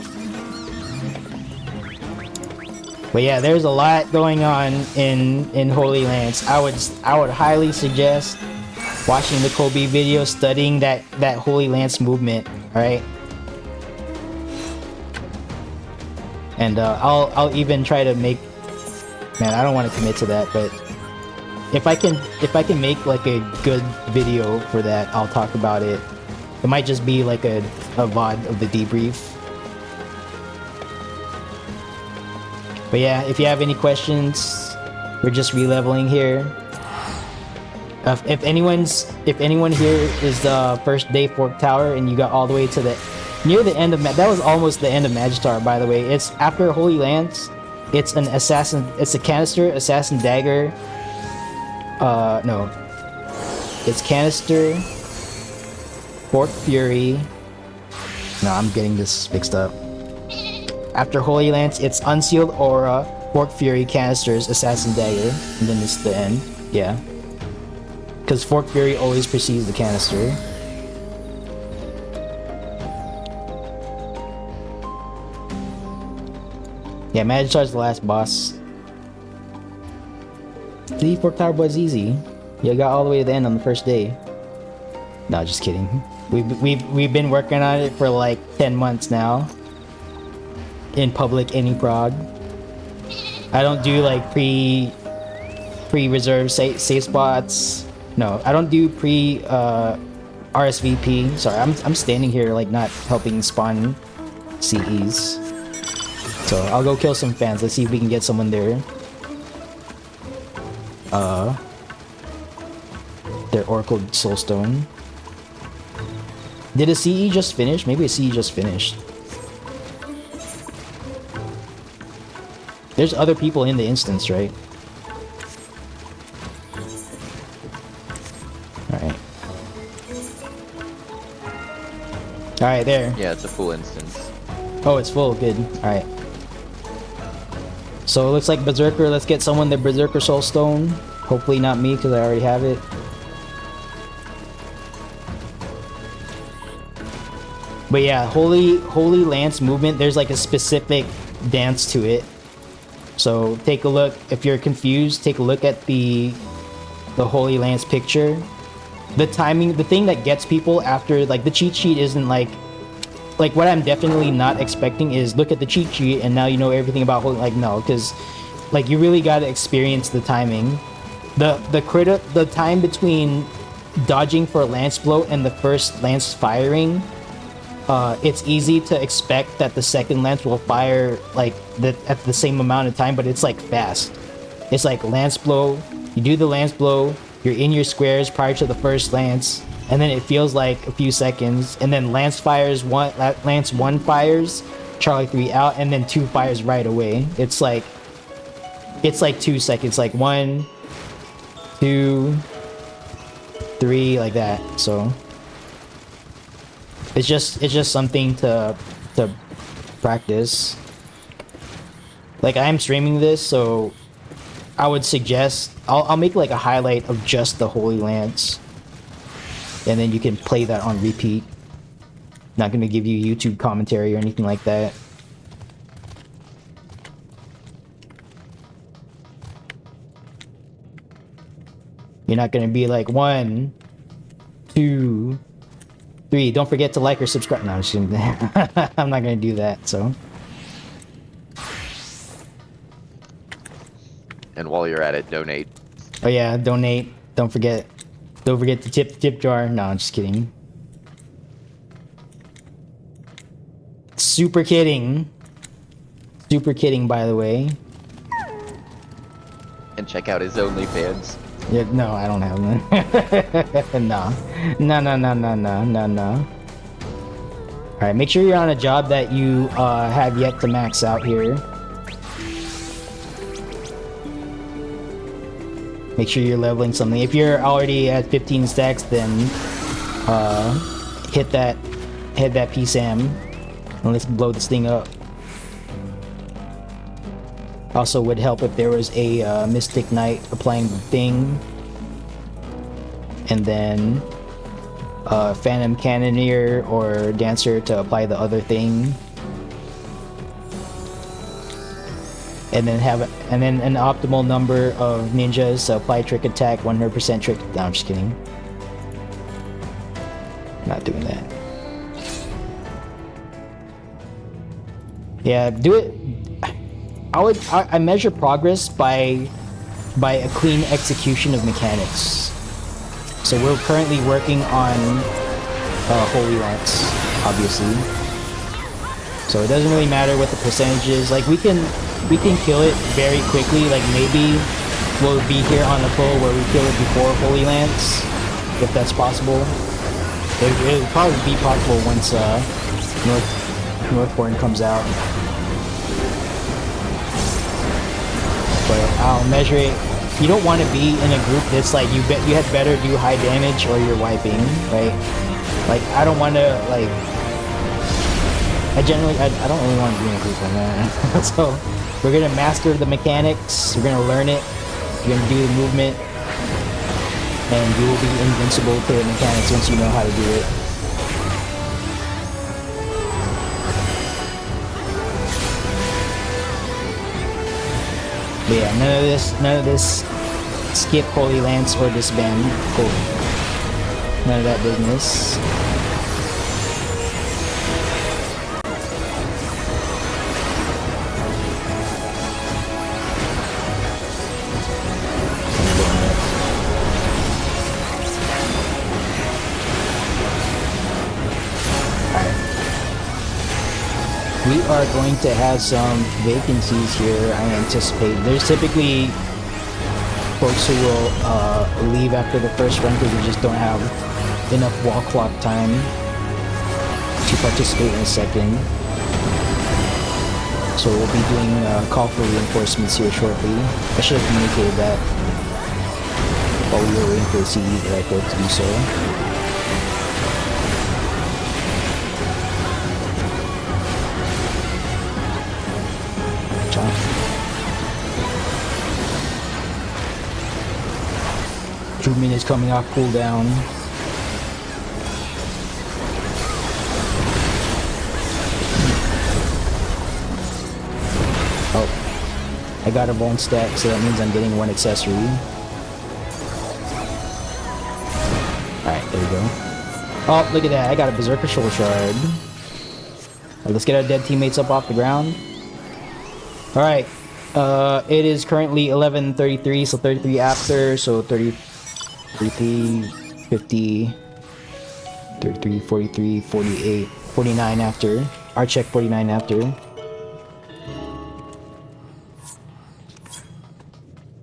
But yeah, there's a lot going on in Holy Lance. I would highly suggest watching the Kobe video, studying that Holy Lance movement, right? And I'll even try to make. Man, I don't want to commit to that, but if I can make like a good video for that, I'll talk about it. It might just be like a VOD of the debrief. But yeah, if you have any questions, we're just re-leveling here. If anyone here is the first day Fork Tower and you got all the way to the near the end of that was almost the end of Magitar, by the way. It's after Holy Lance. It's an assassin. It's a canister, assassin dagger. No. It's canister, Fork Fury. No, I'm getting this mixed up. After Holy Lance, it's unsealed aura, Fork Fury, canisters, assassin dagger, and then it's the end. Yeah. Because Fork Fury always precedes the canister. Yeah, Magitar's the last boss. The Fork Tower was easy. You got all the way to the end on the first day. No, just kidding. We've been working on it for like 10 months now. In public anyprog. I don't do like pre-reserved save spots. No, I don't do RSVP. Sorry, I'm standing here like not helping spawn CEs. So I'll go kill some fans. Let's see if we can get someone there. Their Oracle Soulstone. Did a CE just finish? Maybe a CE just finished. There's other people in the instance, right? Alright. Alright, there. Yeah, it's a full instance. Oh, it's full. Good. Alright. So it looks like Berserker. Let's get someone the Berserker Soulstone. Hopefully not me, because I already have it. But yeah, Holy Lance movement, there's like a specific dance to it. So take a look. If you're confused, take a look at the Holy Lance picture. The timing, the thing that gets people after, like, the cheat sheet isn't like what I'm definitely not expecting is look at the cheat sheet and now you know everything about Holy, like, no, because like you really got to experience the timing. The time between dodging for a lance blow and the first lance firing, it's easy to expect that the second lance will fire like at the same amount of time, but it's like fast. It's like lance blow, you do the lance blow, you're in your squares prior to the first lance, and then it feels like a few seconds, and then lance one fires, Charlie 3 out, and then 2 fires right away. It's like 2 seconds, like 1, 2, 3, like that. So it's just something to practice. Like, I'm streaming this, so I would suggest I'll make like a highlight of just the Holy Lance, and then you can play that on repeat. Not gonna give you YouTube commentary or anything like that. You're not gonna be like 1, 2, 3. Don't forget to like or subscribe. No, I'm just gonna I'm not gonna do that. So. And while you're at it, donate. Oh yeah, donate. Don't forget to tip the tip jar. No, I'm just kidding. Super kidding. Super kidding, by the way. And check out his OnlyFans. Yeah, no, I don't have one. No. Alright, make sure you're on a job that you have yet to max out here. Make sure you're leveling something. If you're already at 15 stacks, then hit that PSAM and let's blow this thing up. Also would help if there was a Mystic Knight applying the thing, and then Phantom Cannoneer or Dancer to apply the other thing. And then an optimal number of ninjas to apply trick attack, 100% trick. No, I'm just kidding. Not doing that. Yeah, do it. I measure progress by by a clean execution of mechanics. So we're currently working on Holy Lance, obviously. So it doesn't really matter what the percentage is. Like we can kill it very quickly. Like maybe we'll be here on the pull where we kill it before Holy Lance, if that's possible. It'll probably be possible once Northbourne comes out. But I'll measure it. You don't want to be in a group that's like you had better do high damage or you're wiping, right? Like I don't want to like. I don't really want to be in a group like that. So we're gonna master the mechanics. We're gonna learn it. You're gonna do the movement, and you will be invincible to the mechanics once you know how to do it. But yeah, none of this skip Holy Lance or disband. Cool. None of that business. We are going to have some vacancies here, I anticipate. There's typically folks who will leave after the first run because they just don't have enough wall clock time to participate in a second. So we'll be doing a call for reinforcements here shortly. I should have communicated that while we were waiting for the CD that I failed to do so. Truman is coming off cooldown. Oh, I got a bone stack, so that means I'm getting one accessory. Alright, there we go. Oh, look at that, I got a Berserker Shoulder Shard. Right, let's get our dead teammates up off the ground. Alright, it is currently 11:33, so 33 after, so 33, 50, 33, 43, 48, 49 after. Our check 49 after.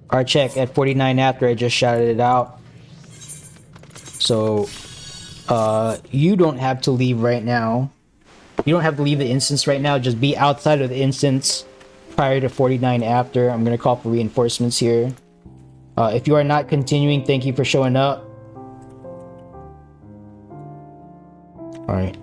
Our check at 49 after, I just shouted it out. So, you don't have to leave right now. You don't have to leave the instance right now, just be outside of the instance prior to 49 after. I'm gonna call for reinforcements here. If you are not continuing, thank you for showing up. Alright.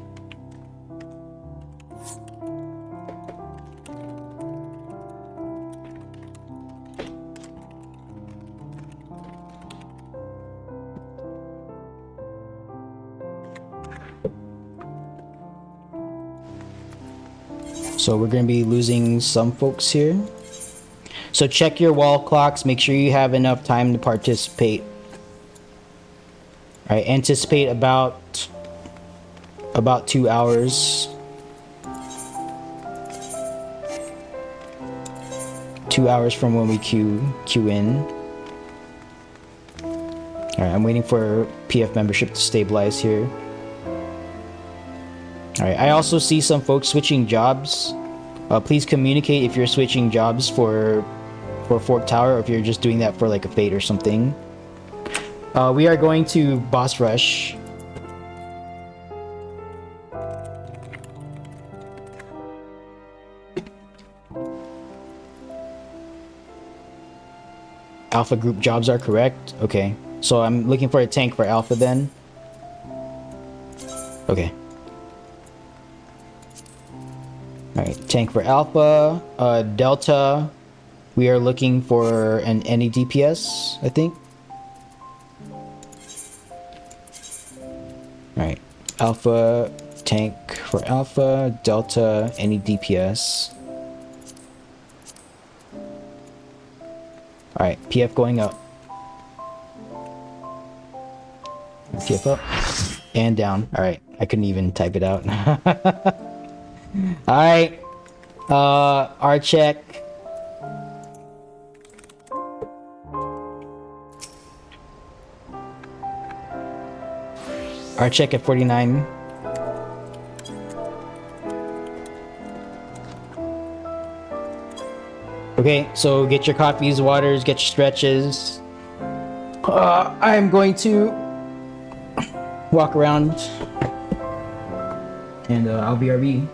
So we're going to be losing some folks here. So check your wall clocks. Make sure you have enough time to participate. All right, anticipate about 2 hours. 2 hours from when we queue in. All right, I'm waiting for PF membership to stabilize here. All right, I also see some folks switching jobs. Please communicate if you're switching jobs for Fork Tower, or if you're just doing that for like a fate or something. We are going to boss rush. Alpha group jobs are correct. Okay, so I'm looking for a tank for Alpha then. Okay. Alright, tank for Alpha. Delta, we are looking for an any DPS, I think. Alright, Alpha, tank for Alpha, Delta, any DPS. Alright, PF going up. PF up. And down. Alright, I couldn't even type it out. Alright, our check. Our check at 49. Okay, so get your coffees, waters, get your stretches. I'm going to walk around and I'll BRB.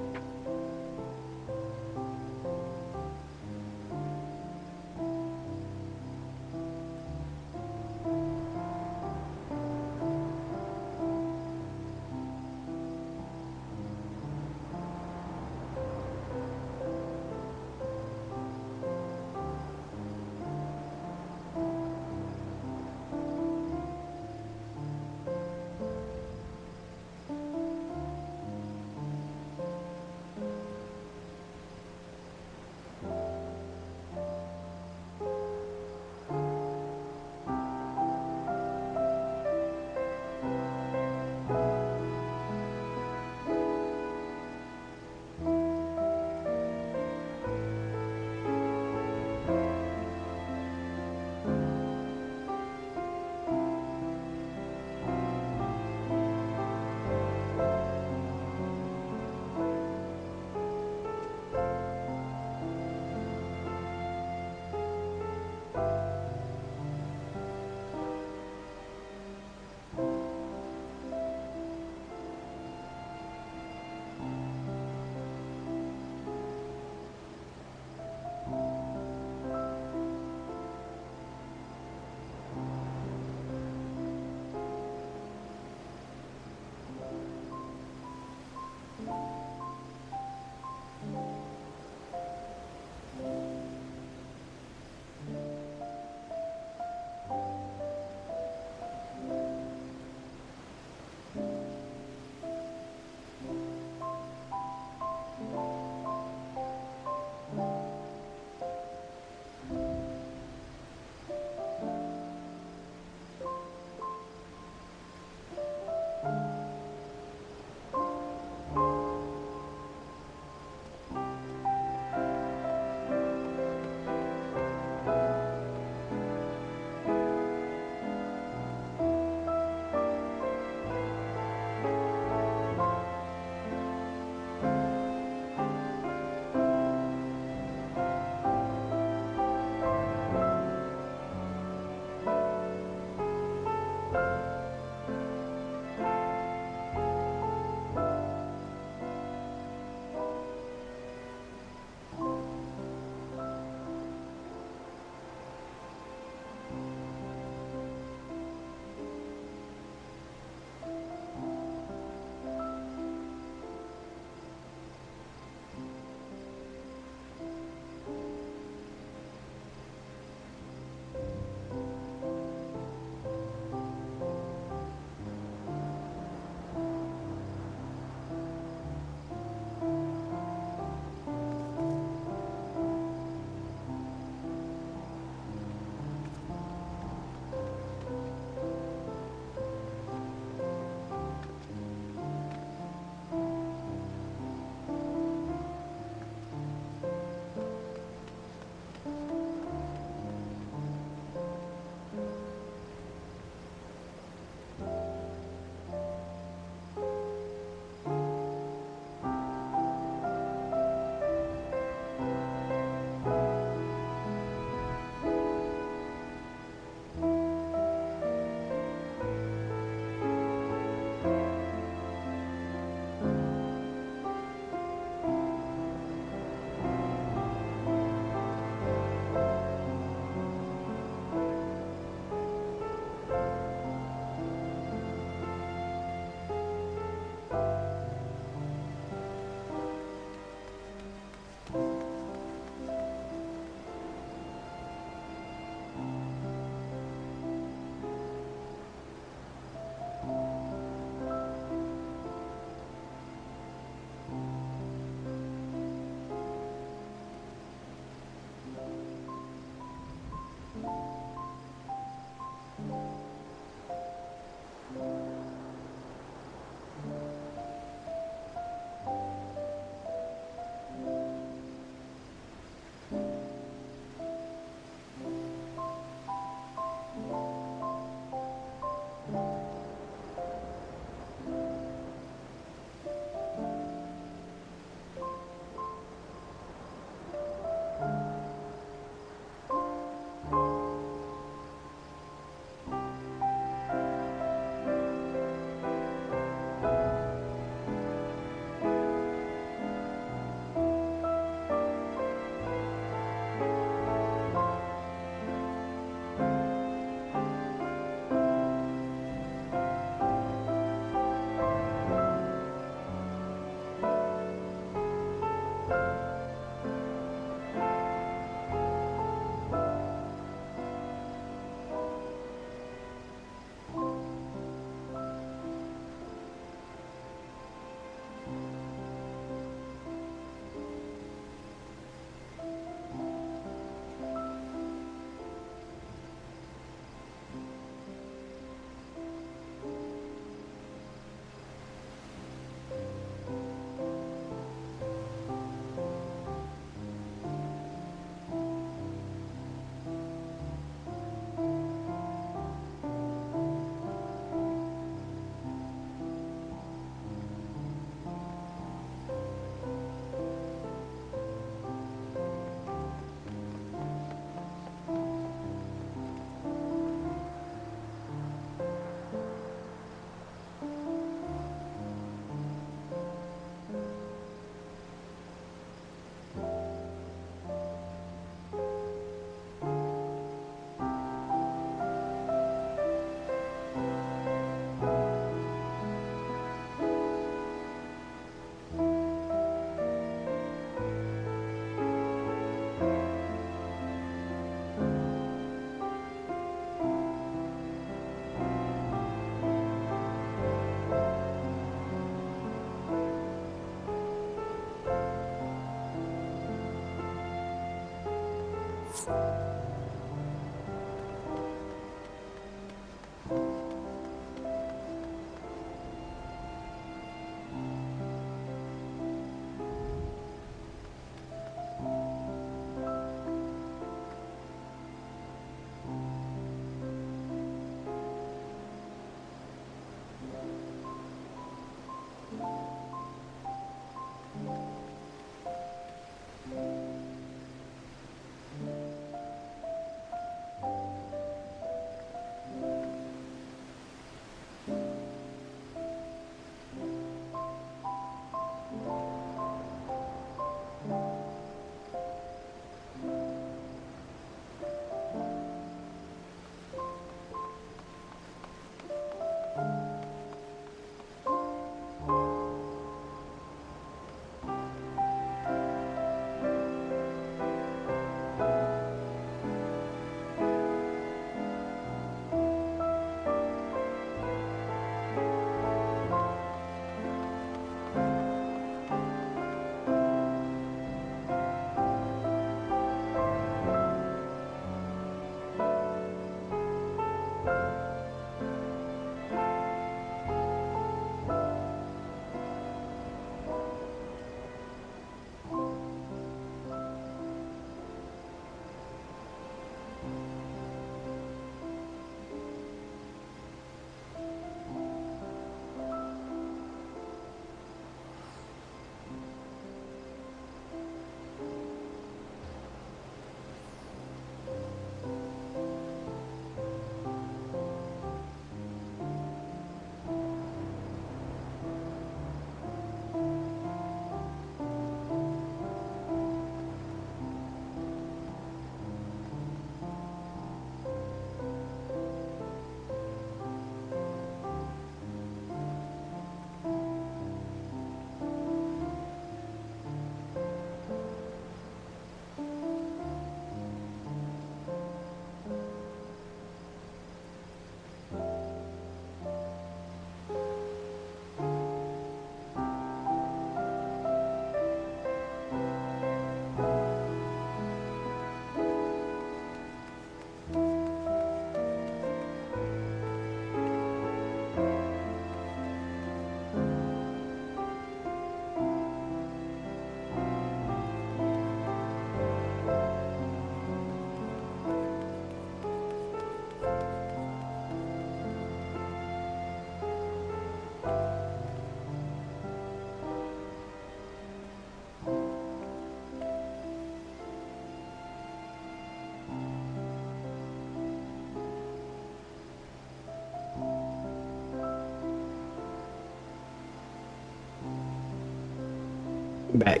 Back.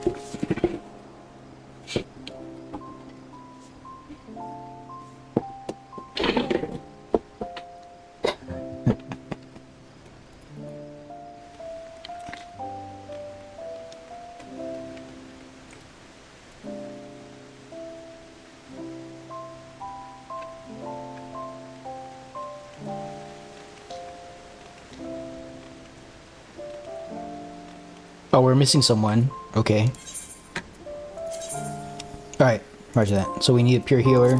Oh, we're missing someone. Okay. Alright, roger that. So we need a pure healer.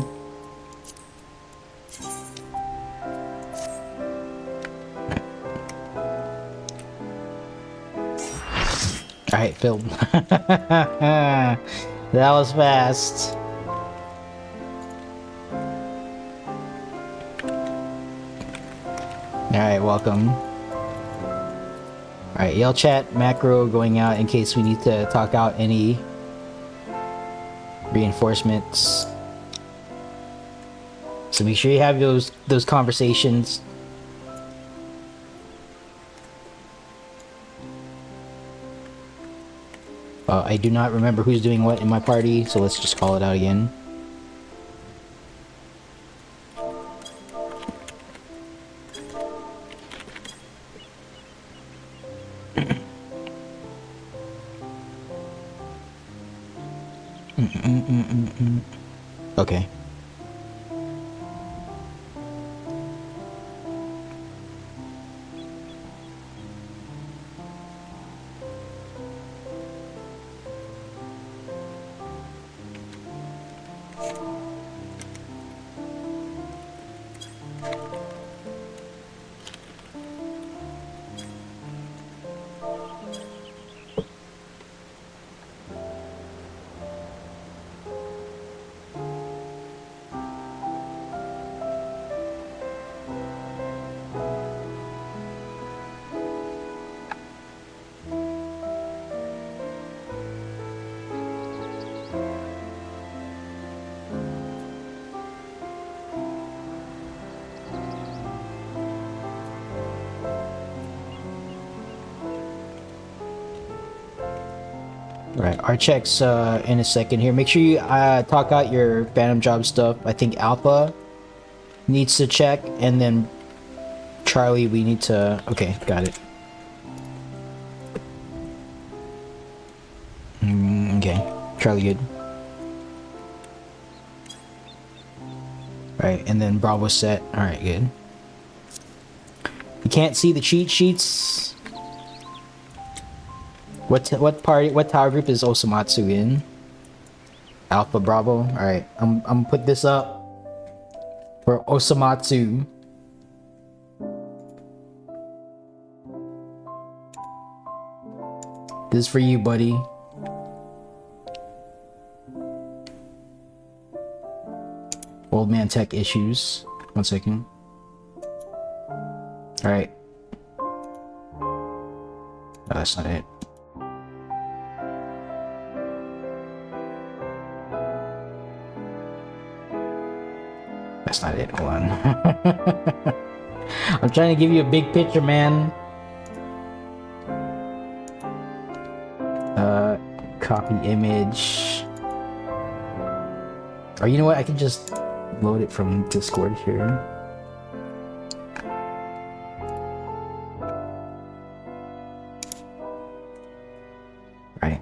Alright, filled. That was fast. Alright, welcome. Alright, yell chat macro going out in case we need to talk out any reinforcements. So make sure you have those conversations. I do not remember who's doing what in my party, so let's just call it out again. Okay. Right, our checks in a second here. Make sure you talk out your Phantom Job stuff. I think Alpha needs to check, and then Charlie, we need to... Okay, got it. Okay, Charlie good. Right, and then Bravo set. Alright, good. You can't see the cheat sheets. What tower group is Osamatsu in? Alpha Bravo. Alright, I'm gonna put this up for Osamatsu. This is for you, buddy. Old man tech issues. 1 second. Alright. No, that's not it. That's not it. Hold on. I'm trying to give you a big picture, man. Copy image. Or you know what? I can just load it from Discord here. Right.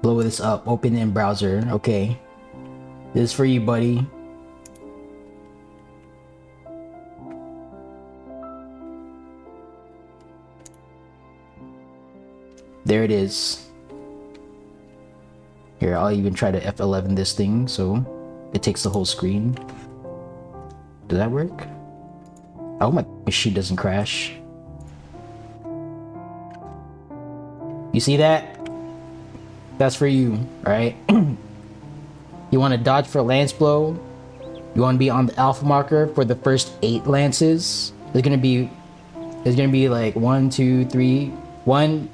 Blow this up. Open it in browser. Okay. This is for you, buddy. There it is. Here, I'll even try to F11 this thing so it takes the whole screen. Does that work? I hope my machine doesn't crash. You see that? That's for you, right? You want to dodge for a lance blow? You want to be on the alpha marker for the first 8 lances? There's gonna be like 1, 2, 3. One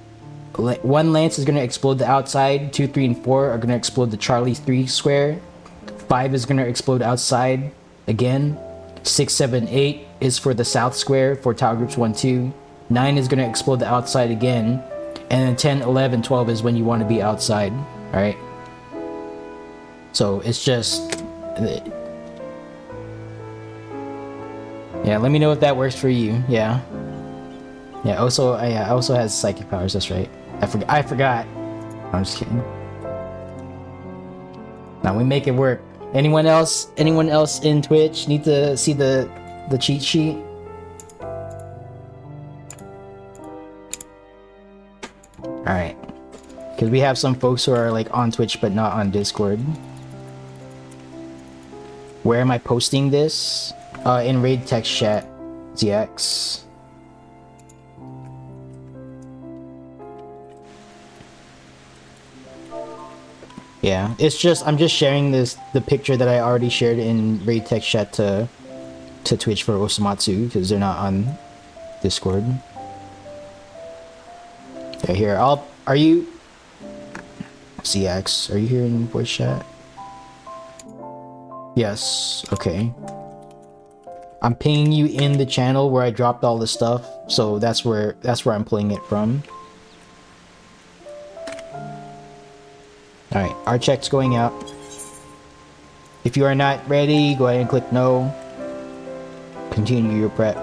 lance is gonna explode the outside. 2, 3, and 4 are gonna explode the Charlie 3 square. 5 is gonna explode outside again. 6, 7, 8 is for the south square for tower groups 1, 2. 9 is gonna explode the outside again. And then 10, 11, 12 is when you want to be outside. Alright? So it's just... Yeah, let me know if that works for you. Yeah. Yeah, also has psychic powers, that's right. I forgot. I'm just kidding. Now we make it work. Anyone else in Twitch need to see the cheat sheet? Alright. Because we have some folks who are like on Twitch but not on Discord. Where am I posting this? In raid text chat. ZX. Yeah, it's just I'm just sharing the picture that I already shared in raid text chat to Twitch for Osamatsu because they're not on Discord. Yeah, here are you ZX? Are you here in voice chat? Yes. Okay. I'm pinging you in the channel where I dropped all the stuff, so that's where I'm pulling it from. Alright, our check's going out. If you are not ready, go ahead and click no. Continue your prep.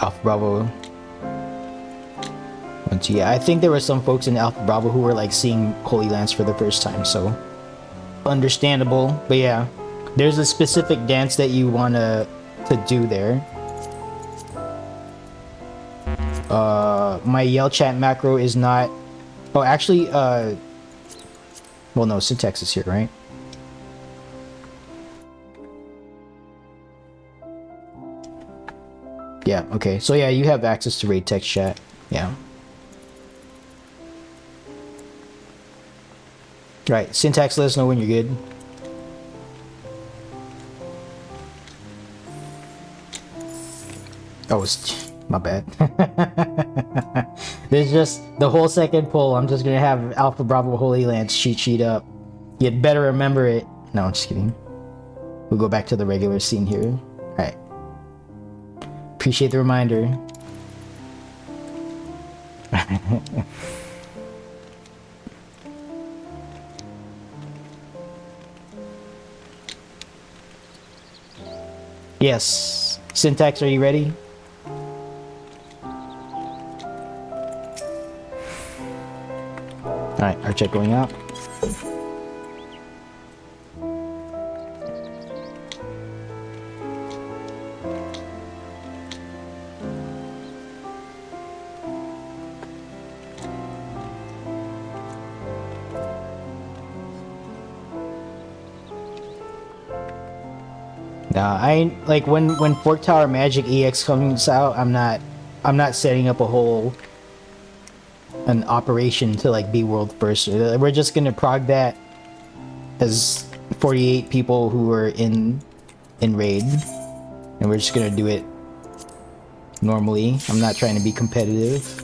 Alpha Bravo. Yeah, I think there were some folks in Alpha Bravo who were like seeing Holy Lance for the first time, so understandable. But yeah, there's a specific dance that you want to do there. My yell chat macro is not... Oh, actually, well, no, syntax is here, right? Yeah, okay. So yeah, you have access to raid text chat. Yeah. Right, syntax, let us know when you're good. Oh, it's... my bad. There's just the whole second pull. I'm just gonna have Alpha Bravo Holy Lance cheat sheet up. You'd better remember it. No, I'm just kidding. We'll go back to the regular scene here. All Alright. Appreciate the reminder. Yes. Syntax, are you ready? Alright, our check going out. Nah, I like when Fork Tower Magic EX comes out, I'm not setting up a whole an operation to like be world first. We're just gonna prog that as 48 people who are in raid, and we're just gonna do it normally. I'm not trying to be competitive.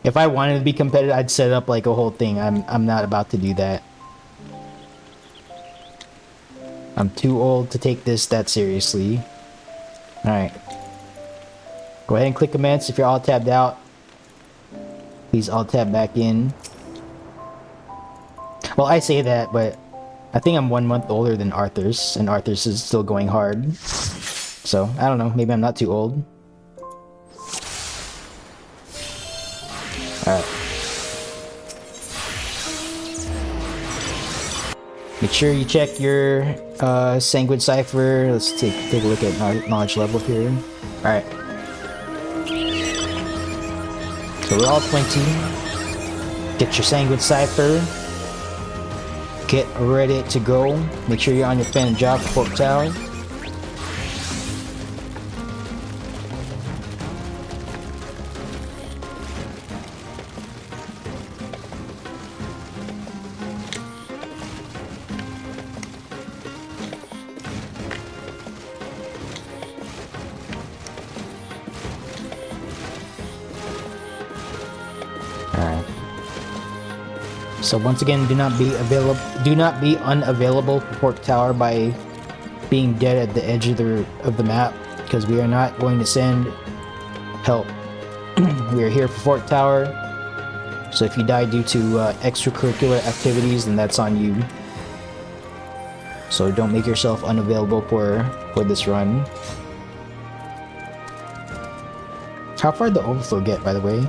If I wanted to be competitive, I'd set up like a whole thing. I'm not about to do that. I'm too old to take this that seriously. Alright. Go ahead and click commence if you're all tabbed out. Please all tab back in. Well, I say that, but I think I'm 1 month older than Arthur's, and Arthur's is still going hard. So, I don't know, maybe I'm not too old. Alright. Make sure you check your Sanguine Cipher. Let's take a look at knowledge level here. Alright. So we're all 20. Get your Sanguine Cipher. Get ready to go. Make sure you're on your pen and job for Fork Tower. So once again, do not be unavailable for Fork Tower by being dead at the edge of the map, because we are not going to send help. We are here for Fork Tower. So if you die due to extracurricular activities, then that's on you. So don't make yourself unavailable for this run. How far did the overflow get, by the way?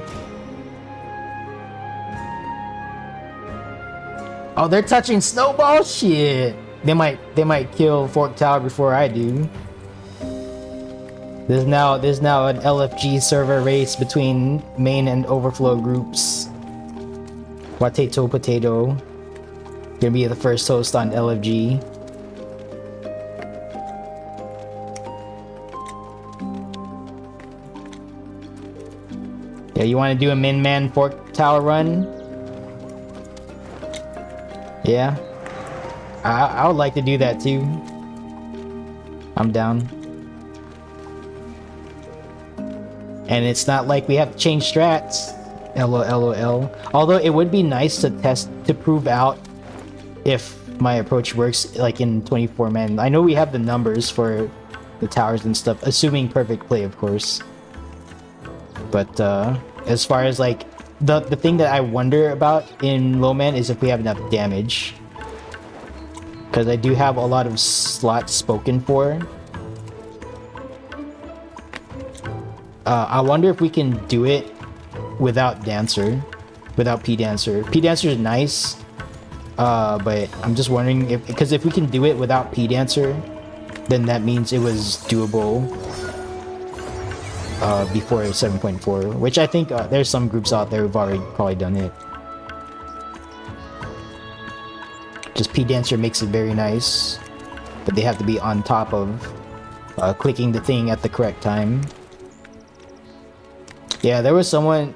Oh, they're touching snowball? Shit. They might kill Fork Tower before I do. There's now an LFG server race between main and overflow groups. Potato Potato. Gonna be the first host on LFG. Yeah, you wanna do a min-man Fork Tower run? Yeah, I would like to do that too. I'm down. And it's not like we have to change strats. LOL. Although it would be nice to test to prove out if my approach works like in 24 man. I know we have the numbers for the towers and stuff, assuming perfect play, of course. But as far as like the thing that I wonder about in low man is if we have enough damage, because I do have a lot of slots spoken for. I wonder if we can do it without Dancer, without P-Dancer. P-Dancer is nice, but I'm just wondering if, because if we can do it without P-Dancer, then that means it was doable before 7.4, which I think there's some groups out there who've already probably done it. Just P-Dancer makes it very nice, but they have to be on top of clicking the thing at the correct time. Yeah, there was someone,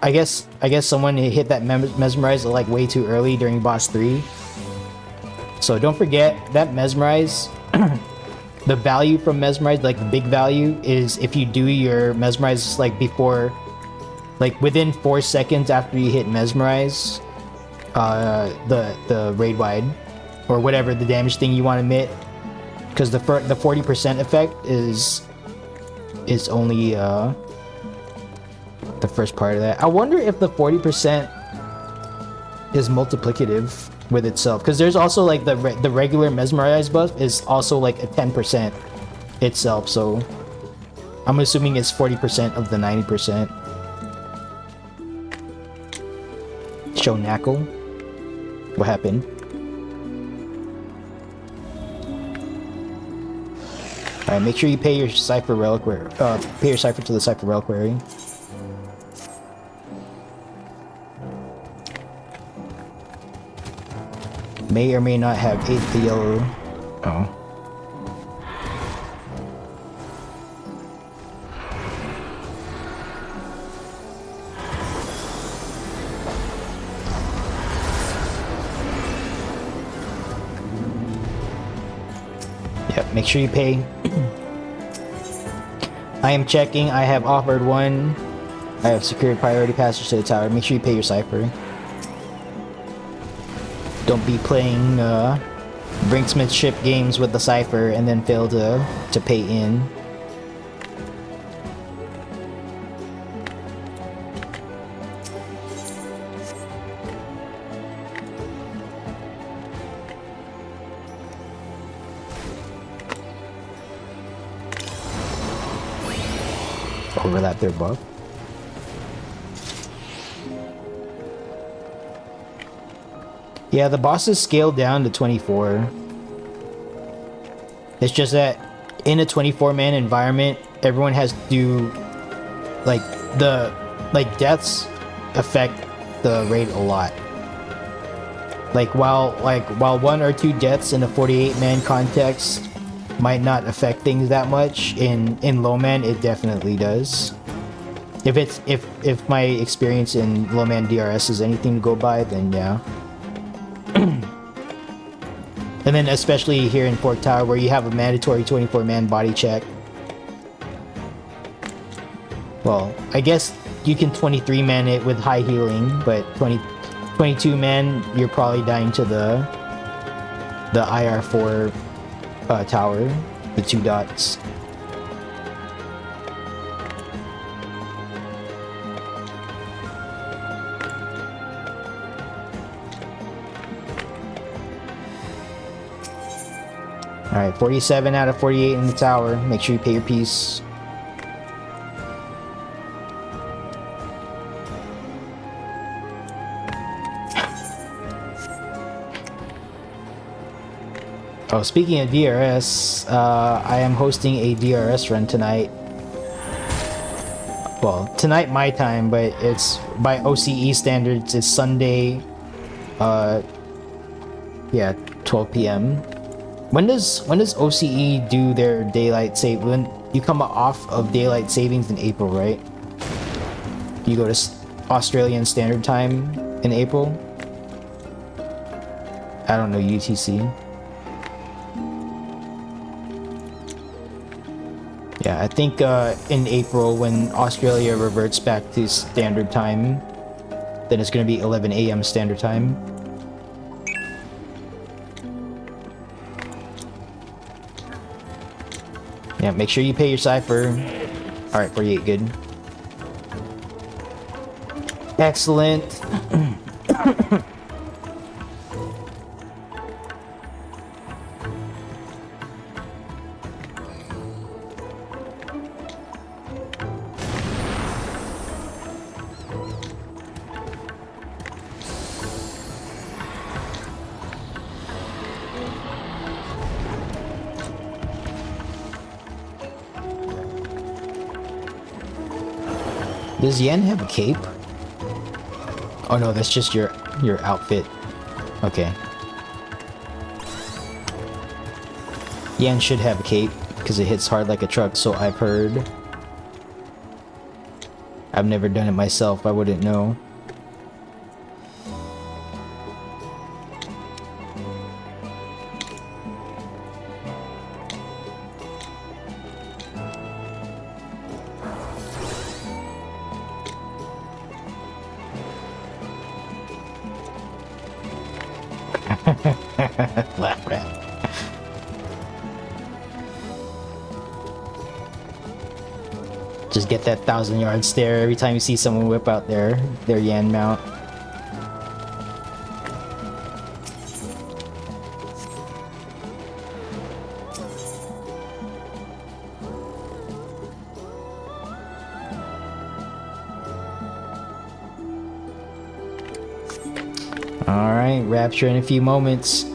I guess someone hit that mesmerize like way too early during boss 3. So don't forget that mesmerize, the value from mesmerize, like the big value, is if you do your mesmerize like before, like within 4 seconds after you hit mesmerize, the raid wide or whatever the damage thing you want to emit, because the 40% effect is only the first part of that. I wonder if the 40% is multiplicative with itself, because there's also like the regular mesmerize buff is also like a 10% itself, so I'm assuming it's 40% of the 90%. Show Knuckle. What happened? Alright, make sure you pay your Cypher Reliquary. Pay your Cypher to the Cypher Reliquary. May or may not have 8 the yellow. Oh. Yep, make sure you pay. I am checking. I have offered one. I have secured priority passage to the tower. Make sure you pay your Cypher. Don't be playing brinksmanship games with the Cypher and then fail to pay in. Overlap their buff. Yeah, the boss is scaled down to 24. It's just that in a 24-man environment, everyone has to do like deaths affect the raid a lot. While 1 or 2 deaths in a 48-man context might not affect things that much, in low man it definitely does. If my experience in low man DRS is anything to go by, then yeah. And then especially here in Fork Tower, where you have a mandatory 24-man body check. Well, I guess you can 23-man it with high healing, but 22-man, you're probably dying to the IR4 tower, the 2 dots. Alright, 47 out of 48 in the tower. Make sure you pay your piece. Oh, speaking of DRS, I am hosting a DRS run tonight. Well, tonight my time, but it's by OCE standards, it's Sunday, yeah, 12 p.m. When does OCE do their daylight save? When you come off of daylight savings in April, right? You go to Australian Standard Time in April? I don't know, UTC. Yeah, I think in April when Australia reverts back to Standard Time, then it's going to be 11 a.m. Standard Time. Yeah, make sure you pay your Cypher. Alright, 48, good. Excellent. Does Yen have a cape? Oh no, that's just your outfit. Okay. Yen should have a cape because it hits hard like a truck, so I've heard. I've never done it myself, I wouldn't know. Laugh rap. Just get that 1,000-yard stare every time you see someone whip out their Yan mount. Alright, rapture in a few moments.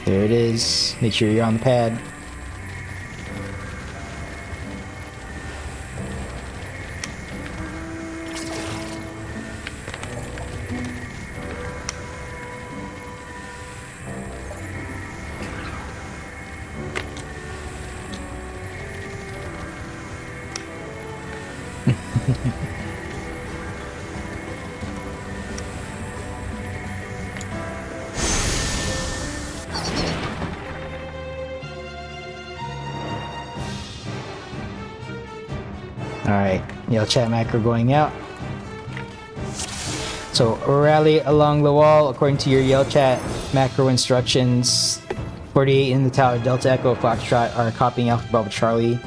There it is. Make sure you're on the pad. Alright, yell chat macro going out. So rally along the wall according to your yell chat macro instructions. 48 in the tower, Delta Echo, Foxtrot are copying Alpha Bravo Charlie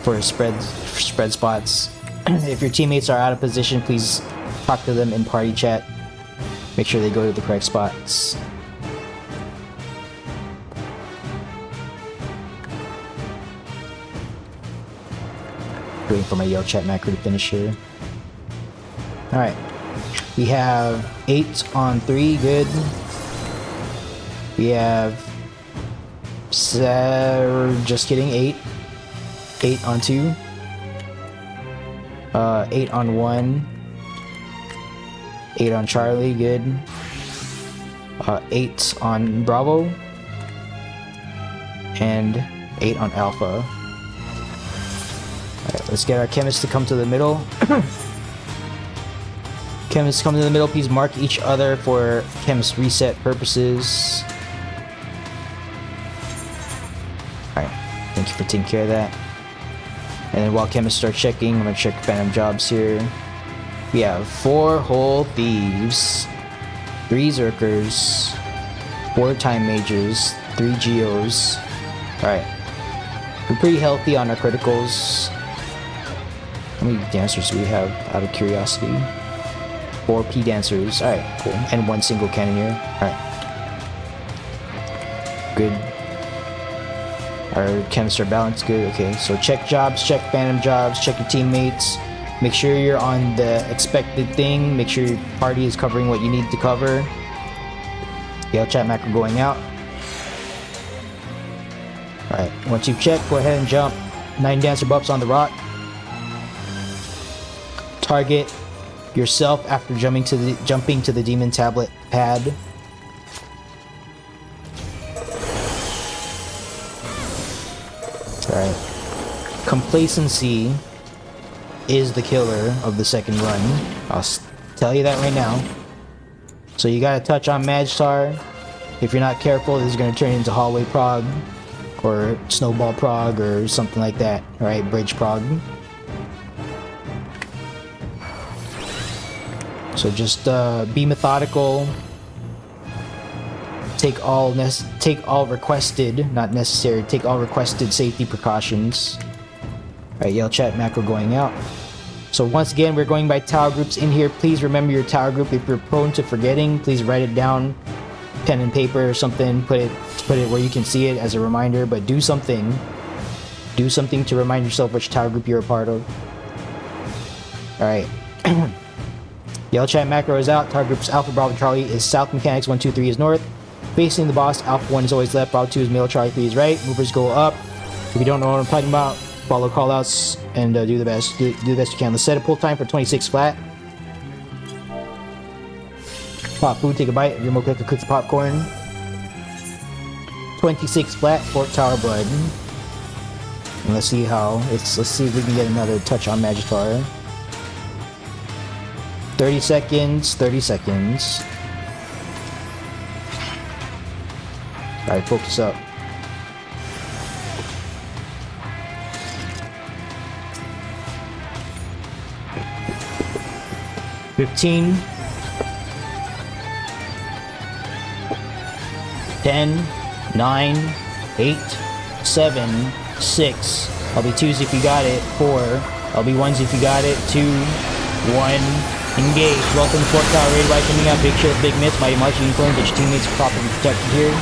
for spread spots. If your teammates are out of position, please talk to them in party chat. Make sure they go to the correct spots. Waiting for my yell chat macro to finish here. Alright. We have 8 on 3, good. We have just kidding, 8. 8 on 2. 8 on 1. 8 on Charlie, good. 8 on Bravo. And 8 on Alpha. Alright, let's get our chemists to come to the middle. Chemists come to the middle, please mark each other for chemist reset purposes. Alright, thank you for taking care of that. And then while chemists start checking, I'm gonna check phantom jobs here. We have 4 whole thieves, 3 zerkers, 4 time mages, 3 geos. Alright, we're pretty healthy on our criticals. How many dancers do we have, out of curiosity? 4 P dancers. Alright, cool. And 1 single cannoneer. Alright. Good. Our chemists are balanced. Good. Okay, so check jobs, check phantom jobs, check your teammates. Make sure you're on the expected thing. Make sure your party is covering what you need to cover. Yell chat macro going out. Alright, once you've checked, go ahead and jump. 9 dancer buffs on the rock. Target yourself after jumping to the demon tablet pad. Alright. Complacency is the killer of the second run. I'll tell you that right now. So you gotta touch on Magitar. If you're not careful, this is gonna turn into hallway prog or snowball prog or something like that. Alright, bridge prog. So just be methodical. Take all requested, not necessary. Take all requested safety precautions. All right, yell chat macro going out. So once again, we're going by tower groups in here. Please remember your tower group. If you're prone to forgetting, please write it down, pen and paper or something. Put it where you can see it as a reminder. But do something. Do something to remind yourself which tower group you're a part of. All right. Yell chat macro is out. Target groups Alpha Bravo Charlie is south. Mechanics 1, 2, 3 is north. Facing the boss, Alpha 1 is always left. Bravo 2 is middle. Charlie 3 is right. Movers go up. If you don't know what I'm talking about, follow callouts and do the best. Do the best you can. Let's set a pull time for 26 flat. Pop food. Take a bite. If you're more quick to cook the popcorn. 26 flat. Fork Tower blood. And let's see how it's. Let's see if we can get another touch on Magitar. 30 seconds, 30 seconds. Alright, focus up. $15. 10, 9, 8, 7, 6. LB2s if you got it. 4. LB1s if you got it. 2, 1. Engage. Welcome to Fork Tower. Raid by coming out. Big shield, big mitts. Mighty March unicorn. Get your teammates properly protected here.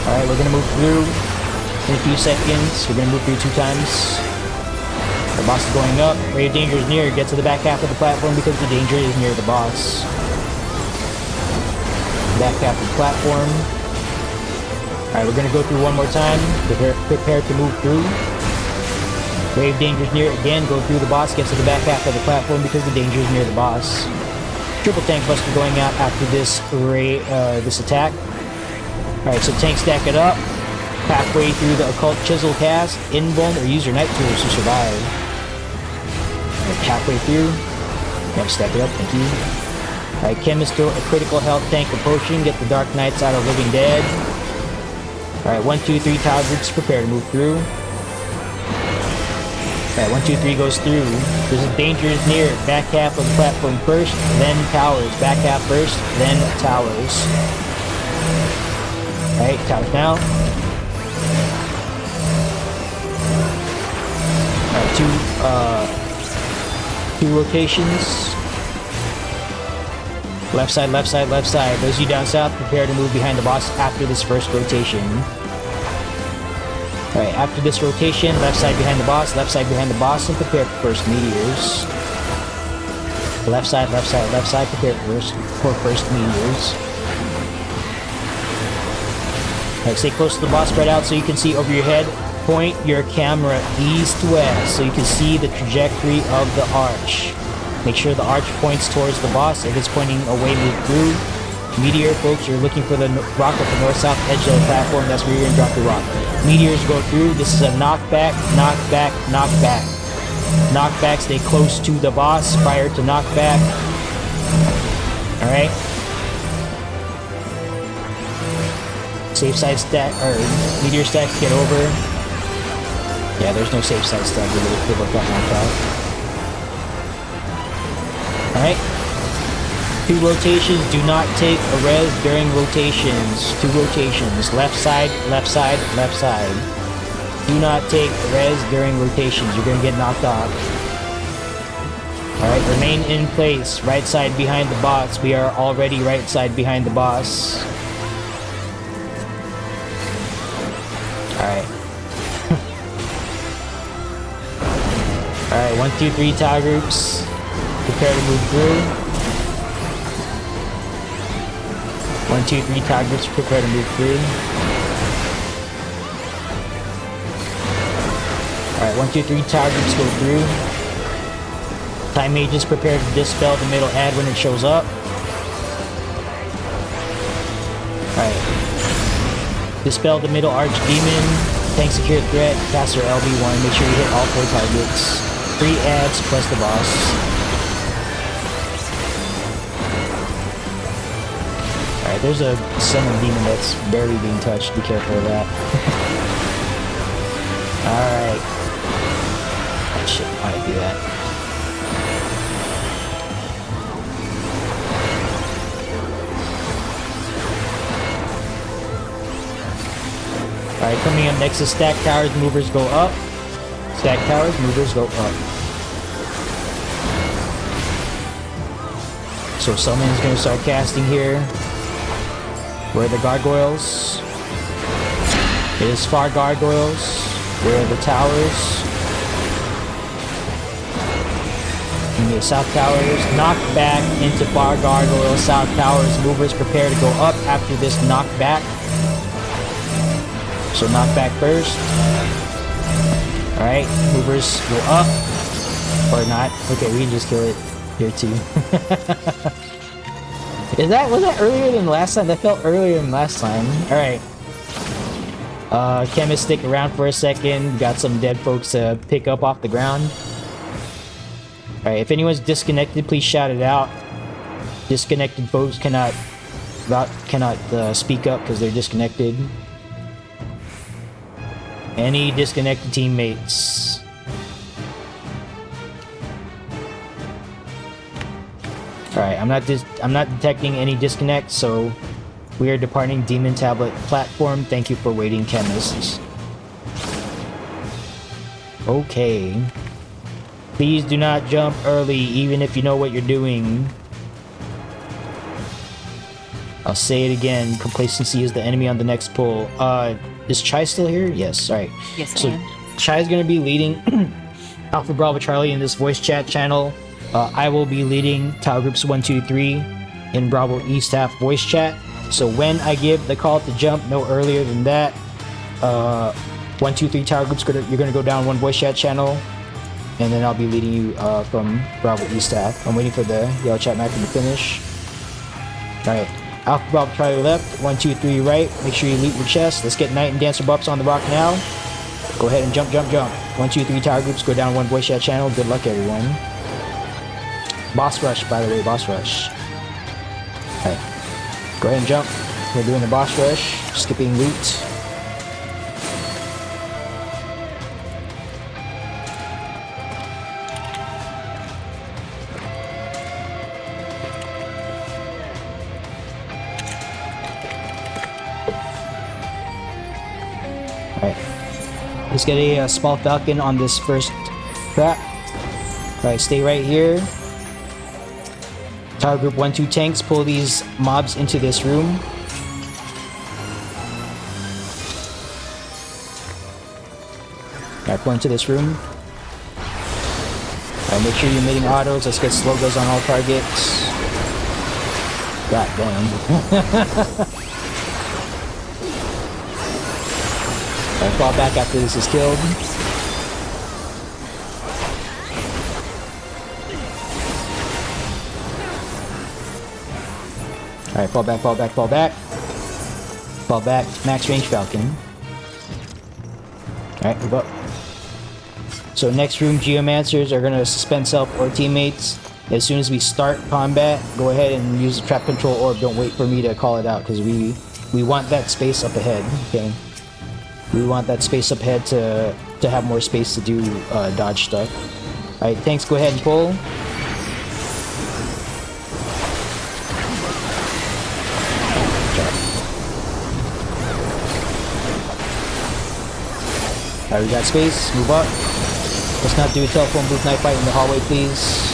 Alright, we're gonna move through in a few seconds. We're gonna move through 2 times. The boss is going up. Ray of Danger is near. Get to the back half of the platform because the danger is near the boss. Back half of the platform. Alright, we're gonna go through one more time. Prepare to move through. Ray of Danger is near. Again, go through the boss. Get to the back half of the platform because the danger is near the boss. Triple Tank Buster going out after this this attack. Alright, so tank stack it up. Halfway through the Occult Chisel cast, invuln, or use your night tools to survive. Right, halfway through. Yep, stack it up, thank you. Alright, Chemist throw a critical health tank or potion, get the Dark Knights out of Living Dead. Alright, 1, 2, 3 tower groups, prepare to move through. Alright, 1, 2, 3 goes through. There's a danger is near. Back half of the platform first, then towers. Back half first, then towers. Alright, towers now. Two rotations. Left side, left side, left side. Those of you down south, prepare to move behind the boss after this first rotation. Alright, after this rotation, left side behind the boss, and prepare for first meteors. Left side, prepare for first meteors. Alright, stay close to the boss, spread out so you can see over your head. Point your camera east-west so you can see the trajectory of the arch. Make sure the arch points towards the boss. If it's pointing away, move through. Meteor, folks, you're looking for the rock at the north-south edge of the platform. That's where you're going to drop the rock. Meteors go through. This is a knockback, knockback, knockback. Knockback, stay close to the boss prior to knockback. Alright. Safe side stack, or meteor stack, get over. Yeah, there's no safe side stack. People got knocked out. Alright. 2 rotations. Do not take a res during rotations. 2 rotations. Left side, left side, left side. Do not take a res during rotations. You're going to get knocked off. Alright, remain in place. Right side behind the boss. We are already right side behind the boss. Alright. Alright, 1, 2, 3 tower groups. Prepare to move through. 1, 2, 3 tower groups. Prepare to move through. Alright, 1, 2, 3 tower groups go through. Time mages prepare to dispel the middle ad when it shows up. Alright. Dispel the middle archdemon. Tank secure threat. Caster LB1. Make sure you hit all 4 targets. 3 ads plus the boss. Alright, there's a summon demon that's barely being touched. Be careful of that. Alright. Oh shit, why did I do that? Alright, coming up next is stack towers, movers go up. Stack towers, movers go up. So summon is going to start casting here. Where are the gargoyles? It is far gargoyles. Where are the towers? And the south towers. Knock back into far gargoyles, south towers. Movers prepare to go up after this knockback. So knockback first. Alright, movers go up. Or not. Okay, we can just kill it here too. Was that earlier than last time? That felt earlier than last time. Alright. Chemist, stick around for a second. Got some dead folks to pick up off the ground. Alright, if anyone's disconnected, please shout it out. Disconnected folks cannot speak up because they're disconnected. Any disconnected teammates? Alright, I'm not detecting any disconnects, so We are departing Demon Tablet platform. Thank you for waiting, chemists. Okay. Please do not jump early, even if you know what you're doing. I'll say it again. Complacency is the enemy on the next pull. Is Chai still here? Yes. All right. Yes, So I am. Chai is going to be leading Alpha Bravo Charlie in this voice chat channel. I will be leading Tower Groups 1, 2, 3 in Bravo East half voice chat. So when I give the call to jump, no earlier than that. 1, 2, 3 Tower Groups, you're going to go down one voice chat channel. And then I'll be leading you from Bravo East half. I'm waiting for the yellow chat map to finish. Alright. Alpha Bravo Charlie left. 1, 2, 3 right. Make sure you loot your chest. Let's get Knight and Dancer buffs on the rock now. Go ahead and jump, jump, jump. 1, 2, 3 Tower Groups, go down one voice chat channel. Good luck, everyone. Boss rush, by the way, boss rush. Alright. Go ahead and jump. We're doing the boss rush. Skipping loot. Let's get a small falcon on this first trap. Alright, stay right here. Tower Group 1, 2 tanks, pull these mobs into this room. Alright, pull into this room. Alright, make sure you're emitting autos. Let's get slogos on all targets. God damn. Alright, fall back after this is killed. Alright, fall back, fall back, fall back. Fall back, max range falcon. Alright, move up. So next room, Geomancers are gonna suspend self or teammates. As soon as we start combat, go ahead and use the trap control orb. Don't wait for me to call it out, because we want that space up ahead, okay? We want that space up ahead to have more space to do dodge stuff. Alright, tanks, go ahead and pull. Alright, we got space. Move up. Let's not do a telephone booth knife fight in the hallway, please.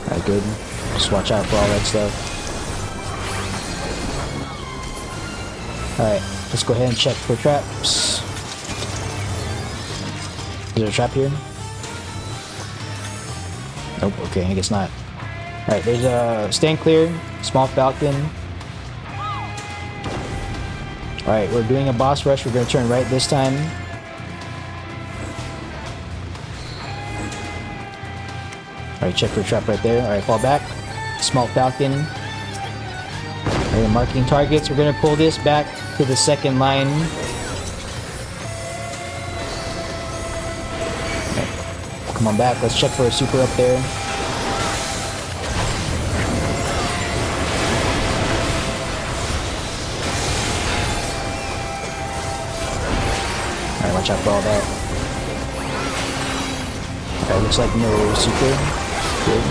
Alright, good. Just watch out for all that stuff. Alright, let's go ahead and check for traps. Is there a trap here? Nope, okay, I guess not. Alright, there's a stand clear, small falcon. Alright, we're doing a boss rush. We're gonna turn right this time. Alright, check for a trap right there. Alright, fall back. Small falcon. Alright, marking targets. We're gonna pull this back to the second line. Come on back, let's check for a super up there. Alright, watch out for all that. Alright, looks like no super. Good.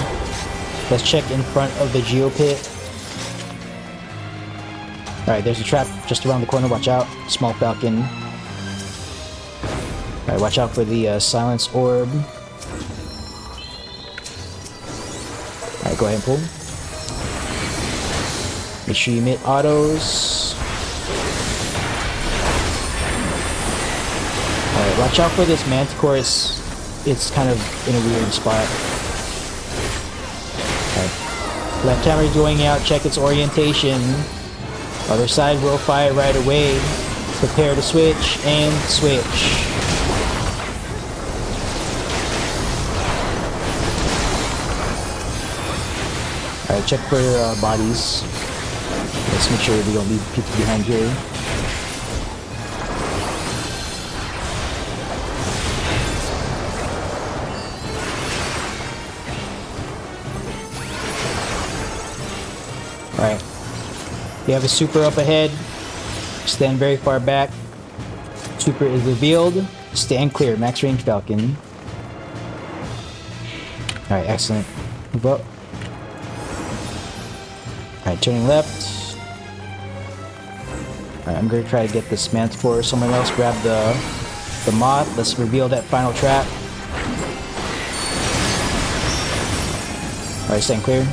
Let's check in front of the Geo Pit. Alright, there's a trap just around the corner, watch out. Small falcon. Alright, watch out for the silence orb. Alright, go ahead and pull. Make sure you emit autos. Alright, watch out for this Manticore. It's kind of in a weird spot. Alright. Left hammer going out, check its orientation. Other side will fire right away. Prepare to switch, and switch. Alright, check for bodies. Let's make sure we don't leave people behind here. Alright. You have a super up ahead. Stand very far back. Super is revealed. Stand clear. Max range Falcon. Alright, excellent. Move up. Alright, turning left. Alright, I'm gonna try to get this Manticore. Someone else grab the Moth. Let's reveal that final trap. Alright, stand clear.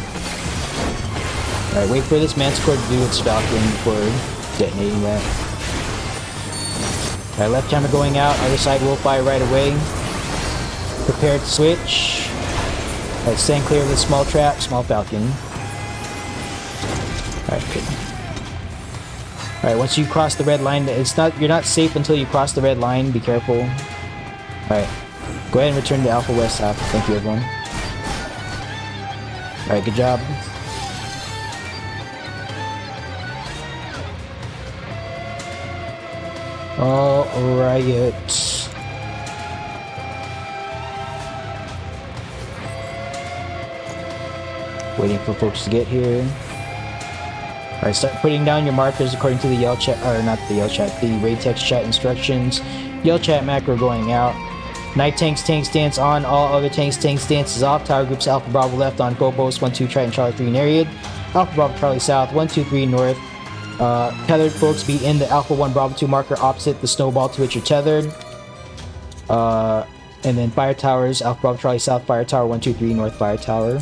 Alright, wait for this Manticore to do its Falcon before detonating that. Alright, left hammer going out. Other side will fire right away. Prepare to switch. Alright, stand clear of the small trap, small Falcon. Alright, good. Alright, once you cross the red line, you're not safe until you cross the red line, be careful. Alright. Go ahead and return to Alpha West half. Thank you everyone. Alright, good job. Alright. Waiting for folks to get here. Alright, start putting down your markers according to the yell chat, or not the yell chat, the raid text chat instructions. Yell chat macro going out. Night tanks, tank stance on. All other tanks, tank stance is off. Tower groups Alpha Bravo left on Phobos, 1-2 Triton Charlie 3 Nereid. Alpha Bravo Charlie south, 1-2-3 north. Tethered folks be in the Alpha 1 Bravo 2 marker opposite the snowball to which you're tethered. And then fire towers, Alpha Bravo Charlie south, fire tower 1-2-3 north, fire tower.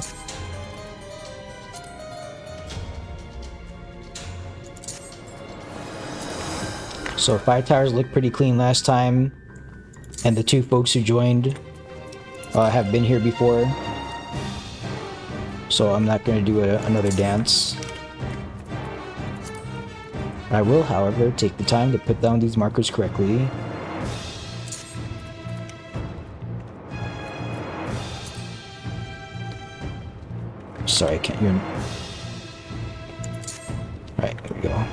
So fire towers look pretty clean last time, and the two folks who joined have been here before, so I'm not going to do another dance. I will, however, take the time to put down these markers correctly. Sorry, I can't hear. Alright, here we go.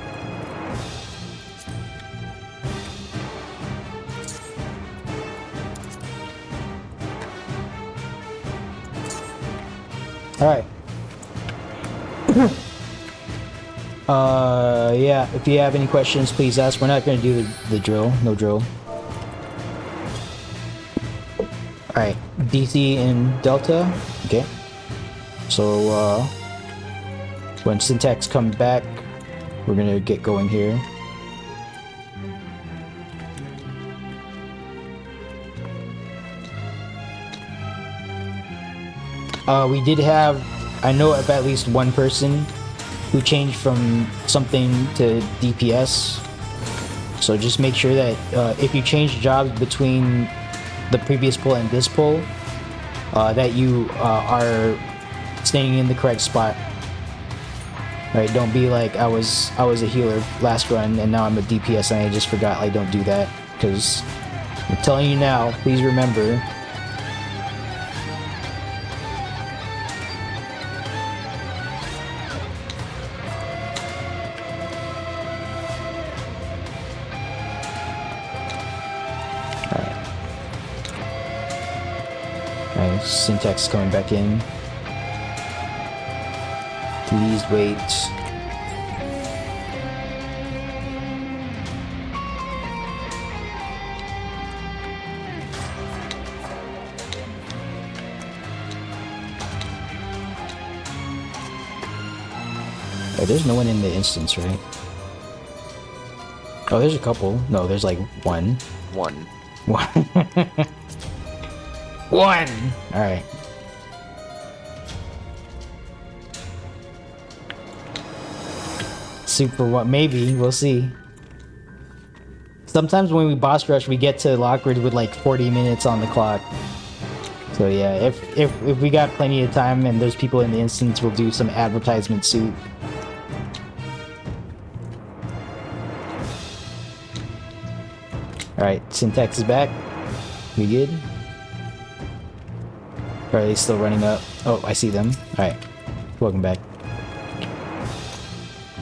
Alright. Yeah, if you have any questions, please ask. We're not going to do the drill. No drill. Alright, DC and Delta. Okay. So, when Syntax comes back, we're going to get going here. We did have, I know of at least one person who changed from something to DPS. So just make sure that if you change jobs between the previous pull and this pull, that you are staying in the correct spot. Right? Don't be like I was a healer last run and now I'm a DPS and I just forgot. Like, don't do that, because I'm telling you now. Please remember. Syntax coming back in. Please wait. Oh, there's no one in the instance, right? Oh, there's a couple. No, there's like one. One. One! Alright. Super one, maybe, we'll see. Sometimes when we boss rush, we get to Lockwood with like 40 minutes on the clock. So yeah, if we got plenty of time and there's people in the instance, we'll do some advertisement suit. Alright, Syntax is back. We good? Or are they still running up? Oh, I see them. Alright. Welcome back.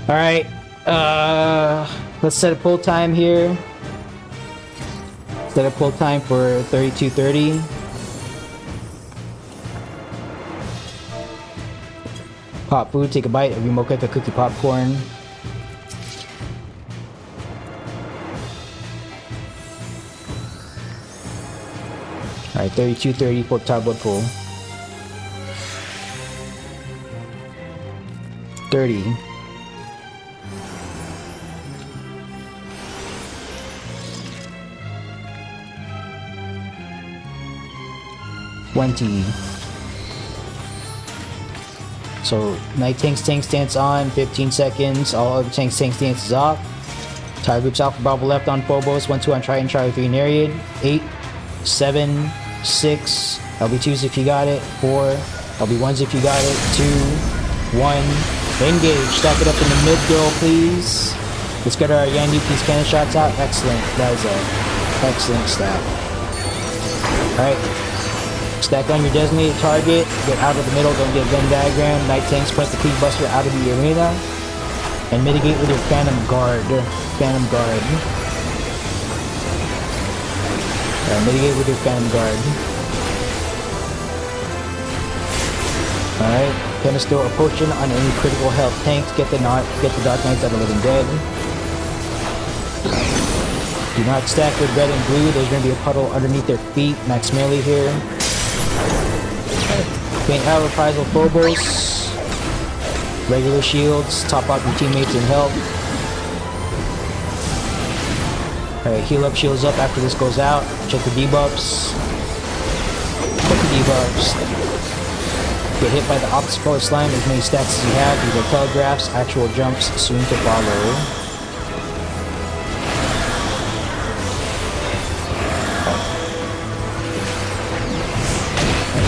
Alright. Let's set a pull time here. Set a pull time for 32:30. Pop food, take a bite of your mocha cookie popcorn. Alright, 3230 Fork Tower blood pool. 30. 20. So night tank stance on, 15 seconds. All other tank stance is off. Tire groups Alpha Bravo left on Phobos, 1-2 on Triton, Charlie 3 Nereid. 8, 7, 6. LB2s if you got it. 4. LB1s if you got it. 2, 1. Engage. Stack it up in the mid girl, please. Let's get our Yandy piece cannon shots out. Excellent. That is an excellent stack. Alright. Stack on your designated target. Get out of the middle. Don't get Venn diagram. Night tanks point the Cleave Buster out of the arena. And mitigate with your Phantom Guard. Phantom Guard. Mitigate with your Phantom Guard. Alright. Chemist throw a potion on any critical health tanks. Get the Dark Knights out of Living Dead. Do not stack with red and blue. There's going to be a puddle underneath their feet. Max melee here. Faint out reprisal Phobos. Regular shields. Top off your teammates in health. Alright, heal up, shields up after this goes out. Check the debuffs. Check the debuffs. Get hit by the opposite color slime, as many stacks as you have. These are telegraphs, actual jumps soon to follow.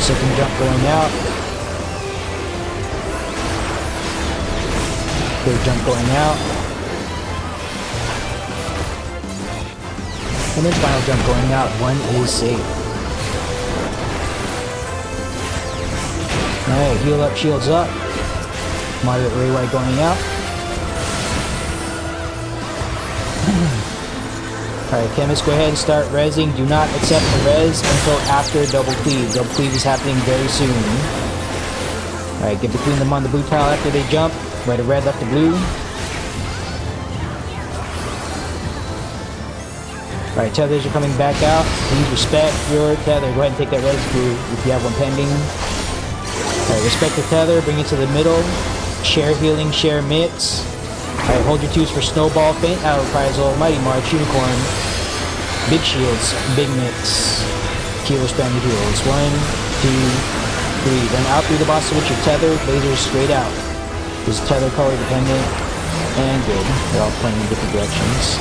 Second jump going out. Third jump going out. And then final jump going out. One is safe. Alright, heal up, shields up. Moderate ray white going out. Alright, Chemist, go ahead and start rezzing. Do not accept the res until after double cleave. Double cleave is happening very soon. Alright, get between them on the blue tile after they jump. Right to red, left to blue. Alright, tethers are coming back out. Please respect your tether. Go ahead and take that res if you have one pending. Alright, respect the tether. Bring it to the middle. Share healing, share mitts. Alright, hold your 2s for Snowball, Faint Out Reprisal, Mighty March, Unicorn, Big Shields, Big Mix, Kilo Stranded Heals. 1, 2, 3. Run out through the boss switch, your tether, lasers straight out. This is tether color dependent, and good. They're all pointing in different directions.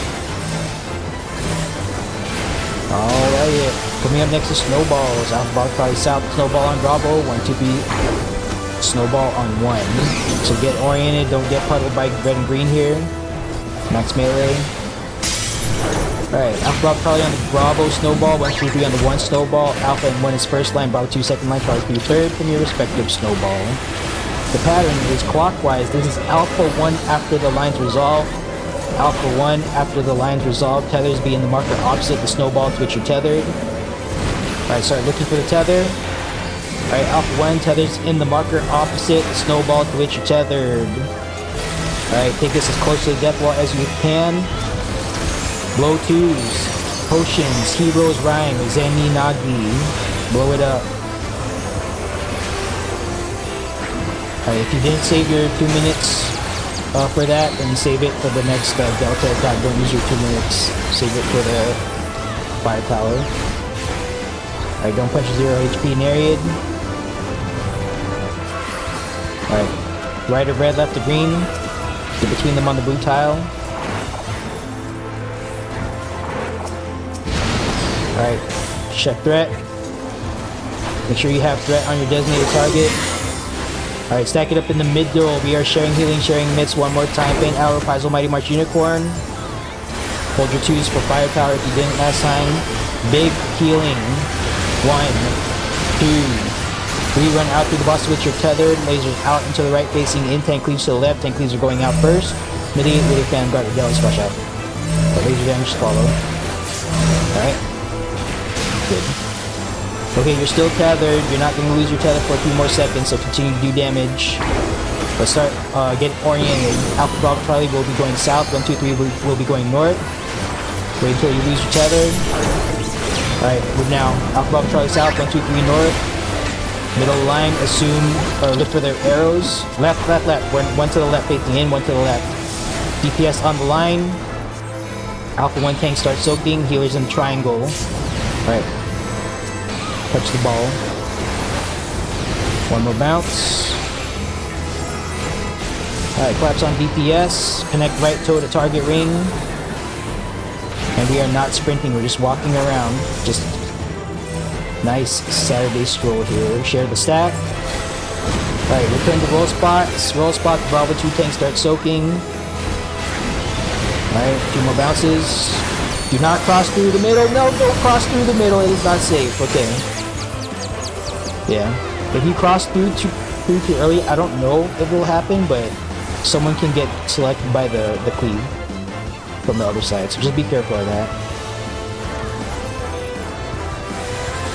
Alright, coming up next is Snowballs. Alpha Bravo probably south, Snowball on Bravo, 1, 2, 3. Snowball on 1. So get oriented, don't get puddled by red and green here. Max melee. Alright, Alpha Bravo probably on the Bravo Snowball, 1, 2, 3 on the 1 Snowball. Alpha and 1 is first line, Bravo 2 second line, Charlie 3 third from your respective Snowball. The pattern is clockwise. This is Alpha 1 after the lines resolve. Alpha 1 after the lines resolve. Tethers be in the marker opposite the Snowball to which you're tethered. Alright, start looking for the tether. Alright, Alpha 1 tethers in the marker opposite the Snowball to which you're tethered. Alright, take this as close to the death wall as you can. Blow 2s, potions, Heroes Rhyme, Zeni Nagi. Blow it up. Alright, if you didn't save your 2 minutes for that, then save it for the next Delta attack. Don't use your 2 minutes. Save it for the fire tower. Alright, don't punch 0 HP Nereid. Alright, right to red, left to green. Get between them on the blue tile. Alright, check threat. Make sure you have threat on your designated target. Alright, stack it up in the mid duel. We are sharing healing, sharing mitts one more time. Faint Out Reprisal, Mighty March Unicorn. Hold your 2s for firepower if you didn't last time. Big healing. 1, 2, 3. Run out through the boss switch, you're tethered. Lasers out and to the right, facing in. Tank cleaves to the left. Tank cleaves are going out first. Mitigate with your Phantom Guard. Yellow splash out. The laser damage follow. Alright. Good. Okay, you're still tethered. You're not going to lose your tether for a few more seconds, so continue to do damage. Let's start getting oriented. Alpha Bravo Charlie will be going south. 1, 2, 3 will be going north. Wait until you lose your tether. Alright, move now. Alpha Bravo Charlie South, 1, 2, 3 north. Middle line, assume, or look for their arrows. Left, left, left. One to the left, facing in, one to the left. DPS on the line. Alpha 1 tank starts soaking. Healers in triangle. Alright. Touch the ball. One more bounce. Alright, collapse on DPS. Connect right toe to target ring. And we are not sprinting, we're just walking around. Just nice Saturday stroll here. Share the stack. Alright, return to roll spots. Roll spot, Bravo 2 tank starts soaking. Alright, 2 more bounces. Do not cross through the middle. No, don't cross through the middle. It is not safe. Okay. Yeah. If you cross through too early, I don't know if it will happen, but someone can get selected by the cleave from the other side, so just be careful of that.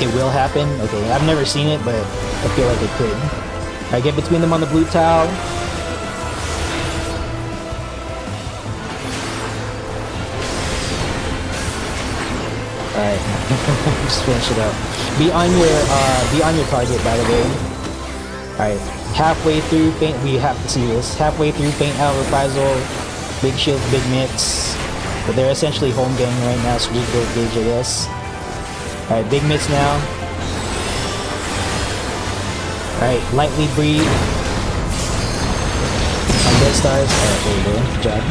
It will happen. Okay, I've never seen it, but I feel like it could. Alright, get between them on the blue tile. Alright, just finish it up. Be on your target, by the way. Alright, halfway through faint. We have to see this. Halfway through faint out reprisal. Big shield, big mitts. But they're essentially home gang right now, so we go gauge, I guess. Alright, big mitts now. Alright, lightly breathe. On dead stars. Alright, there you go. Good job.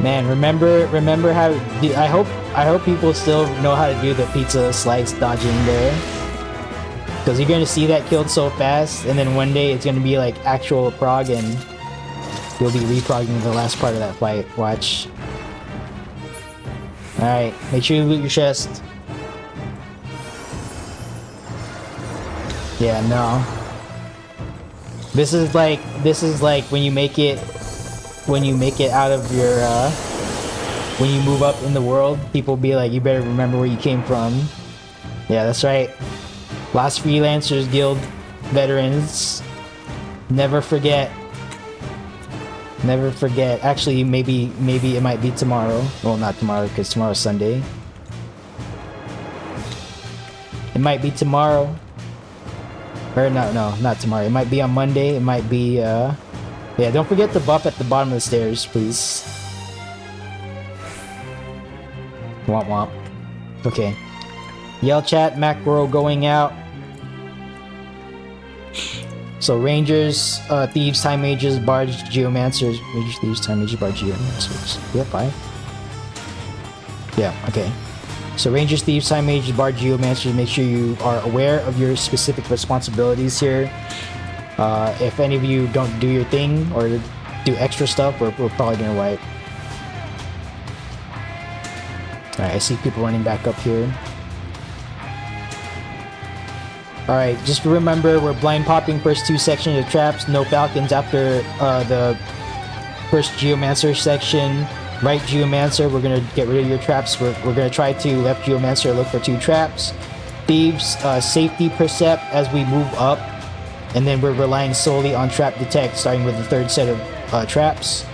Man, remember how I hope people still know how to do the pizza slice dodging there. Because you're gonna see that killed so fast, and then one day it's gonna be like actual prog, and you'll be reprogging the last part of that fight. Watch. Alright, make sure you loot your chest. Yeah, no. This is like when you make it out of your when you move up in the world, people be like, you better remember where you came from. Yeah, that's right. Lost Freelancers Guild veterans. Never forget. Never forget. Actually, maybe it might be tomorrow. Well, not tomorrow, because tomorrow's Sunday. It might be tomorrow. Or no, not tomorrow. It might be on Monday. It might be, yeah, don't forget the buff at the bottom of the stairs, please. Womp womp. Okay. Yell chat, macro going out. So Rangers, Thieves, Time Mages, Bards, Geomancers. Rangers, Thieves, Time Mages, Bards, Geomancers. Yeah, 5. Yeah, okay. So Rangers, Thieves, Time Mages, Bards, Geomancers, make sure you are aware of your specific responsibilities here. If any of you don't do your thing or do extra stuff, we're probably gonna wipe. Alright, I see people running back up here. Alright, just remember, we're blind popping first 2 sections of traps, no falcons after the first Geomancer section. Right Geomancer, we're gonna get rid of your traps. We're gonna try to left Geomancer look for 2 traps. Thieves, safety percept as we move up. And then we're relying solely on trap detect, starting with the 3rd set of traps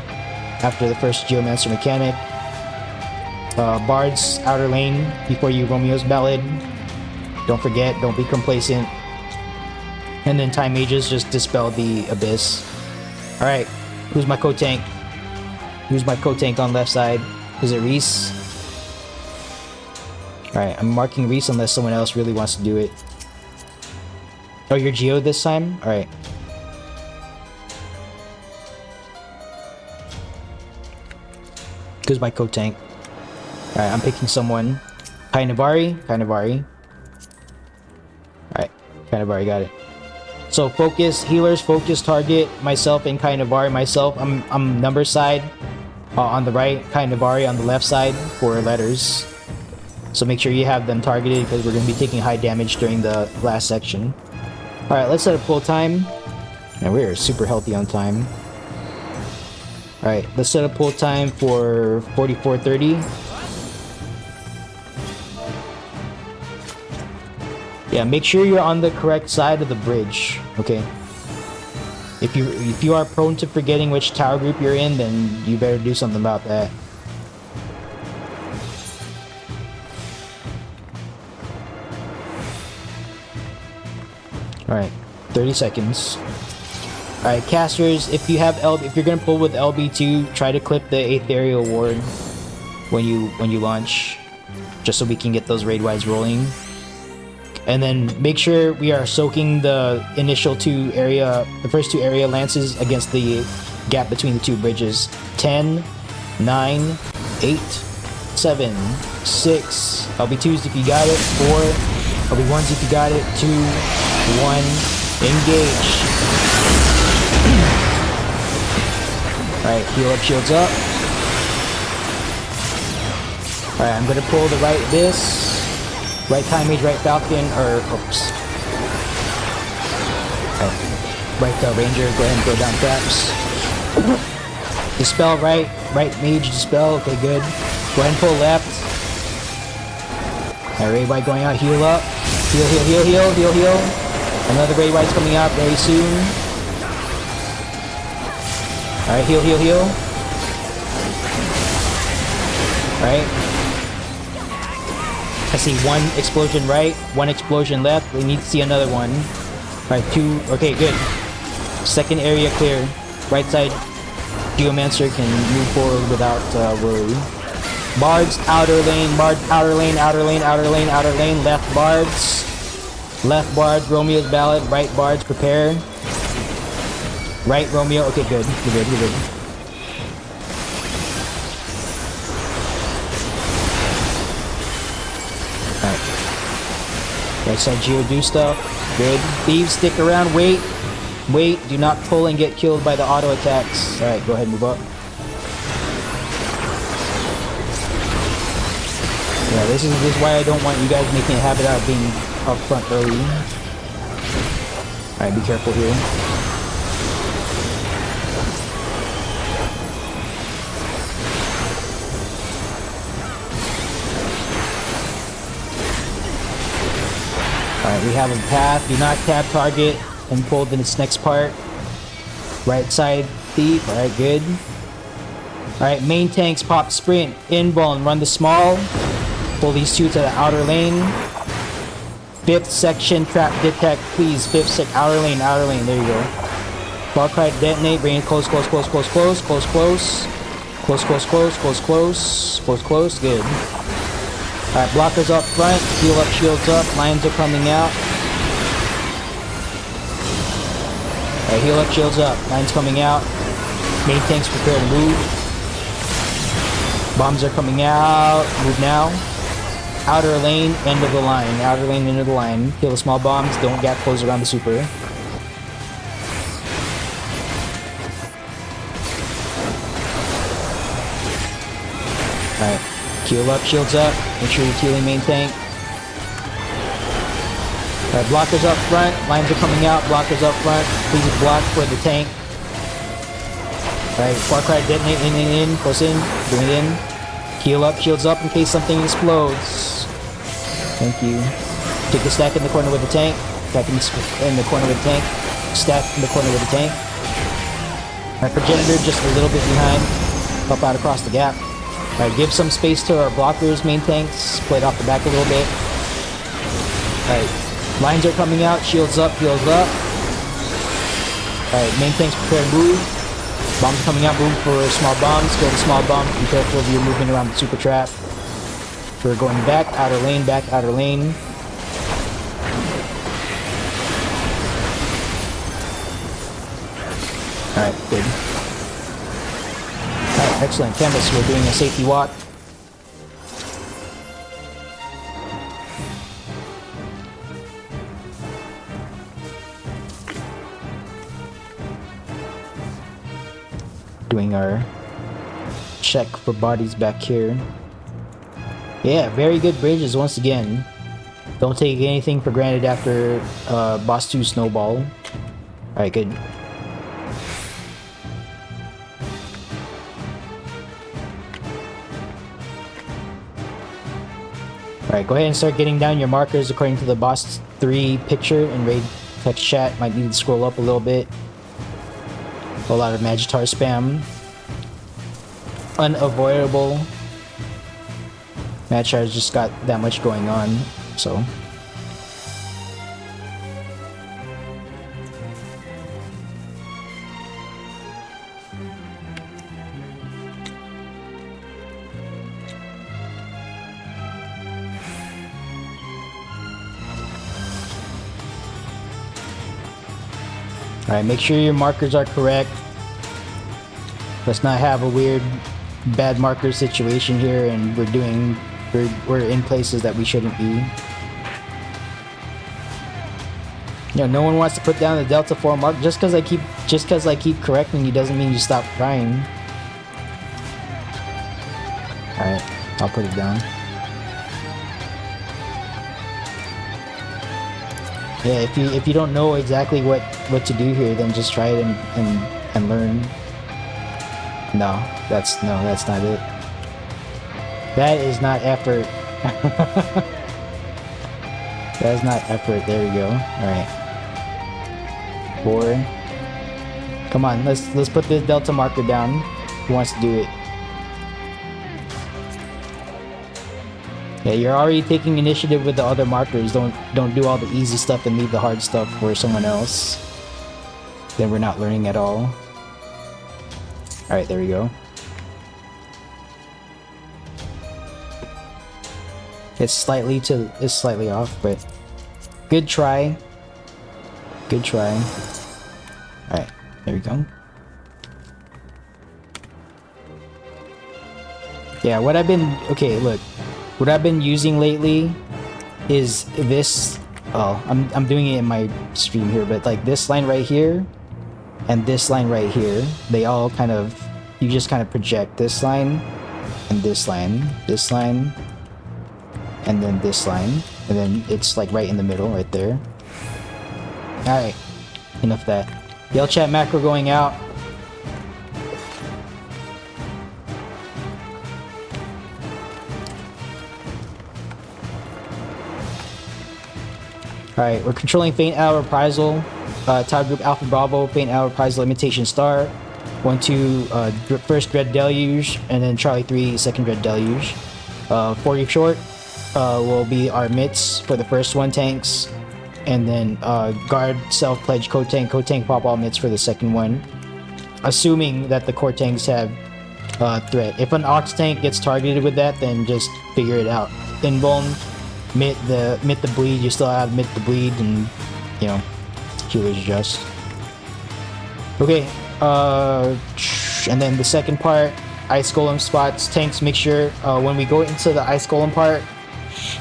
after the first Geomancer mechanic. Bards, outer lane before you Romeo's Ballad. Don't forget, don't be complacent. And then Time Mages, just dispel the abyss. Alright, who's my co-tank? Who's my co-tank on left side? Is it Reese? Alright, I'm marking Reese unless someone else really wants to do it. Oh, you're Geo this time? Alright. Who's my co-tank? Alright, I'm picking someone. Kai Navari. Alright, Kai Navari, got it. So focus, healers, focus, target, myself and Kai Navari. Myself, I'm number side on the right, Kai Navari on the left side for letters. So make sure you have them targeted because we're going to be taking high damage during the last section. Alright, let's set a pull time. And we're super healthy on time. Alright, let's set a pull time for 44:30. Yeah, make sure you're on the correct side of the bridge, okay? If you are prone to forgetting which tower group you're in, then you better do something about that. Alright, 30 seconds. Alright, casters, if you have if you're gonna pull with LB2, try to clip the Aetherial Ward when you launch, just so we can get those raid wides rolling. And then make sure we are soaking the first two area lances against the gap between the two bridges. 10, 9, 8, 7, 6. LB2s if you got it. 4. LB1s if you got it. 2, 1. Engage. Alright, heal up, shields up. Alright, I'm gonna pull the right time mage, right falcon, or oops. Right ranger, go ahead and throw down traps. Dispel right mage, dispel, okay good. Go ahead and pull left. Alright, raid white going out, heal up. Heal. Another raid white's coming out very soon. Alright, heal. Alright. I see one explosion right, one explosion left. We need to see another one. Alright, 2. Okay, good. Second area clear. Right side, Geomancer can move forward without worry. Bards, outer lane, left bards. Left bards, Romeo's ballad, right bards, prepare. Right Romeo, okay good, you're good. Right side Geo do stuff. Good. Thieves stick around. Wait. Do not pull and get killed by the auto attacks. Alright, go ahead and move up. Yeah, this is why I don't want you guys making a habit out of being up front early. Alright, be careful here. Alright, we have a path. Do not tab target and pull to this next part. Right side thief. Alright, good. Alright, main tanks pop sprint. Inbone, run the small. Pull these two to the outer lane. 5th section trap detect, please. 5th sec outer lane. There you go. Far cry detonate. Bring it close. Close. Good. Alright, blockers up front, heal up, shields up, lions are coming out. Alright, heal up, shields up, lions coming out. Main tanks prepare to move. Bombs are coming out, move now. Outer lane, end of the line. Kill the small bombs, don't gap close around the super. Alright. Heal up, shields up. Make sure you're healing main tank. Alright, blockers up front. Lines are coming out. Blockers up front. Please block for the tank. Alright, far cry detonate. In. Close in. Bring it in. Heal up, shields up in case something explodes. Thank you. Take the stack in the corner with the tank. Stack in the corner with the tank. Stack in the corner with the tank. Alright, progenitor just a little bit behind. Help out across the gap. Alright, give some space to our blockers, main tanks. Play it off the back a little bit. Alright, lines are coming out. Shields up, heals up. Alright, main tanks prepare to move. Bombs coming out, move for small bombs. Kill the small bombs. Be careful if you're moving around the super trap. We're going back, outer lane. Alright, good. Alright, excellent. Canvas, we're doing a safety walk. Doing our check for bodies back here. Yeah, very good bridges once again. Don't take anything for granted after Boss 2 Snowball. Alright, good. Alright, go ahead and start getting down your markers according to the Boss 3 picture and raid text chat. Might need to scroll up a little bit. A lot of Magitar spam. Unavoidable. Magitar's just got that much going on, so. Alright, make sure your markers are correct. Let's not have a weird bad marker situation here and we're in places that we shouldn't be. You know, no one wants to put down the Delta 4 mark. Just because I keep correcting you doesn't mean you stop trying. Alright, I'll put it down. Yeah, if you don't know exactly what to do here, then just try it and learn. No, that's not it. That is not effort. That is not effort. There we go. Alright. 4. Come on, let's put this Delta marker down. Who wants to do it? Yeah, you're already taking initiative with the other markers. Don't do all the easy stuff and leave the hard stuff for someone else. Then we're not learning at all. Alright, there we go. It's slightly off, but good try. Good try. Alright, there we go. Yeah, what I've been using lately is this. Oh, I'm doing it in my stream here, but like this line right here and this line right here, they all kind of, you just kind of project this line and this line, and then this line, and then it's like right in the middle right there. Alright, enough of that. Yell chat macro going out. Alright, we're controlling Faint Hour Reprisal. Tower Group Alpha Bravo, Faint Hour Reprisal, Imitation Star. 1-2, first Dread Deluge, and then Charlie 3, second Dread Deluge. 40 short will be our mitts for the first one tanks. And then Guard, Self-Pledge, Code Tank pop all mitts for the second one. Assuming that the core tanks have threat. If an Ox tank gets targeted with that, then just figure it out. Invuln, mit the bleed, you still have mit the bleed, and you know, healers adjust. Okay, and then the second part, Ice Golem spots. Tanks, make sure when we go into the Ice Golem part,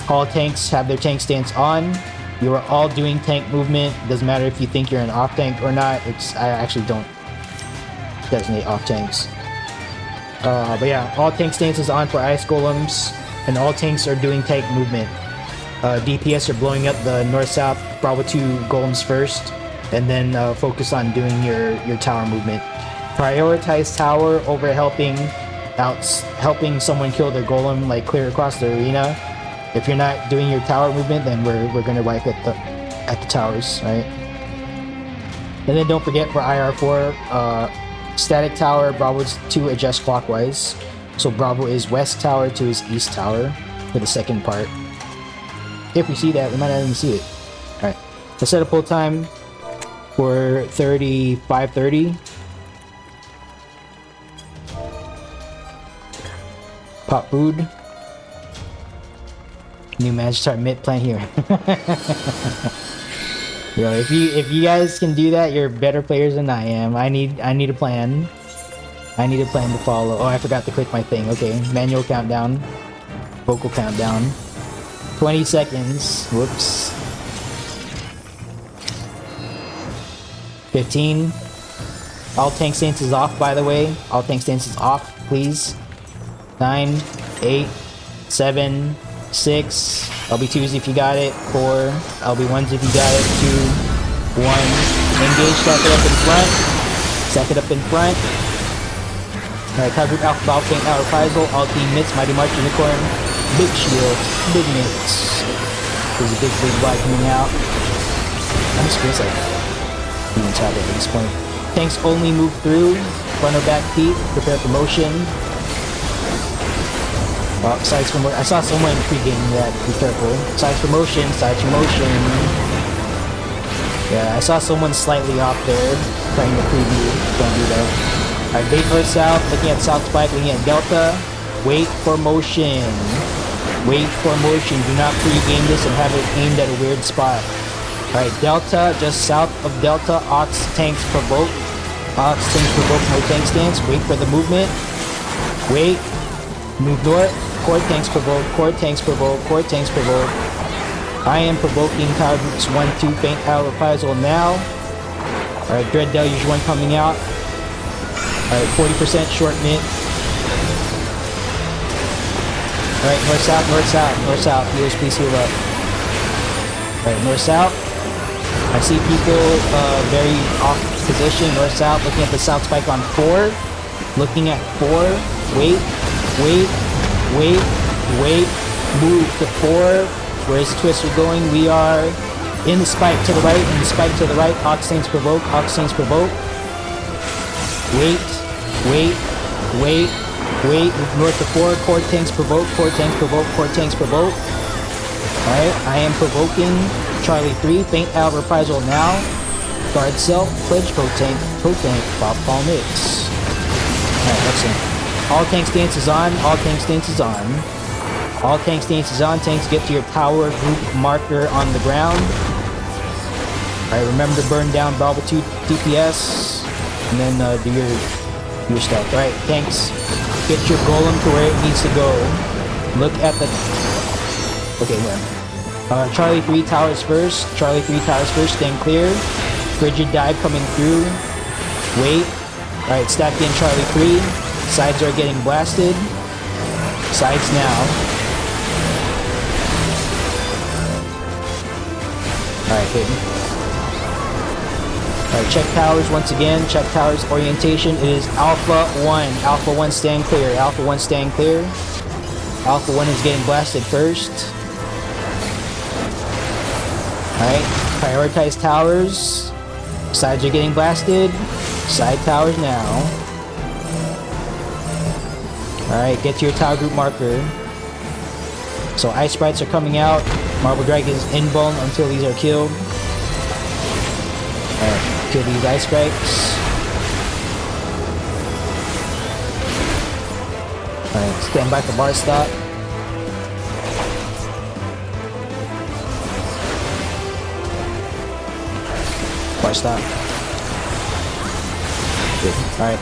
all tanks have their tank stance on. You are all doing tank movement. Doesn't matter if you think you're an off tank or not. I actually don't designate off tanks. But yeah, all tank stances on for Ice Golems, and all tanks are doing tank movement. DPS are blowing up the north-south Bravo 2 golems first, and then focus on doing your tower movement. Prioritize tower over helping someone kill their golem, like clear across the arena. If you're not doing your tower movement, then we're gonna wipe at the towers, right? And then don't forget for IR4, static tower, Bravo 2 adjust clockwise. So Bravo is west tower to his east tower for the second part. If we see that, we might not even see it. Alright, let's set a pull time for 35:30. Pop food. New Magister mid plan here. Yo, if you guys can do that, you're better players than I am. I need a plan. I need a plan to follow. Oh, I forgot to click my thing. Okay, manual countdown, vocal countdown. 20 seconds. Whoops. 15. All tank stances off, by the way. All tank stances off, please. 9, 8, 7, 6. LB2s if you got it. 4. LB1s if you got it. 2, 1. Engage. Stack it up in front. Stack it up in front. Alright, Tower Group Alpha Bravo, Faint Hour Reprisal. All team mitts. Mighty March Unicorn. Big shield. Big mitts. There's a big Y coming out. I'm just feels like demons have it at this point. Tanks only move through. Front or back feet. Prepare for motion. Sides for motion. I saw someone pre-game that. Be careful. Sides for motion. Sides for motion. Yeah, I saw someone slightly off there. Trying to preview. Don't do that. Alright, bait north south. Looking at south spike. Looking at delta. Wait for motion. Wait for motion. Do not pre-game this and have it aimed at a weird spot. Alright, Delta, just south of Delta, Ox tanks provoke. Ox tanks provoke, no tank stance. Wait for the movement. Wait. Move north. Core tanks provoke, core tanks provoke, core tanks provoke. I am provoking power groups 1, 2, faint out reprisal now. Alright, Dread Deluge 1 coming out. Alright, 40% short mid. Alright, north south, north south, north south. Healers, please heal up. Alright, north south. I see people very off position, north south, looking at the south spike on 4. Looking at 4. Wait, wait, wait, wait. Move to 4. Where's the twister going? We are in the spike to the right, in the spike to the right. Oxtanes provoke, Oxtanes provoke. Wait, wait, wait, wait. Move north to 4. Core tanks provoke, core tanks provoke, core tanks provoke. Alright, I am provoking Charlie 3. Faint out reprisal now. Guard self, pledge pro tank, Bob Paul mix. Alright, let's see. All tank stance is on, all tank stance is on. All tank stance is on. Tanks get to your power group marker on the ground. Alright, remember to burn down Bravo 2 DPS. And then do your stuff. Alright, tanks, get your golem to where it needs to go. Look at the... Okay, where? Charlie 3 towers first. Charlie 3 towers first. Stand clear. Frigid dive coming through. Wait. Alright, stack in Charlie 3. Sides are getting blasted. Sides now. Alright, hidden. Alright, check towers once again. Check towers orientation. It is Alpha 1. Alpha 1 stand clear. Alpha 1 stand clear. Alpha 1 is getting blasted first. Alright, prioritize towers. Sides are getting blasted. Side towers now. Alright, get to your tower group marker. So ice sprites are coming out. Marble Dragon is invuln until these are killed. Alright, kill these ice sprites. Alright, stand by for bar stop. Bar stop. Good. Alright.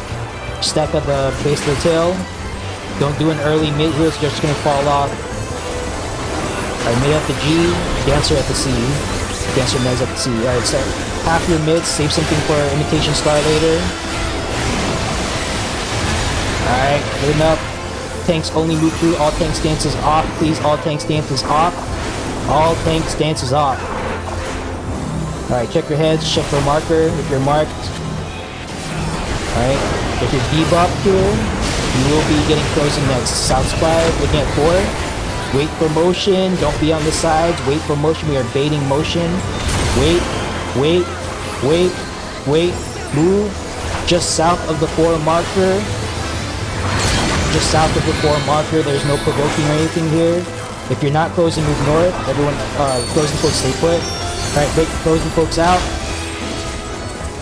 Stack at the base of the tail. Don't do an early mid here, it's just gonna fall off. Alright, mid at the G, Dancer at the C. Dancer meds at the C. Alright, so half your mids, save something for Imitation Star later. Alright, good enough. Tanks only move through, all tank stances off, please, all tank stances off. All tank stances off. Alright, check your heads, check your marker if you're marked. Alright, if you're debuffed here, you will be getting frozen next. South spy, looking at 4. Wait for motion, don't be on the sides. Wait for motion, we are baiting motion. Wait, wait, wait, wait, move. Just south of the 4 marker. Just south of the 4 marker, there's no provoking or anything here. If you're not frozen, move north. Everyone, frozen folks, stay put. Alright, break the frozen folks out.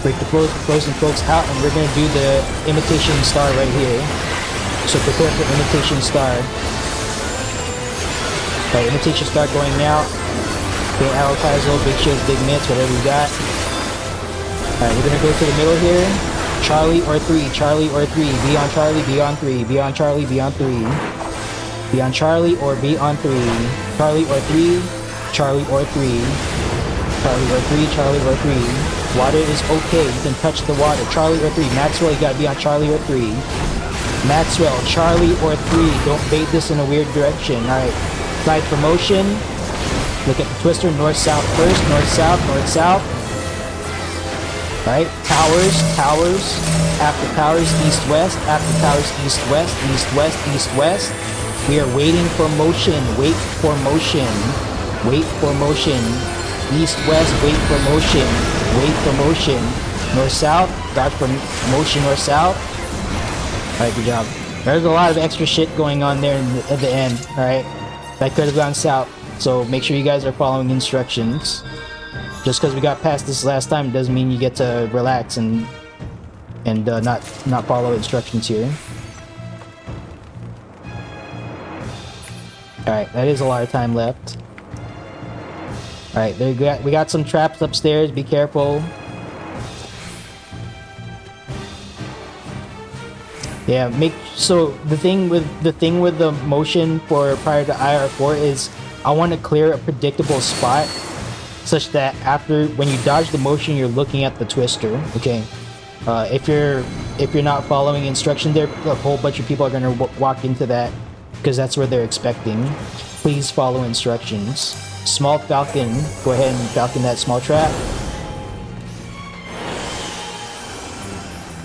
Break the frozen folks out, and we're gonna do the Imitation Star right here. So prepare for Imitation Star. Alright, Imitation Star going now. Big arrow Kaizo, big shields, big mitts, whatever you got. Alright, we're gonna go to the middle here. Charlie or 3, Charlie or 3. Be on Charlie, be on 3. Be on Charlie, be on 3. Be on Charlie or be on 3. Charlie or 3, Charlie or 3. Charlie or 3, Charlie or 3. Water is okay, you can touch the water. Charlie or 3. Maxwell, you gotta be on Charlie or 3. Maxwell, Charlie or 3. Don't bait this in a weird direction. Alright. Side promotion. Look at the twister. North south first. North south. North south. Alright. Towers. Towers. After towers. East west. After towers. East west. East west. East west. We are waiting for motion. Wait for motion. Wait for motion. East west. Wait for motion. Wait for motion. North south. Dodge for motion. North south. Alright, good job. There's a lot of extra shit going on there at the end. Alright. That could have gone south, so make sure you guys are following instructions. Just because we got past this last time doesn't mean you get to relax and not follow instructions here. Alright, that is a lot of time left. Alright, we got some traps upstairs, be careful. Yeah, so the thing with the motion for prior to IR4 is I want to clear a predictable spot such that after when you dodge the motion you're looking at the twister, okay? If you're not following instruction there, a whole bunch of people are going to walk into that because that's where they're expecting. Please follow instructions. Small falcon, go ahead and falcon that small trap.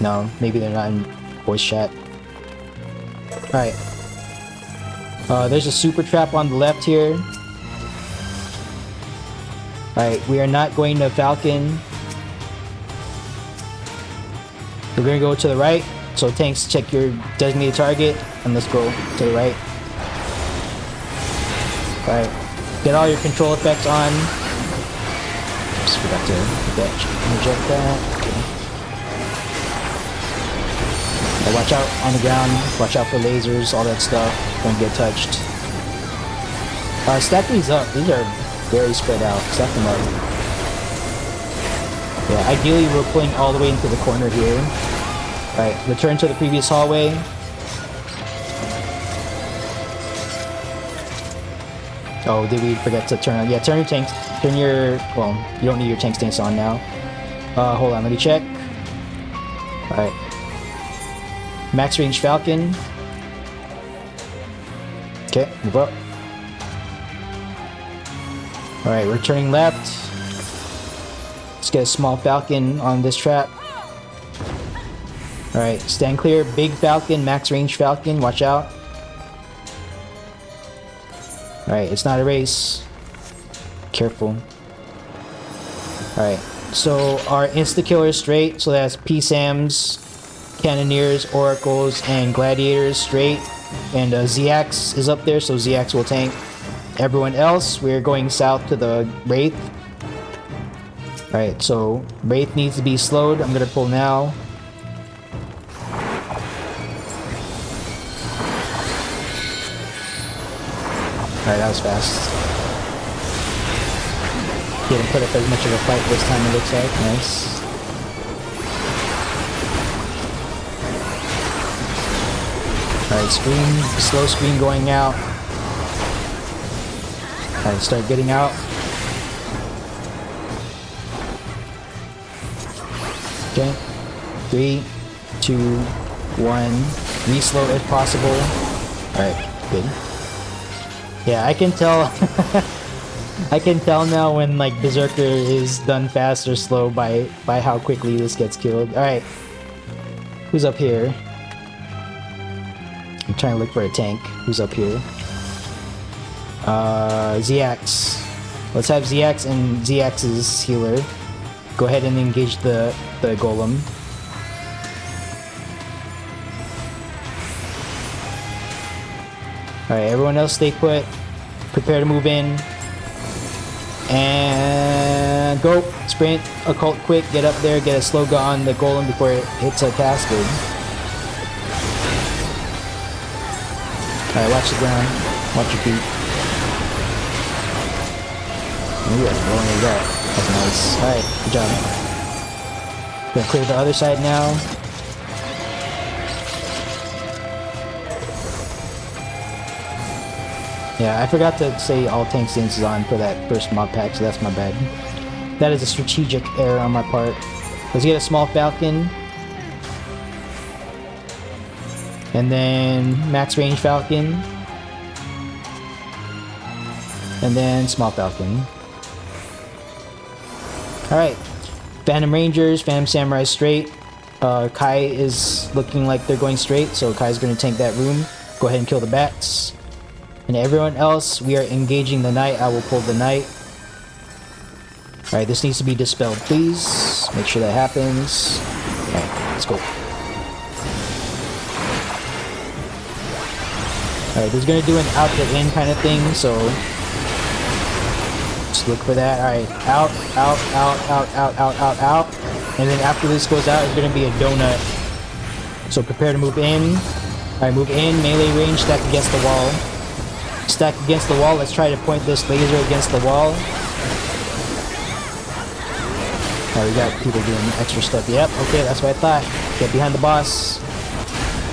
No, maybe they're not in voice chat. Alright. There's a super trap on the left here. Alright, we are not going to falcon. We're gonna go to the right. So tanks, check your designated target and let's go to the right. Alright. Get all your control effects on. Just forgot to inject that. Okay. Now watch out on the ground. Watch out for lasers, all that stuff. Don't get touched. Stack these up. These are very spread out. Stack them up. Yeah, ideally we're pulling all the way into the corner here. Alright, return to the previous hallway. Oh, did we forget to turn on? Yeah, turn your tanks. Turn your... Well, you don't need your tank stance on now. Hold on, let me check. Alright. Max range Falcon. Okay, move up. Alright, we're turning left. Let's get a small Falcon on this trap. Alright, stand clear. Big Falcon, max range Falcon. Watch out. Alright, it's not a race. Careful. Alright, so our insta-killer is straight. So that's PSAMs, Cannoneers, Oracles, and Gladiators straight. And ZX is up there, so ZX will tank. Everyone else, we're going south to the Wraith. Alright, so Wraith needs to be slowed. I'm gonna pull now. Alright, that was fast. Didn't put up as much of a fight this time, it looks like. Nice. Alright, screen, slow screen going out. Alright, start getting out. Okay. 3, 2, 1. Reslow if possible. Alright, good. Yeah, I can tell. I can tell now when like Berserker is done fast or slow by how quickly this gets killed. All right, who's up here? I'm trying to look for a tank. Who's up here? ZX. Let's have ZX and ZX's healer. Go ahead and engage the golem. Alright, everyone else stay put. Prepare to move in. And go. Sprint. Occult quick. Get up there. Get a slow go on the golem before it hits a cascade. Alright, watch the ground. Watch your feet. Ooh, that's blowing it up. That's nice. Alright, good job. Gonna clear the other side now. Yeah, I forgot to say all tank stances on for that first mod pack, so that's my bad. That is a strategic error on my part. Let's get a small Falcon. And then max range Falcon. And then small Falcon. Alright. Phantom Rangers, Phantom Samurai straight. Kai is looking like they're going straight, so Kai's going to tank that room. Go ahead and kill the bats. And everyone else, we are engaging the knight. I will pull the knight. Alright, this needs to be dispelled, please. Make sure that happens. Alright, let's go. Alright, this is going to do an out to in kind of thing, so just look for that. Alright, out. And then after this goes out, it's going to be a donut. So prepare to move in. Alright, move in, melee range, stack against the wall. Stack against the wall. Let's try to point this laser against the wall. Oh, we got people doing extra stuff. Yep, okay, that's what I thought. Get behind the boss.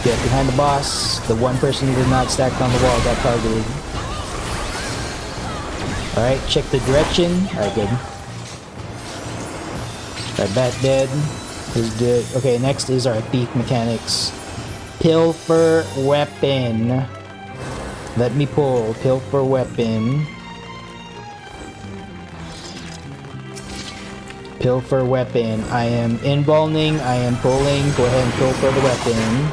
Get behind the boss. The one person who was not stacked on the wall got targeted. Alright, check the direction. Alright, good. Alright, bat dead. Who's good? Okay, next is our thief mechanics. Pilfer weapon. Let me pull. Pilfer weapon. Pilfer weapon. I am invulning. I am pulling. Go ahead and pilfer the weapon.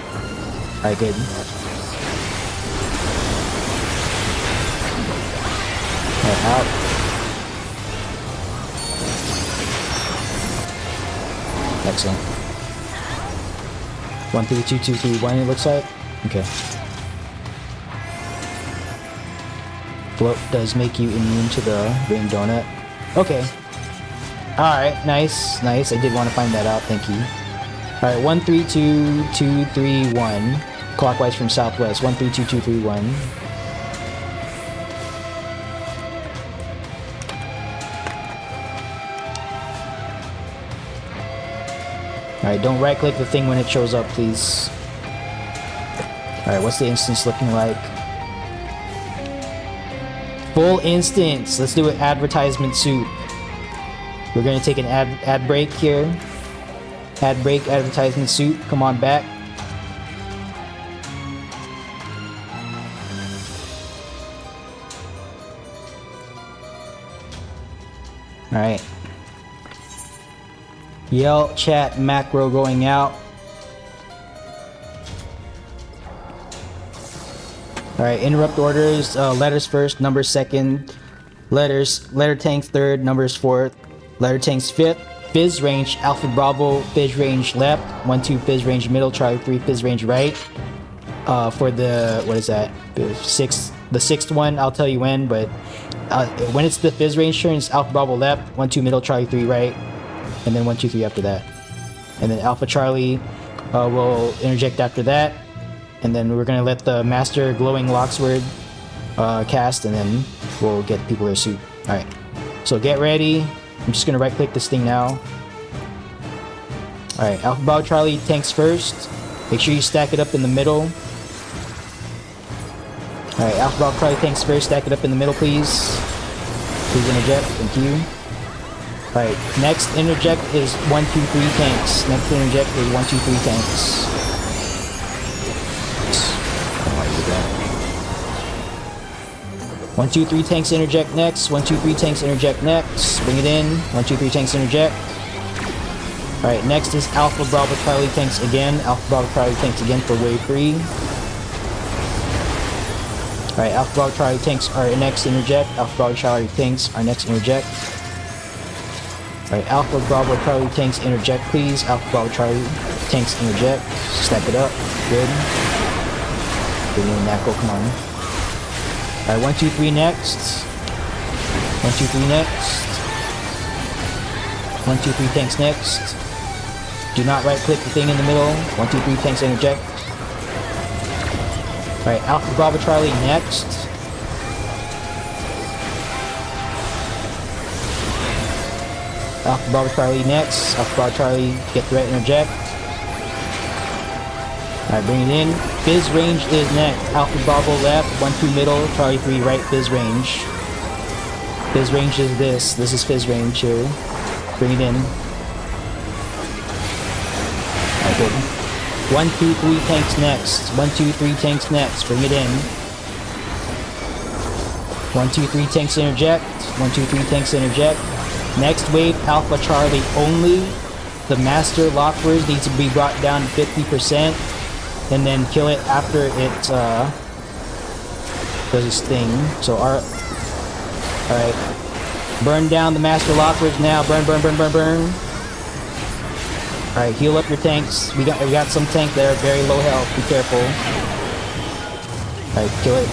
Alright, good. Alright, out. Excellent. 1, 3, 2, 2, 3, 1 it looks like. Okay. Float does make you immune to the ring donut. Okay. Alright, nice, nice. I did want to find that out, thank you. Alright, 1, 3, 2, 2, 3, 1. Clockwise from southwest. 1, 3, 2, 2, 3, 1. Alright, don't right click the thing when it shows up, please. Alright, what's the instance looking like? Full instance! Let's do an advertisement suit. We're gonna take an ad break here. Ad break, advertisement suit. Come on back. Alright. Yell, chat, macro going out. Alright, interrupt orders. Letters first, numbers second. Letter tanks third, numbers fourth. Letter tanks fifth. Fizz range, Alpha Bravo, fizz range left. 1, 2, fizz range middle, Charlie 3, fizz range right. For the, what is that? The sixth one, I'll tell you when, but when it's the fizz range turn, it's Alpha Bravo left, 1, 2 middle, Charlie 3 right. And then 1, 2, 3 after that. And then Alpha Charlie will interject after that. And then we're gonna let the Master Glowing Locksword cast, and then we'll get people their suit. Alright. So get ready. I'm just gonna right click this thing now. Alright, Alpha Bravo Charlie tanks first. Make sure you stack it up in the middle. Alright, Alpha Bravo Charlie tanks first, stack it up in the middle please. Please interject, thank you. Alright, next interject is 1, 2, 3 tanks. Next interject is 1, 2, 3 tanks. Oh, I did that. 1, 2, 3 tanks interject next. 1, 2, 3 tanks interject next. Bring it in. 1, 2, 3 tanks interject. Alright, next is Alpha Bravo Charlie tanks again. Alpha Bravo Charlie tanks again for wave 3. Alright, Alpha Bravo Charlie tanks our next interject. Alpha Bravo Charlie tanks our next interject. Alright, Alpha Bravo Charlie tanks interject please. Alpha Bravo Charlie tanks interject. Stack it up. Good. Bring in Nako, come on. Alright, 1, 2, 3 next. 1, 2, 3 next. 1, 2, 3 tanks next. Do not right click the thing in the middle. 1, 2, 3 tanks interject. Alright, Alpha Bravo Charlie next. Alpha Bravo Charlie next. Alpha Bravo Charlie get threat interject. Alright, bring it in. Fizz range is next. Alpha Bravo left, 1, 2 middle, Charlie 3 right, Fizz range. Fizz range is this. This is Fizz range here. Bring it in. Alright, good. 1, 2, 3 tanks next. 1, 2, 3 tanks next. Bring it in. 1, 2, 3 tanks interject. 1, 2, 3 tanks interject. Next wave, Alpha Charlie only. The Master Lockwords needs to be brought down to 50%. And then kill it after it does its thing. So alright. Burn down the Master Lockwords now. Burn, burn, burn, burn, burn. Alright, heal up your tanks. We got some tanks that are very low health. Be careful. Alright, kill it.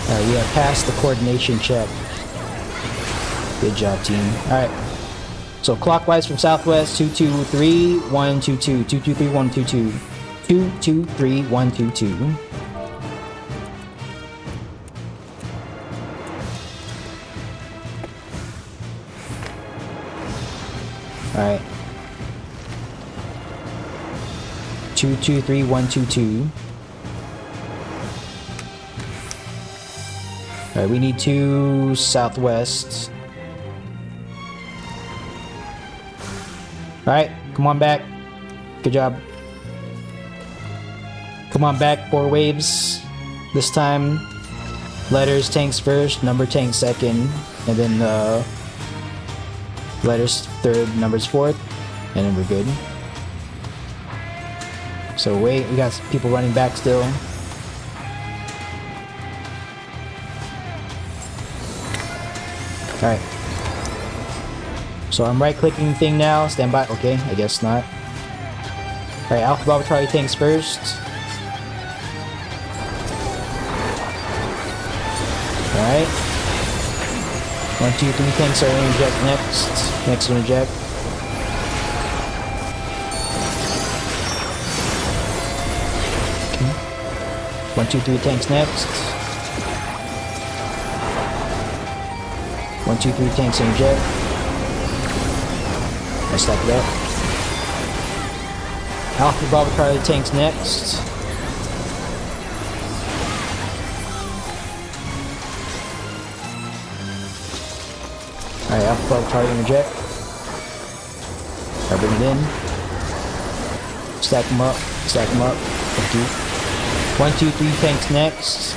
Alright, we have passed the coordination check. Good job, team. Alright. So clockwise from southwest, 2, 2, 3, 1, 2, 2. 2, 2, 3, 1, 2, 2. 2, 2, 3, 1, 2, 2. Alright. 2, 2, 3, 1, 2, 2. Alright, we need 2 southwest. Alright, come on back. Good job. Come on back, 4 waves. This time, letters tanks first, number tanks second, and then letters third, numbers fourth, and then we're good. So wait, we got people running back still. Alright. So I'm right clicking the thing now, stand by. Okay, I guess not. Alright, Alpha Bravo Charlie tanks first. Alright. 1, 2, 3 tanks are gonna inject next. Next to inject. Okay. 1, 2, 3 tanks next. 1, 2, 3 tanks inject. I stack it up. Alpha Bravo Charlie tanks next. Alright, Alpha Bravo Charlie interject. I bring it in. Stack them up. Stack them up. Thank you. 1, 2, 3 tanks next.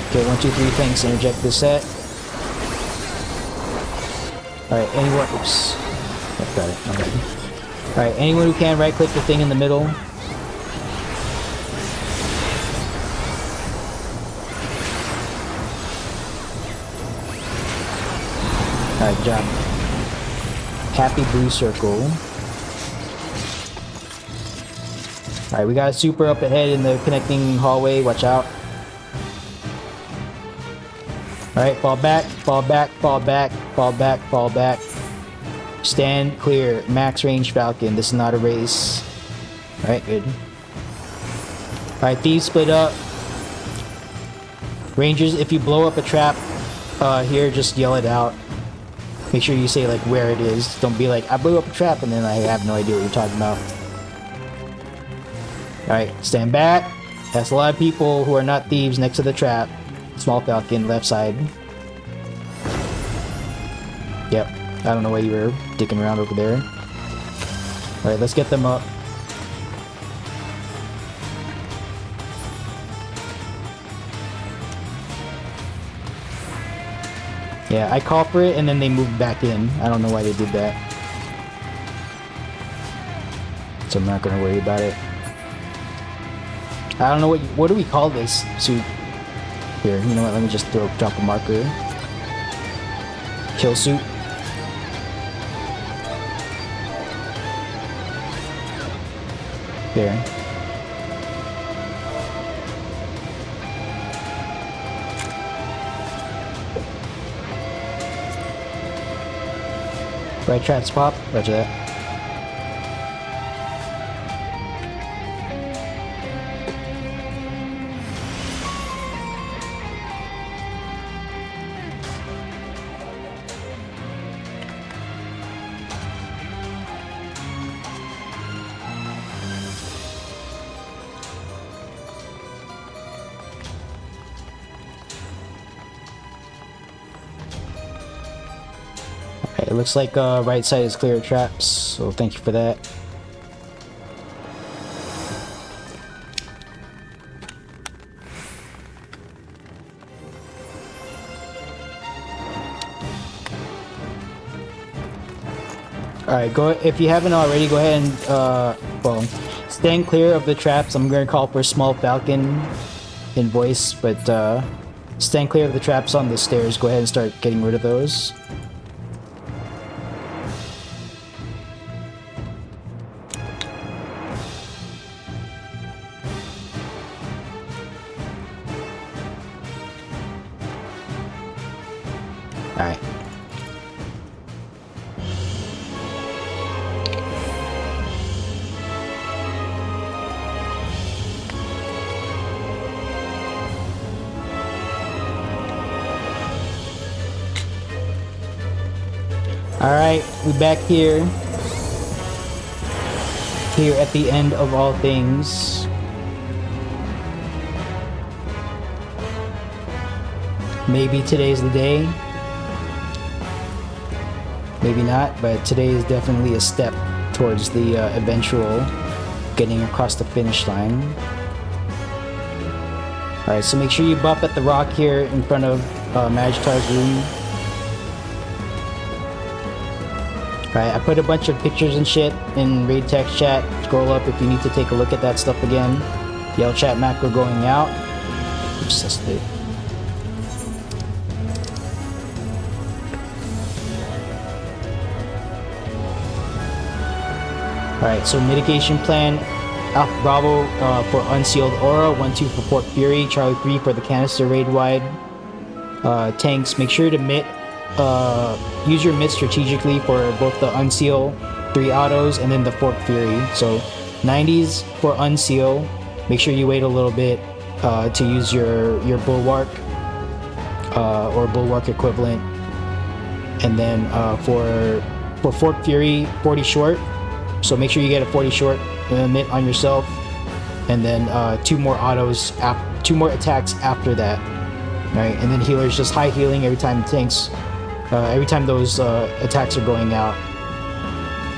Okay, 1, 2, 3 tanks interject this set. Alright, anyone. Oops. Oh, got it. Okay. Alright, anyone who can right click the thing in the middle. Alright, good job. Happy blue circle. Alright, we got a super up ahead in the connecting hallway. Watch out. Alright, fall back, fall back, fall back, fall back, fall back. Stand clear. Max range Falcon. This is not a race. Alright, good. Alright, thieves split up. Rangers, if you blow up a trap here, just yell it out. Make sure you say like where it is. Don't be like, I blew up a trap and then I have no idea what you're talking about. Alright, stand back. That's a lot of people who are not thieves next to the trap. Small Falcon, left side. Yep, I don't know why you were dicking around over there. Alright, let's get them up. Yeah, I call for it and then they moved back in. I don't know why they did that. So I'm not gonna worry about it. I don't know what do we call this suit? Here, you know what, let me just drop a marker. Kill suit. There. Right traps pop, roger that. It looks like right side is clear of traps, so thank you for that. Alright, go if you haven't already, go ahead and well, stand clear of the traps. I'm gonna call for Small Falcon in voice, but stand clear of the traps on the stairs. Go ahead and start getting rid of those. Alright. Alright, we're back here. Here at the end of all things. Maybe today's the day. Maybe not, but today is definitely a step towards the eventual getting across the finish line. Alright, so make sure you buff at the rock here in front of Magitar's room. Alright, I put a bunch of pictures and shit in raid text chat. Scroll up if you need to take a look at that stuff again. Yell chat macro going out. Obsessed. Alright, so mitigation plan. Alpha Bravo for Unsealed Aura, 1-2 for Fork Fury, Charlie 3 for the canister raid wide. Tanks, make sure to use your mid strategically for both the Unseal 3 autos and then the Fork Fury. So 90s for Unseal, make sure you wait a little bit to use your Bulwark or Bulwark equivalent. And then for Fork Fury, 40 short. So make sure you get a 40 short mitt on yourself, and then 2 more autos, 2 more attacks after that, right? And then healers just high healing every time tanks, every time those attacks are going out.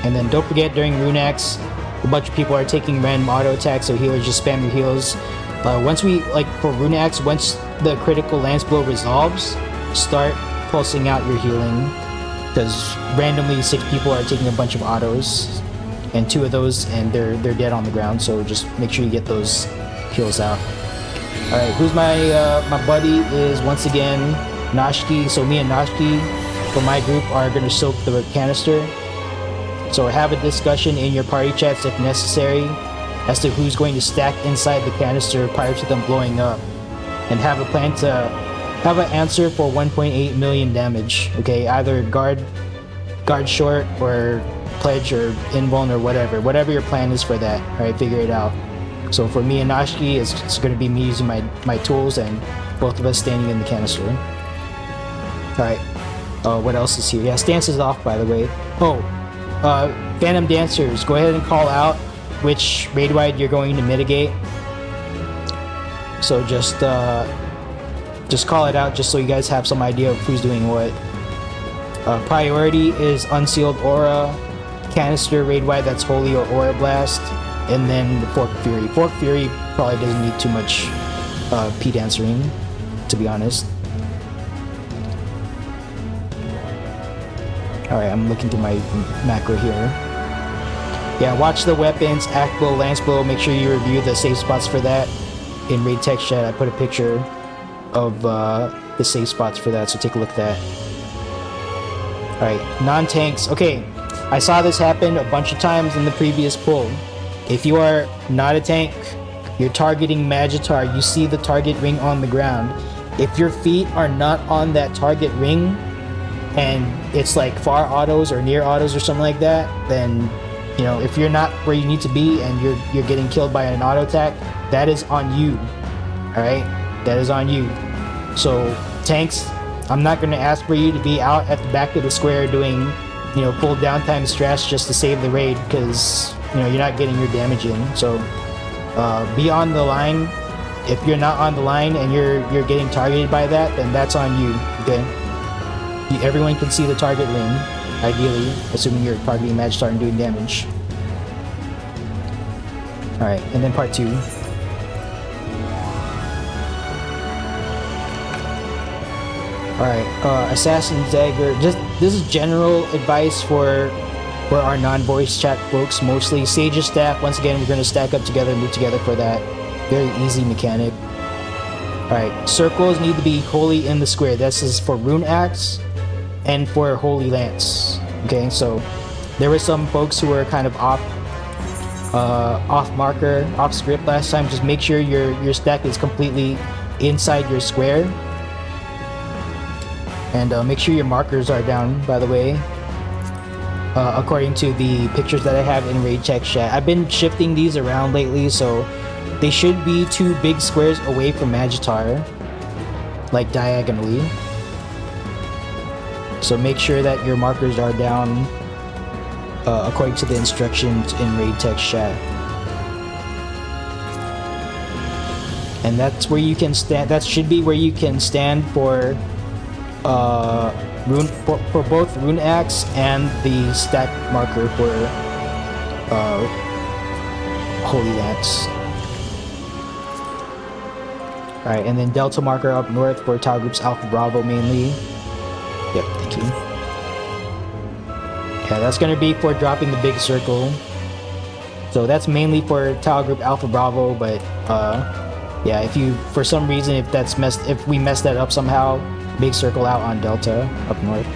And then don't forget during Runex, a bunch of people are taking random auto attacks, so healers just spam your heals. Once we for Runex, once the critical lance blow resolves, start pulsing out your healing, because randomly 6 people are taking a bunch of autos. And 2 of those, and they're dead on the ground. So just make sure you get those kills out. All right, who's my buddy is once again Nashki. So me and Nashki for my group are gonna soak the canister. So have a discussion in your party chats if necessary as to who's going to stack inside the canister prior to them blowing up, and have a plan to have an answer for 1.8 million damage. Okay, either guard short or pledge or invuln or whatever your plan is for that. All right, figure it out. So for me and Nashki, it's going to be me using my tools and both of us standing in the canister. All right, what else is here? Yeah, stance is off, by the way. Phantom Dancers, go ahead and call out which raid wide you're going to mitigate. So just call it out just so you guys have some idea of who's doing what. Priority is Unsealed Aura, canister raid wide that's Holy or Aura Blast, and then the Fork Fury. Fork Fury probably doesn't need too much P-dancering, to be honest. Alright, I'm looking through my macro here. Yeah, watch the weapons, act blow, lance blow, make sure you review the safe spots for that. In raid text chat, I put a picture of the safe spots for that, so take a look at that. Alright, non-tanks. Okay, I saw this happen a bunch of times in the previous pull. If you are not a tank, you're targeting Magitar, you see the target ring on the ground. If your feet are not on that target ring, and it's like far autos or near autos or something like that, then, you know, if you're not where you need to be and you're getting killed by an auto attack, that is on you. Alright? That is on you. So, tanks, I'm not going to ask for you to be out at the back of the square doing, you know, full downtime stress just to save the raid, because, you know, you're not getting your damage in. So be on the line. If you're not on the line and you're getting targeted by that, then that's on you. Okay, everyone can see the target ring, ideally, assuming you're targeting Magitar and doing damage. All right, and then part 2. Alright, Assassin's Dagger. This is general advice for our non-voice chat folks mostly. Sage's Staff, once again, we're going to stack up together and move together for that. Very easy mechanic. Alright, circles need to be wholly in the square. This is for Rune Axe and for Holy Lance. Okay, so there were some folks who were kind of off marker, off script last time. Just make sure your stack is completely inside your square. And make sure your markers are down, by the way, according to the pictures that I have in raid text chat. I've been shifting these around lately, so they should be 2 big squares away from Magitar, like diagonally. So make sure that your markers are down according to the instructions in raid text chat. And that's where you can stand. That should be where you can stand for for both rune axe and the stack marker for holy axe. All right, and then delta marker up north for tower groups Alpha Bravo mainly. Yep, thank you. Yeah, that's gonna be for dropping the big circle. So that's mainly for tower group Alpha Bravo, but yeah, if you, for some reason, if we mess that up somehow, big circle out on Delta up north.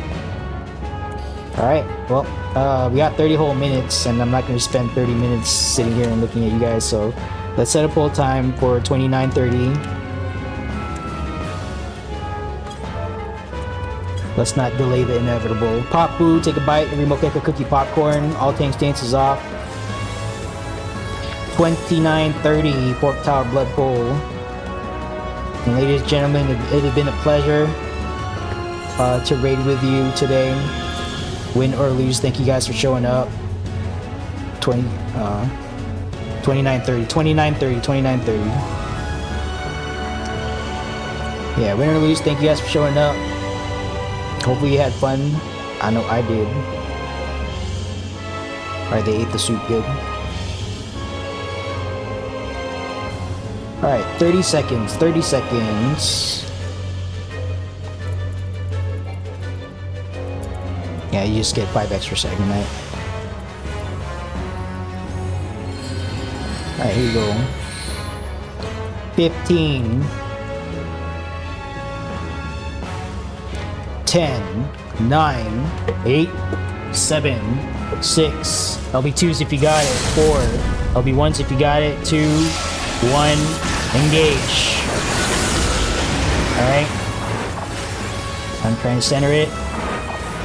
Alright, well, we got 30 whole minutes, and I'm not going to spend 30 minutes sitting here and looking at you guys, so let's set a pull time for 29:30. Let's not delay the inevitable. Pop food, take a bite, remote click a cookie popcorn, all tank stances off. 29:30 Fork Tower Blood Bowl. And ladies and gentlemen, it has been a pleasure to raid with you today. Win or lose, thank you guys for showing up. 29:30. Yeah, win or lose, thank you guys for showing up. Hopefully you had fun. I know I did. Alright, they ate the soup good. Alright, 30 seconds. Yeah, you just get 5 extra seconds, right? Alright, here you go. 15. 10. 9. 8. 7. 6. That'll be 2s if you got it. 4. That'll be 1s if you got it. 2. 1. Engage. Alright. I'm trying to center it.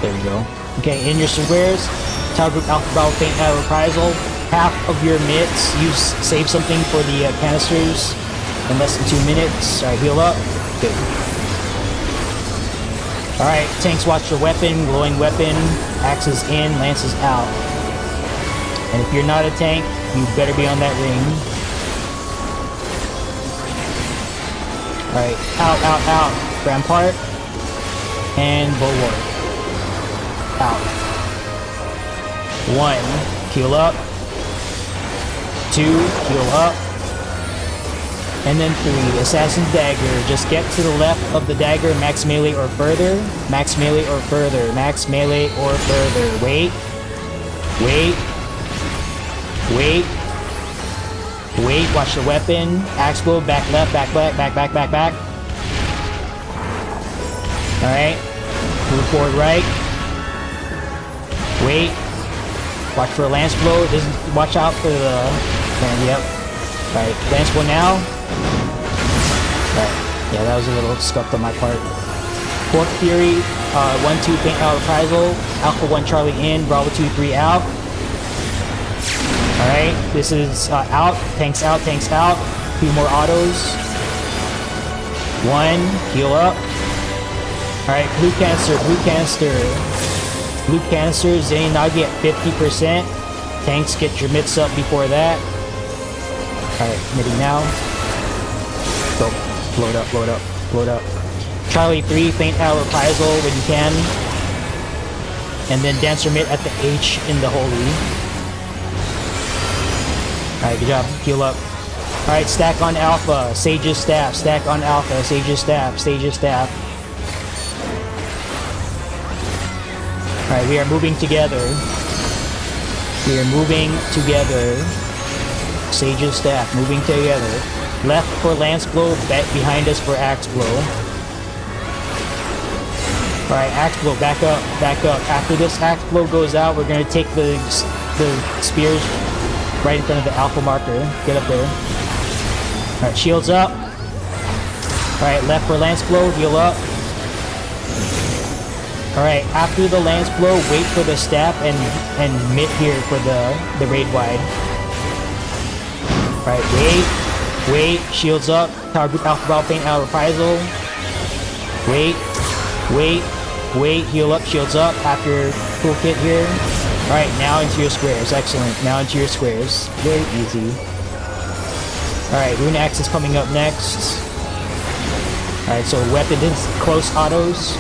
There we go. Okay, in your squares, tower group Alpha Bravo faint reprisal. Half of your mitts, save something for the canisters in less than 2 minutes. Alright, heal up. Good. Alright, tanks watch your weapon, glowing weapon, axes in, lances out. And if you're not a tank, you better be on that ring. Alright, out. Rampart. And bulwark. Out. 1. Heal up. 2. Heal up. And then 3. Assassin's Dagger. Just get to the left of the dagger. Max melee or further. Max melee or further. Max melee or further. Wait. Watch the weapon. Axe blow. Back left. Back. Alright. Move forward right. Wait. Watch for a lance blow. Watch out for the... Yep. Alright, lance blow now. Alright. Yeah, that was a little scuffed on my part. Fork Fury. 1-2 faint reprisal. Alpha 1 Charlie in. Bravo 2-3 out. Alright, this is out. Tanks out. 2 more autos. 1. Heal up. Alright, blue canisters, they now get 50%. Tanks, get your mitts up before that. Alright, mitting now. Go. Load up. Charlie 3, faint reprisal when you can. And then dancer mitt at the H in the holy. Alright, good job. Heal up. Alright, stack on Alpha. Sage's staff. Stack on Alpha. Sage's staff. Alright, we are moving together. Sage's staff, moving together. Left for lance blow, behind us for axe blow. Alright, axe blow, back up. After this axe blow goes out, we're going to take the spears right in front of the alpha marker. Get up there. Alright, shields up. Alright, left for lance blow, heal up. Alright, after the lance blow, wait for the staff and mitt here for the raid wide. Alright, wait, shields up. Tower group Alpha Bravo faint reprisal. Wait. Wait, heal up, shields up after toolkit here. Alright, now into your squares. Excellent. Now into your squares. Very easy. Alright, Rune Axe is coming up next. Alright, so weapon is close autos.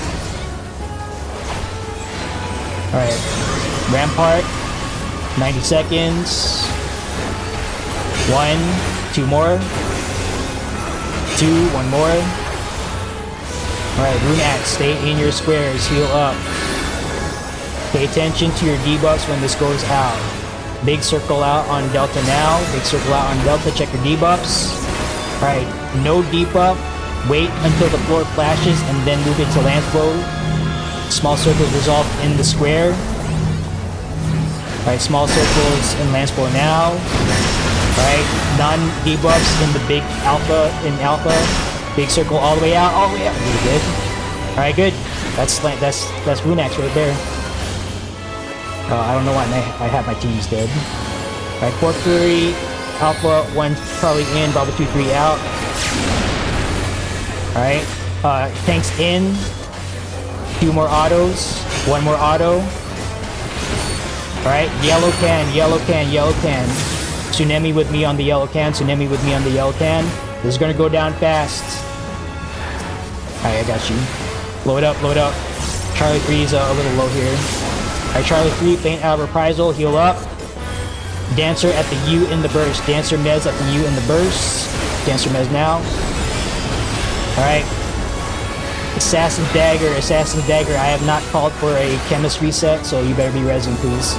Alright, Rampart. 90 seconds. 1, 2 more. 2, 1 more. Alright, Rune Axe, stay in your squares, heal up. Pay attention to your debuffs when this goes out. Big circle out on Delta now. Big circle out on Delta, check your debuffs. Alright, no debuff. Wait until the floor flashes and then move into Lance Blow. Small circles resolve in the square. Alright, small circles in Lance Blow now. Alright, non-debuffs in the big alpha, Big circle all the way out, Really good. Alright, good. That's Rune Axe right there. I don't know why I have my teams dead. Alright, Fork Fury, Alpha 1 probably in, Bravo 2, 3 out. Alright, tanks in. 2 more autos, 1 more auto. Alright, yellow can. Tsunami with me on the yellow can. This is gonna go down fast. Alright, I got you. Load up. Charlie 3 is a little low here. Alright, Charlie 3, faint out reprisal, heal up. Dancer at the U in the burst. Dancer Mez at the U in the burst. Dancer Mez now. Alright. Assassin Dagger. I have not called for a chemist reset, so you better be resin, please.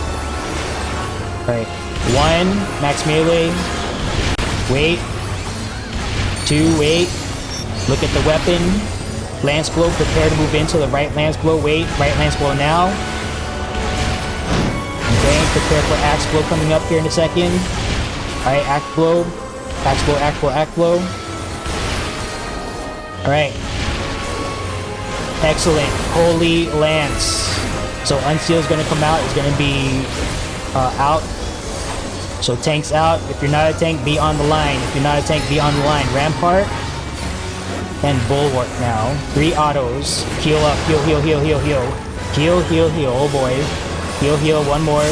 Alright. 1, max melee. Wait. 2, wait. Look at the weapon. Lance Blow, prepare to move into the right Lance Blow. Wait, right Lance Blow now. Okay, prepare for Axe Blow coming up here in a second. Alright, Axe Blow. Axe Blow. Alright. Excellent. Holy Lance. So Unseal is going to come out. It's going to be out. So tanks out. If you're not a tank, be on the line. Rampart. And Bulwark now. 3 autos. Heal up. Heal. Oh boy. Heal. 1 more.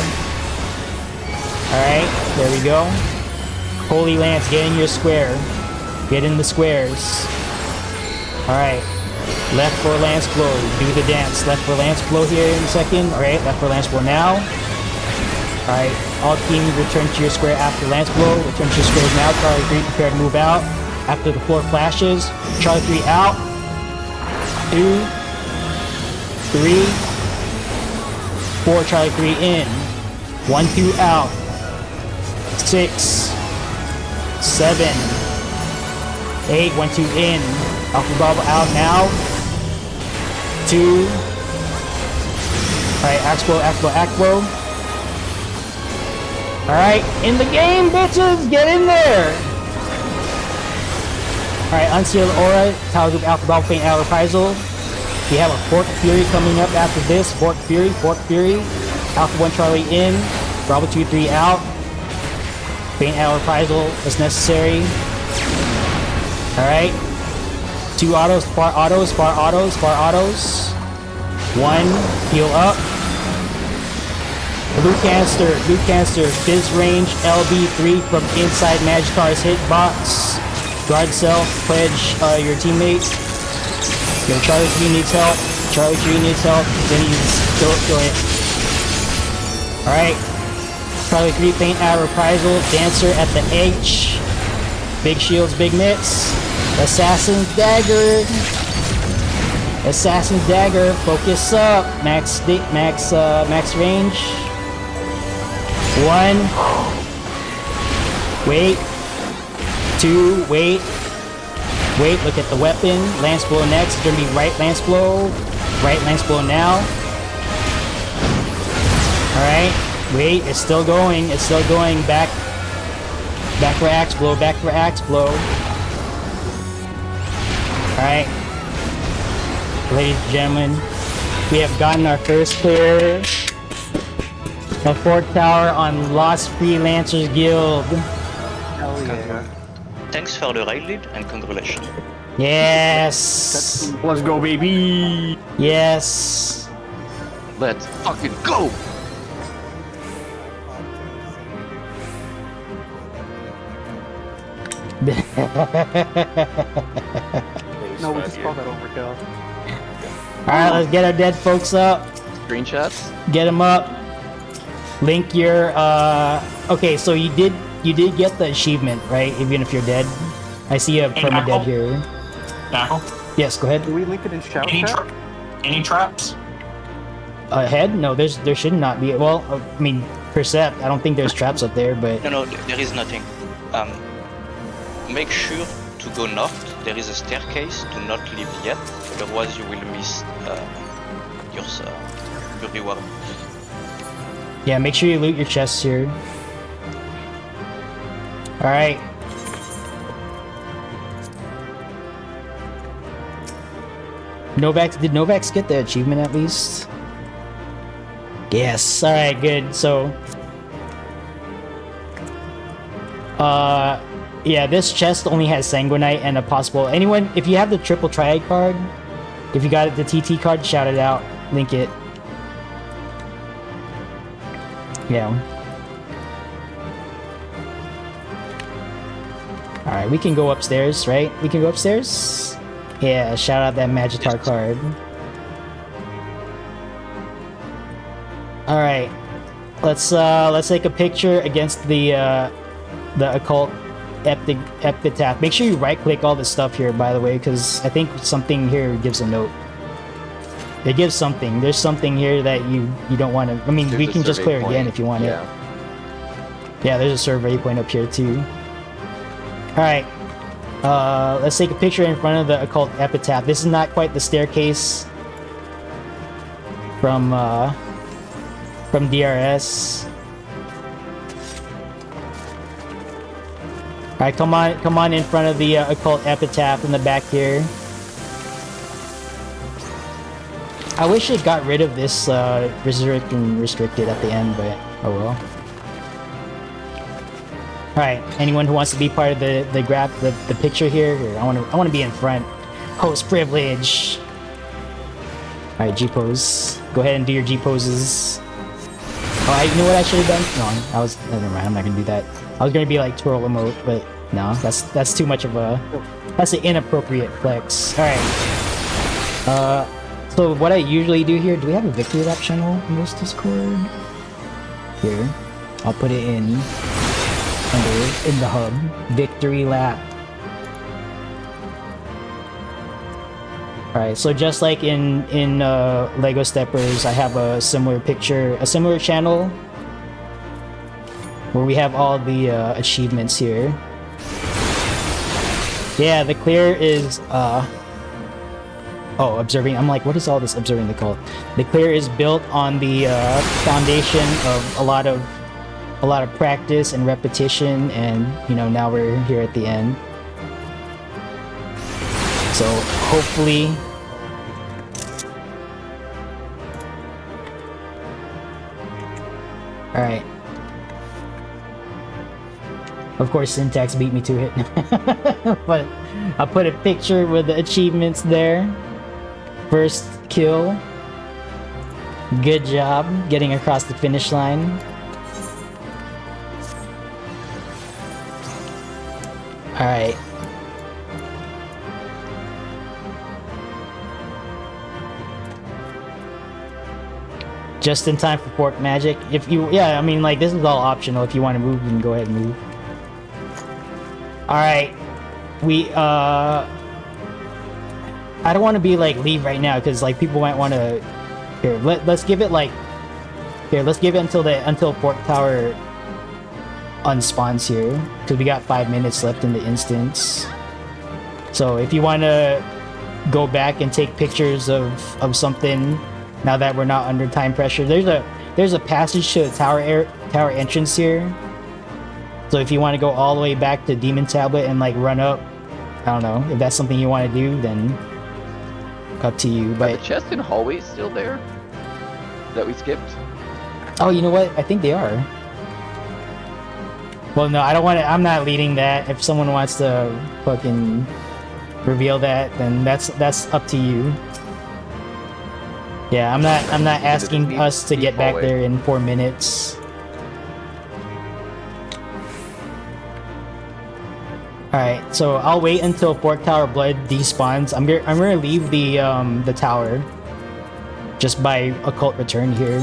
Alright. There we go. Holy Lance, get in your square. Get in the squares. Alright. Left for Lance Blow. Do the dance. Left for Lance Blow here in a second. Alright. Left for Lance Blow now. Alright. All team return to your square after Lance Blow. Return to your squares now. Charlie 3 prepare to move out. After the floor flashes. Charlie 3 out. 2. 3. 4. Charlie 3 in. 1, 2 out. 6. 7. 8. 1, 2 in. Alpha Bravo out now. 2. Alright, Axe Blow. Alright, in the game, bitches! Get in there! Alright, Unsealed Aura, Tower Group Alpha Bravo, Faint Out Reprisal. We have a Fork Fury coming up after this. Fork Fury. Alpha 1 Charlie in. Bravo 2, 3 out. Faint Out Reprisal is necessary. Alright. 2 autos, far autos. 1, heal up. Blue Cancer, Fizz range, LB3 from inside Magikar's hitbox. Guard self, pledge your teammate. Yo, Charlie 3 needs help. Then he's go it. Alright. Charlie 3, faint out reprisal. Dancer at the H. Big shields, big mitts. Assassin's Dagger, focus up. Max range. 1. Wait. 2. Wait. Look at the weapon. Lance Blow next. It's gonna be right Lance Blow now. Alright. Wait, it's still going. Back for Axe Blow. Alright. Ladies and gentlemen, we have gotten our first clear of Fork Tower on Lost Freelancers Guild. Hell yeah. Thanks for the raid lead and congratulations. Yes. Let's go, baby. Yes. Let's fucking go! No, we just call that overkill. All right, let's get our dead folks up. Screenshots? Get them up. Link your. Okay, so you did get the achievement, right? Even if you're dead. I see a permadead here. Knuckle? Yes, go ahead. Do we link it in shout Any, chat? any traps? Ahead? No, there should not be. Well, I mean, Percept. I don't think there's traps up there, but No, there is nothing. Make sure to go north. There is a staircase. Do not leave yet, otherwise you will miss your reward. yeah, make sure you loot your chests here. All right. Did Novax get the achievement at least? Yes. All right, good. So, yeah, this chest only has Sanguinite and a possible. Anyone, if you have the triple triad card, if you got the TT card, shout it out. Link it. Yeah. All right, we can go upstairs, right? We can go upstairs. Yeah, shout out that Magitar card. All right, let's take a picture against the occult epitaph. Make sure you right-click all this stuff here, by the way, because I think something here gives a note. It gives something. There's something here that you don't want to. I mean, There's we a can just survey clear point. again if you want Yeah. it. Yeah, there's a survey point up here too. All right. Let's take a picture in front of the occult epitaph. This is not quite the staircase from DRS. All right, come on in front of the occult epitaph in the back here. I wish it got rid of this restricted at the end, but oh well. All right, anyone who wants to be part of the picture here, I want to be in front. Host privilege. All right, G pose. Go ahead and do your G poses. Oh, you know what I should have done? No, never mind. I'm not gonna do that. I was gonna be like twirl emote, but no, that's too much of that's an inappropriate flex. All right. So what I usually do here, do we have a victory lap channel in this Discord? Here, I'll put it in the hub. Victory lap. All right, so just like in Lego Steppers, I have a similar channel where we have all the achievements here. Yeah, the clear is observing. I'm like, what is all this observing the cult? The clear is built on the foundation of a lot of practice and repetition, and now we're here at the end. So hopefully, all right. Of course, Syntax beat me to it, but I'll put a picture with the achievements there. First kill. Good job getting across the finish line. All right. Just in time for Fork Magic. I mean, like, this is all optional. If you want to move, you can go ahead and move. All right. I don't want to be like leave right now because like people might want to. Here, let's give it like. Here, let's give it until Fork Tower unspawns here because we got 5 minutes left in the instance. So if you want to go back and take pictures of something now that we're not under time pressure, there's a passage to the tower entrance here. So if you want to go all the way back to Demon Tablet and like run up, I don't know if that's something you want to do, then up to you. Are But the chest and hallways still there? That we skipped? oh, you know what? I think they are. Well, no, I don't want to. I'm not leading that. If someone wants to fucking reveal that, then that's up to you. Yeah, I'm not asking us to get back there in 4 minutes. Alright, so I'll wait until Fork Tower Blood despawns. I'm gonna leave the tower just by occult return here.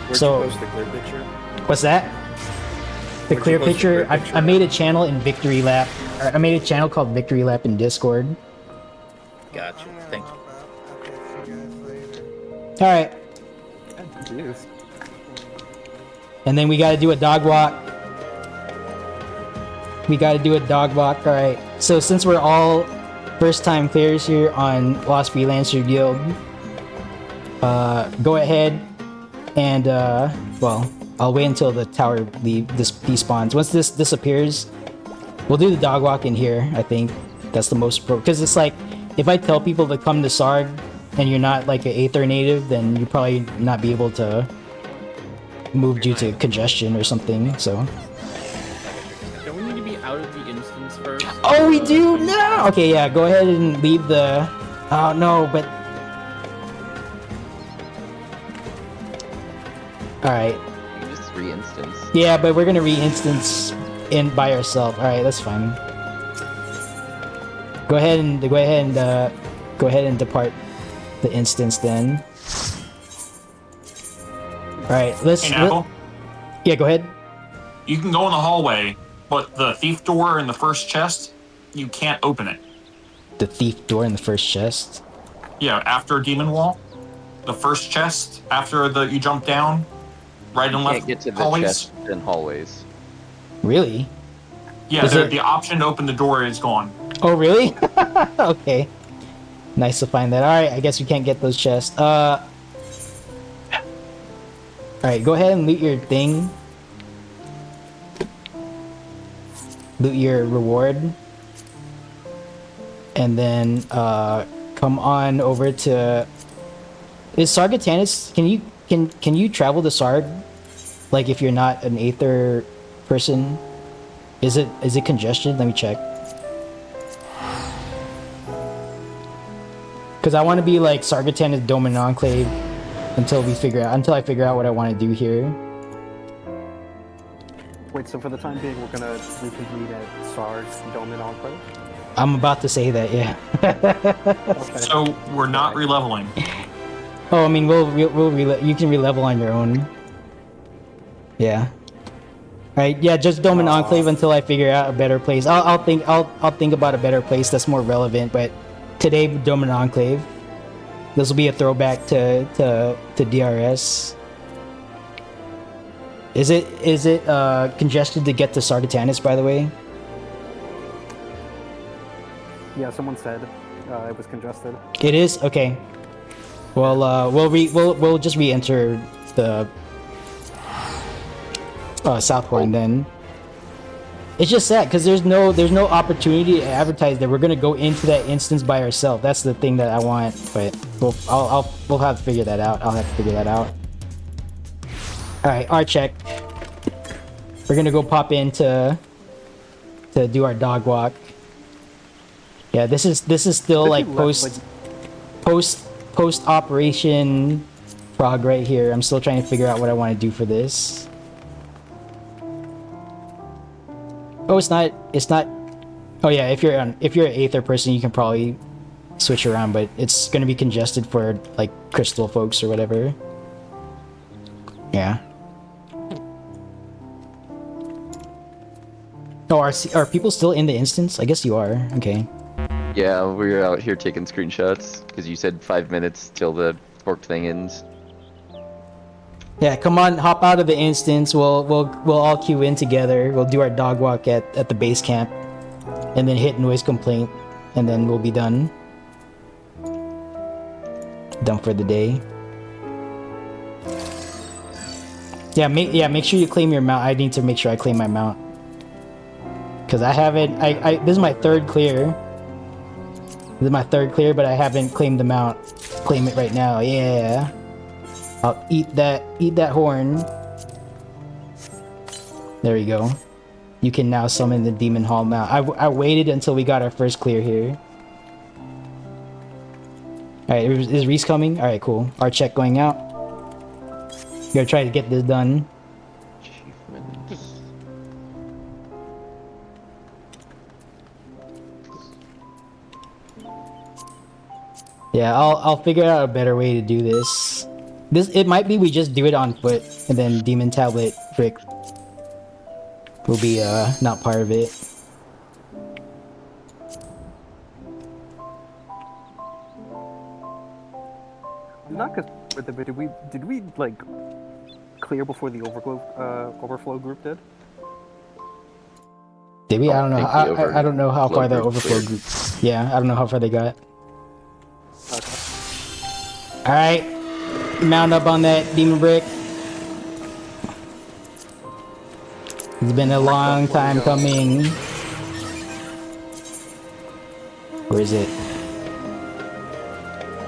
Where'd So- you post the clear picture? What's that? The Where'd clear you post the picture. clear picture? I made a channel in Victory Lap. Or I made a channel called Victory Lap in Discord. Gotcha. Thank you. Alright, Jeez. and then we gotta do a dog walk. Alright, so since we're all first time players here on Lost Freelancer Guild, go ahead and, well, I'll wait until the tower despawns. Once this disappears, we'll do the dog walk in here, I think. That's the most because it's like, if I tell people to come to Sarg, and you're not like an Aether native, then you probably not be able to move due to congestion or something, so. Don't we need to be out of the instance first? Oh, we do? No! Okay, yeah, go ahead and leave the... Oh, no, but... Alright. You can just re-instance. Yeah, but we're gonna re-instance in by ourselves. Alright, that's fine. Go ahead and depart the instance then. Alright, let's... Hey, Knuckle, yeah, go ahead. you can go in the hallway, but the thief door in the first chest, you can't open it. The thief door in the first chest. Yeah, after Demon Wall, the first chest after you jump down, right and You left can't get to the hallways. chest and hallways. Really? Yeah, Is it- the option to open the door is gone. Oh, really? Okay. Nice to find that. Alright, I guess we can't get those chests. Alright, go ahead and loot your thing. Loot your reward. And then, come on over to... Is Sargatanis... Can you travel to Sarg? Like, if you're not an Aether person? Is it congested? Let me check. Because I want to be like Sargatanis Dome and Enclave until I figure out what I want to do here. Wait, so for the time being, we're gonna reconvene at SARS Dome and Enclave? I'm about to say that, yeah. Okay. So we're not re-leveling. Oh, I mean, you can re-level on your own. Yeah. Right. Yeah, just Dome and Enclave until I figure out a better place. I'll think about a better place that's more relevant. But today, Dome and Enclave. This will be a throwback to DRS. Is it congested to get to Sargatanis, by the way? Yeah, someone said it was congested. It is? Okay. Well, we'll just re-enter the South Horn then. It's just sad because there's no opportunity to advertise that we're gonna go into that instance by ourselves. That's the thing that I want, but we'll have to figure that out. I'll have to figure that out. All right, our check. We're gonna go pop in to do our dog walk. Yeah, this is still like post operation prog right here. I'm still trying to figure out what I want to do for this. Oh, it's not. Oh yeah, if you're an Aether person, you can probably switch around, but it's gonna be congested for like crystal folks or whatever. Yeah. Oh, are people still in the instance? I guess you are. Okay. Yeah, we're out here taking screenshots because you said 5 minutes till the forked thing ends. Yeah, come on, hop out of the instance. We'll all queue in together. We'll do our dog walk at the base camp, and then hit noise complaint, and then we'll be done. Done for the day. Yeah, make sure you claim your mount. I need to make sure I claim my mount. Cause I haven't. This is my third clear. This is my third clear, but I haven't claimed the mount. Claim it right now. Yeah. I'll eat that horn. There we go. You can now summon the Demon Hall mount. I waited until we got our first clear here. Alright, is Reese coming? Alright, cool. Our check going out. Gonna try to get this done. Achievements. Yeah, I'll figure out a better way to do this. It might be we just do it on foot, and then Demon Tablet Brick will be not part of it. Not cause with the did we like clear before the overflow group did? Did we? I don't know. I don't know how far the group overflow cleared. group. Yeah, I don't know how far they got. Okay. All right, mount up on that Demon Brick. It's been a long time coming. Where is it?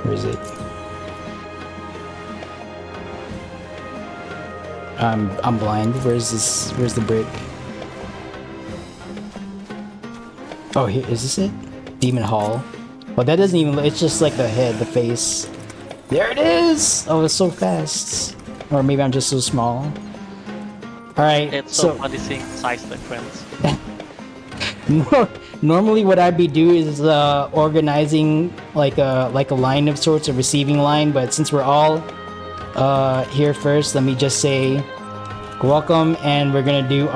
Where is it? I'm blind. Where's this? Where's the brick? Oh, here is this it? Demon Hall. Well, that doesn't even. It's just like the head, the face. There it is. Oh, it's so fast. Or maybe I'm just so small. All right. It's so funny seeing size difference. Normally, what I'd be doing is organizing like a line of sorts, a receiving line. But since we're all here first, let me just say welcome, and we're gonna do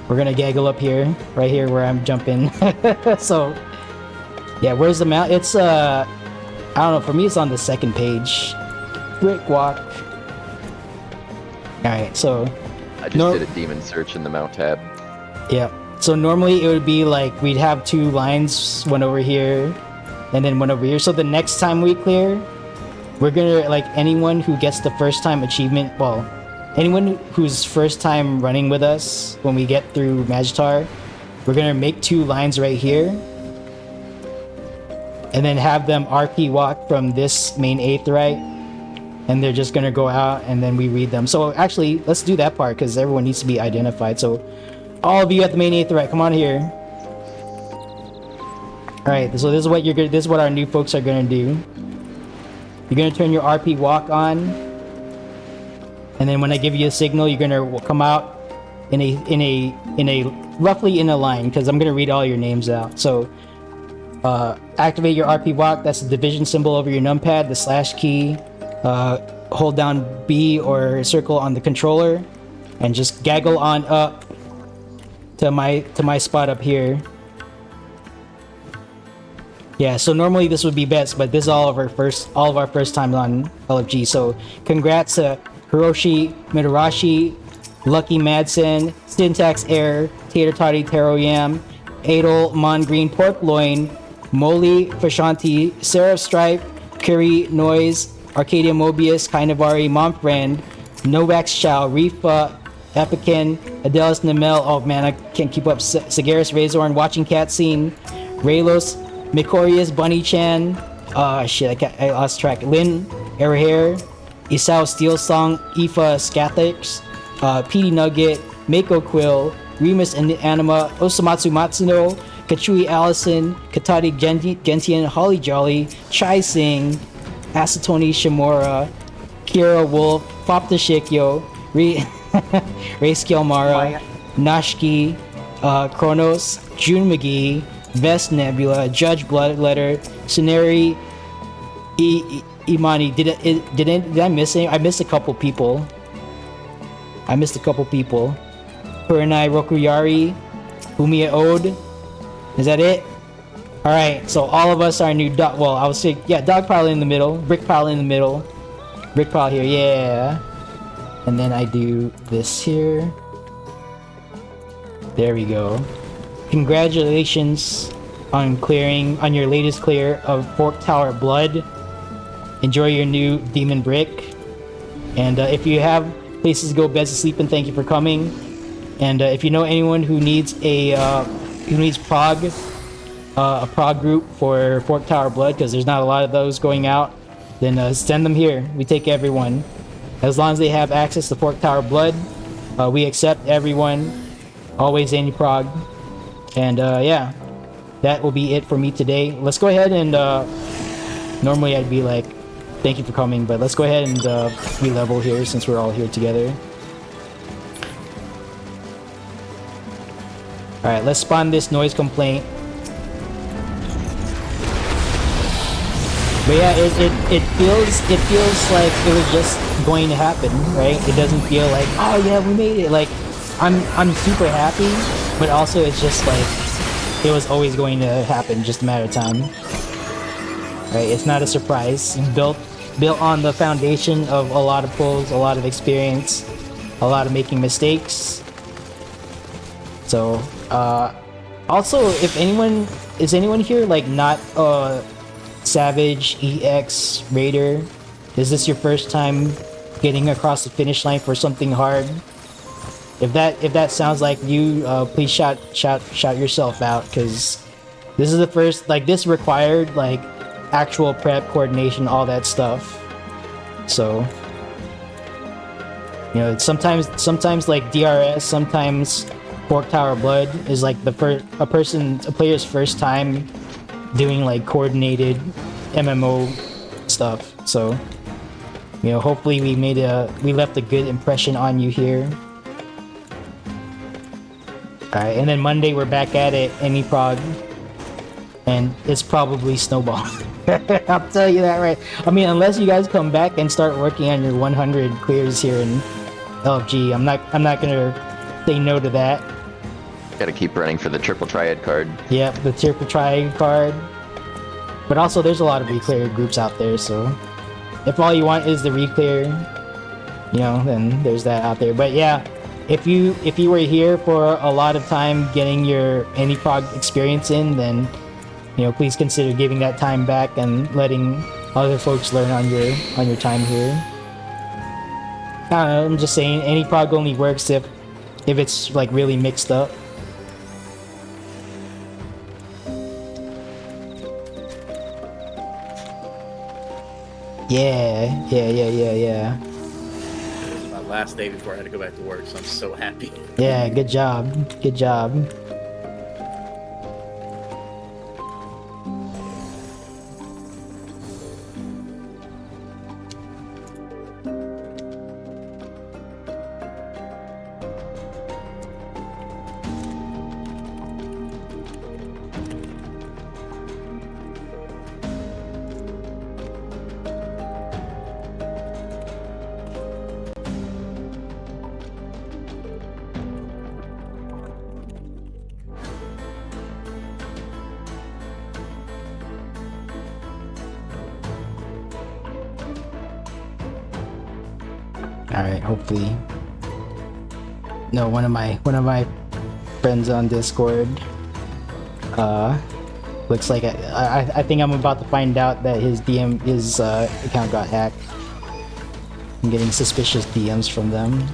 we're gonna gaggle up here, right here where I'm jumping. So yeah, where's the mount? It's I don't know, for me it's on the second page. Brick walk. Alright, so I just did a demon search in the mount tab. yeah, so normally it would be like we'd have two lines, one over here and then one over here. So the next time we clear, we're gonna, like, anyone who gets the first time achievement, well, anyone who's first time running with us when we get through Magitar, we're gonna make two lines right here and then have them RP walk from this main Aetherite, and they're just gonna go out and then we read them. So actually, let's do that part because everyone needs to be identified. So all of you at the main Aetherite, come on here. All right, so this is what this is what our new folks are gonna do. You're gonna turn your RP walk on, and then when I give you a signal, you're gonna come out in a roughly in a line, because I'm gonna read all your names out. So activate your RP walk. That's the division symbol over your numpad, the slash key. Hold down B or circle on the controller, and just gaggle on up to my spot up here. Yeah, so normally this would be best, but this is all of our first times on LFG. So congrats to Hiroshi Mitarashi, Lucky Madsen, Syntax Air, Tater Toddy Taro Yam, Adel Mon Green Pork Loin, Moli Fashanti, Seraph Stripe, Curry Noise, Arcadia Mobius, Kainavari, Momfriend, Novax Chow, Rifa, Epikin, Adelis Namel, oh man, I can't keep up, Sagaris Razorn, Watching Cat Scene, Raylos, Mikorius, Bunny Chan, shit, I lost track, Lin, Airhair, Isao Steel Song, Ifa Scathix, PD Nugget, Mako Quill, Remus and Anima, Osamatsu Matsuno, Kachui Allison, Katati Gentian, Holly Jolly, Chai Singh, Acetoni Shimura, Kira Wolf, Fopta Shikyo, Ray Skilmara, Nashki, Kronos, June McGee, Vest Nebula, Judge Bloodletter, Suneri, Imani. Did I miss any? I missed a couple people. Kurenai Rokuyari, Umiya Ode. Is that it? Alright, so all of us are new dog. Well, I would say, yeah, dog pile in the middle, brick pile in the middle, brick pile here, yeah. And then I do this here. There we go. Congratulations on your latest clear of Fork Tower Blood. Enjoy your new demon brick. And if you have places to go, beds to sleep in, thank you for coming. And if you know anyone who needs a prog group for Fork Tower Blood, because there's not a lot of those going out, then send them here. We take everyone, as long as they have access to Fork Tower Blood. We accept everyone. Always anyprog. And yeah, that will be it for me today. Let's go ahead and normally I'd be like, thank you for coming, but let's go ahead and re-level here since we're all here together. Alright, let's spawn this noise complaint. But yeah, it feels like it was just going to happen, right? It doesn't feel like, oh yeah, we made it. Like I'm super happy, but also it's just like it was always going to happen, just a matter of time. Right? It's not a surprise. Built on the foundation of a lot of pulls, a lot of experience, a lot of making mistakes. So, also, if anyone is anyone here like not Savage EX Raider, is this your first time getting across the finish line for something hard? If that sounds like you, please shout yourself out, because this is the first, like, this required like actual prep, coordination, all that stuff. So, you know, sometimes like DRS, sometimes Fork Tower Blood is like a player's first time doing like coordinated MMO stuff. So, you know, hopefully we left a good impression on you here. Alright, and then Monday we're back at it, anyprog, and it's probably snowball. I'll tell you that, right? I mean, unless you guys come back and start working on your 100 clears here in LFG, I'm not gonna say no to that. Gotta keep running for the triple triad card. Yep, the triple triad card. But also, there's a lot of reclear groups out there, so if all you want is the reclear, you know, then there's that out there. But yeah, if you were here for a lot of time getting your anyprog experience in, then, you know, please consider giving that time back and letting other folks learn on your time here. I don't know, I'm just saying, anyprog only works if it's like really mixed up. Yeah. It was my last day before I had to go back to work, so I'm so happy. Yeah, good job. Good job. Alright, hopefully. No, one of my friends on Discord looks like I think I'm about to find out that his account got hacked. I'm getting suspicious DMs from them.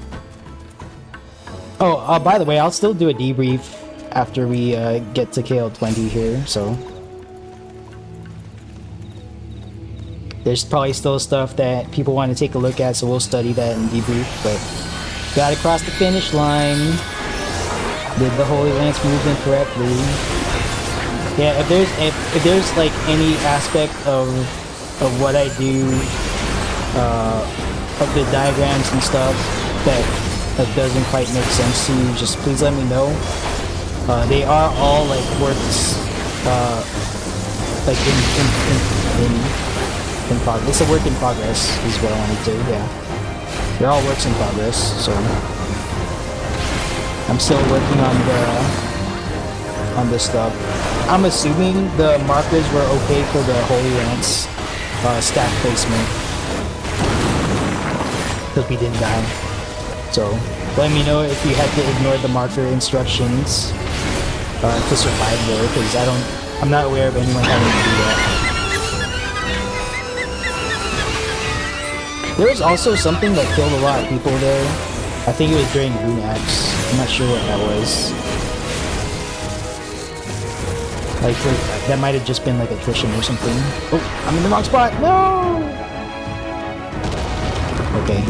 Oh, by the way, I'll still do a debrief after we get to KL20 here, so there's probably still stuff that people want to take a look at, so we'll study that and debrief, but got across the finish line. Did the Holy Lance movement correctly. Yeah, if there's like any aspect of what I do, of the diagrams and stuff that doesn't quite make sense to you, just please let me know. They are all like works, like in progress. It's a work in progress is what I wanted to, yeah. They're all works in progress, so I'm still working on this stuff. I'm assuming the markers were okay for the Holy Lance stack placement, because we didn't die. So let me know if you had to ignore the marker instructions to survive there, because I'm not aware of anyone having to do that. There was also something that killed a lot of people there. I think it was during Runax. I'm not sure what that was. Like, that might have just been like attrition or something. Oh, I'm in the wrong spot! No! Okay.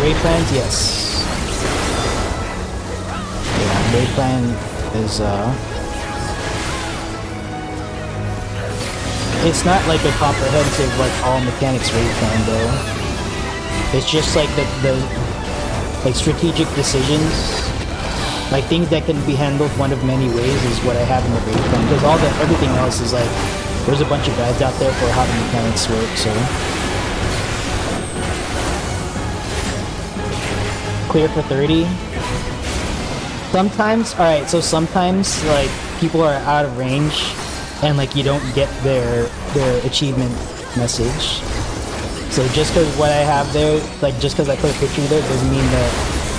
raid plans, yes. Yeah, raid plan is it's not like a comprehensive like all mechanics raid plan though. It's just like the like strategic decisions, like things that can be handled one of many ways is what I have in the raid plan. Because all the everything else is like there's a bunch of guides out there for how the mechanics work. So clear for 30. Sometimes, all right. So sometimes like people are out of range, and like you don't get their achievement message. So just because what I have there, like just because I put a picture there, doesn't mean that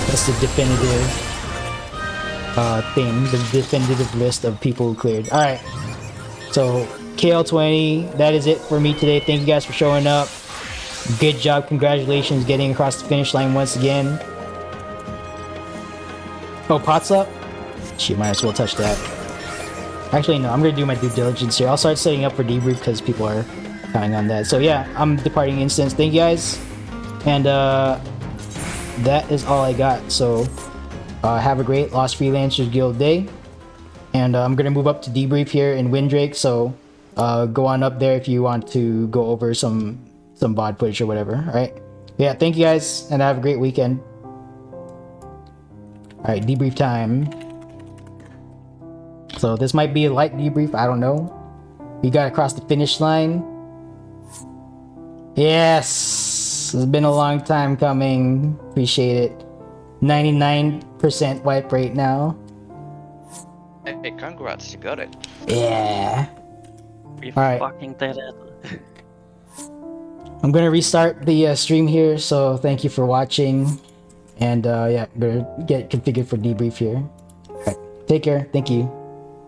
that's the definitive thing, the definitive list of people who cleared. All right. So KL20, that is it for me today. Thank you guys for showing up. Good job. Congratulations getting across the finish line once again. Oh, pots up? Shit, might as well touch that. Actually, no, I'm gonna do my due diligence here. I'll start setting up for debrief because people are counting on that. So yeah, I'm departing instance. Thank you guys. And that is all I got. So have a great Lost Freelancers Guild day. And I'm gonna move up to debrief here in Windrake. So go on up there if you want to go over some VOD footage or whatever. All right. Yeah, thank you guys, and have a great weekend. All right, debrief time. So this might be a light debrief, I don't know. We got across the finish line. Yes! It's been a long time coming. Appreciate it. 99% wipe rate now. Hey, congrats, you got it. Yeah. We Alright. fucking did it. I'm gonna restart the stream here, so thank you for watching. And yeah, better get configured for debrief here. Alright, take care. Thank you.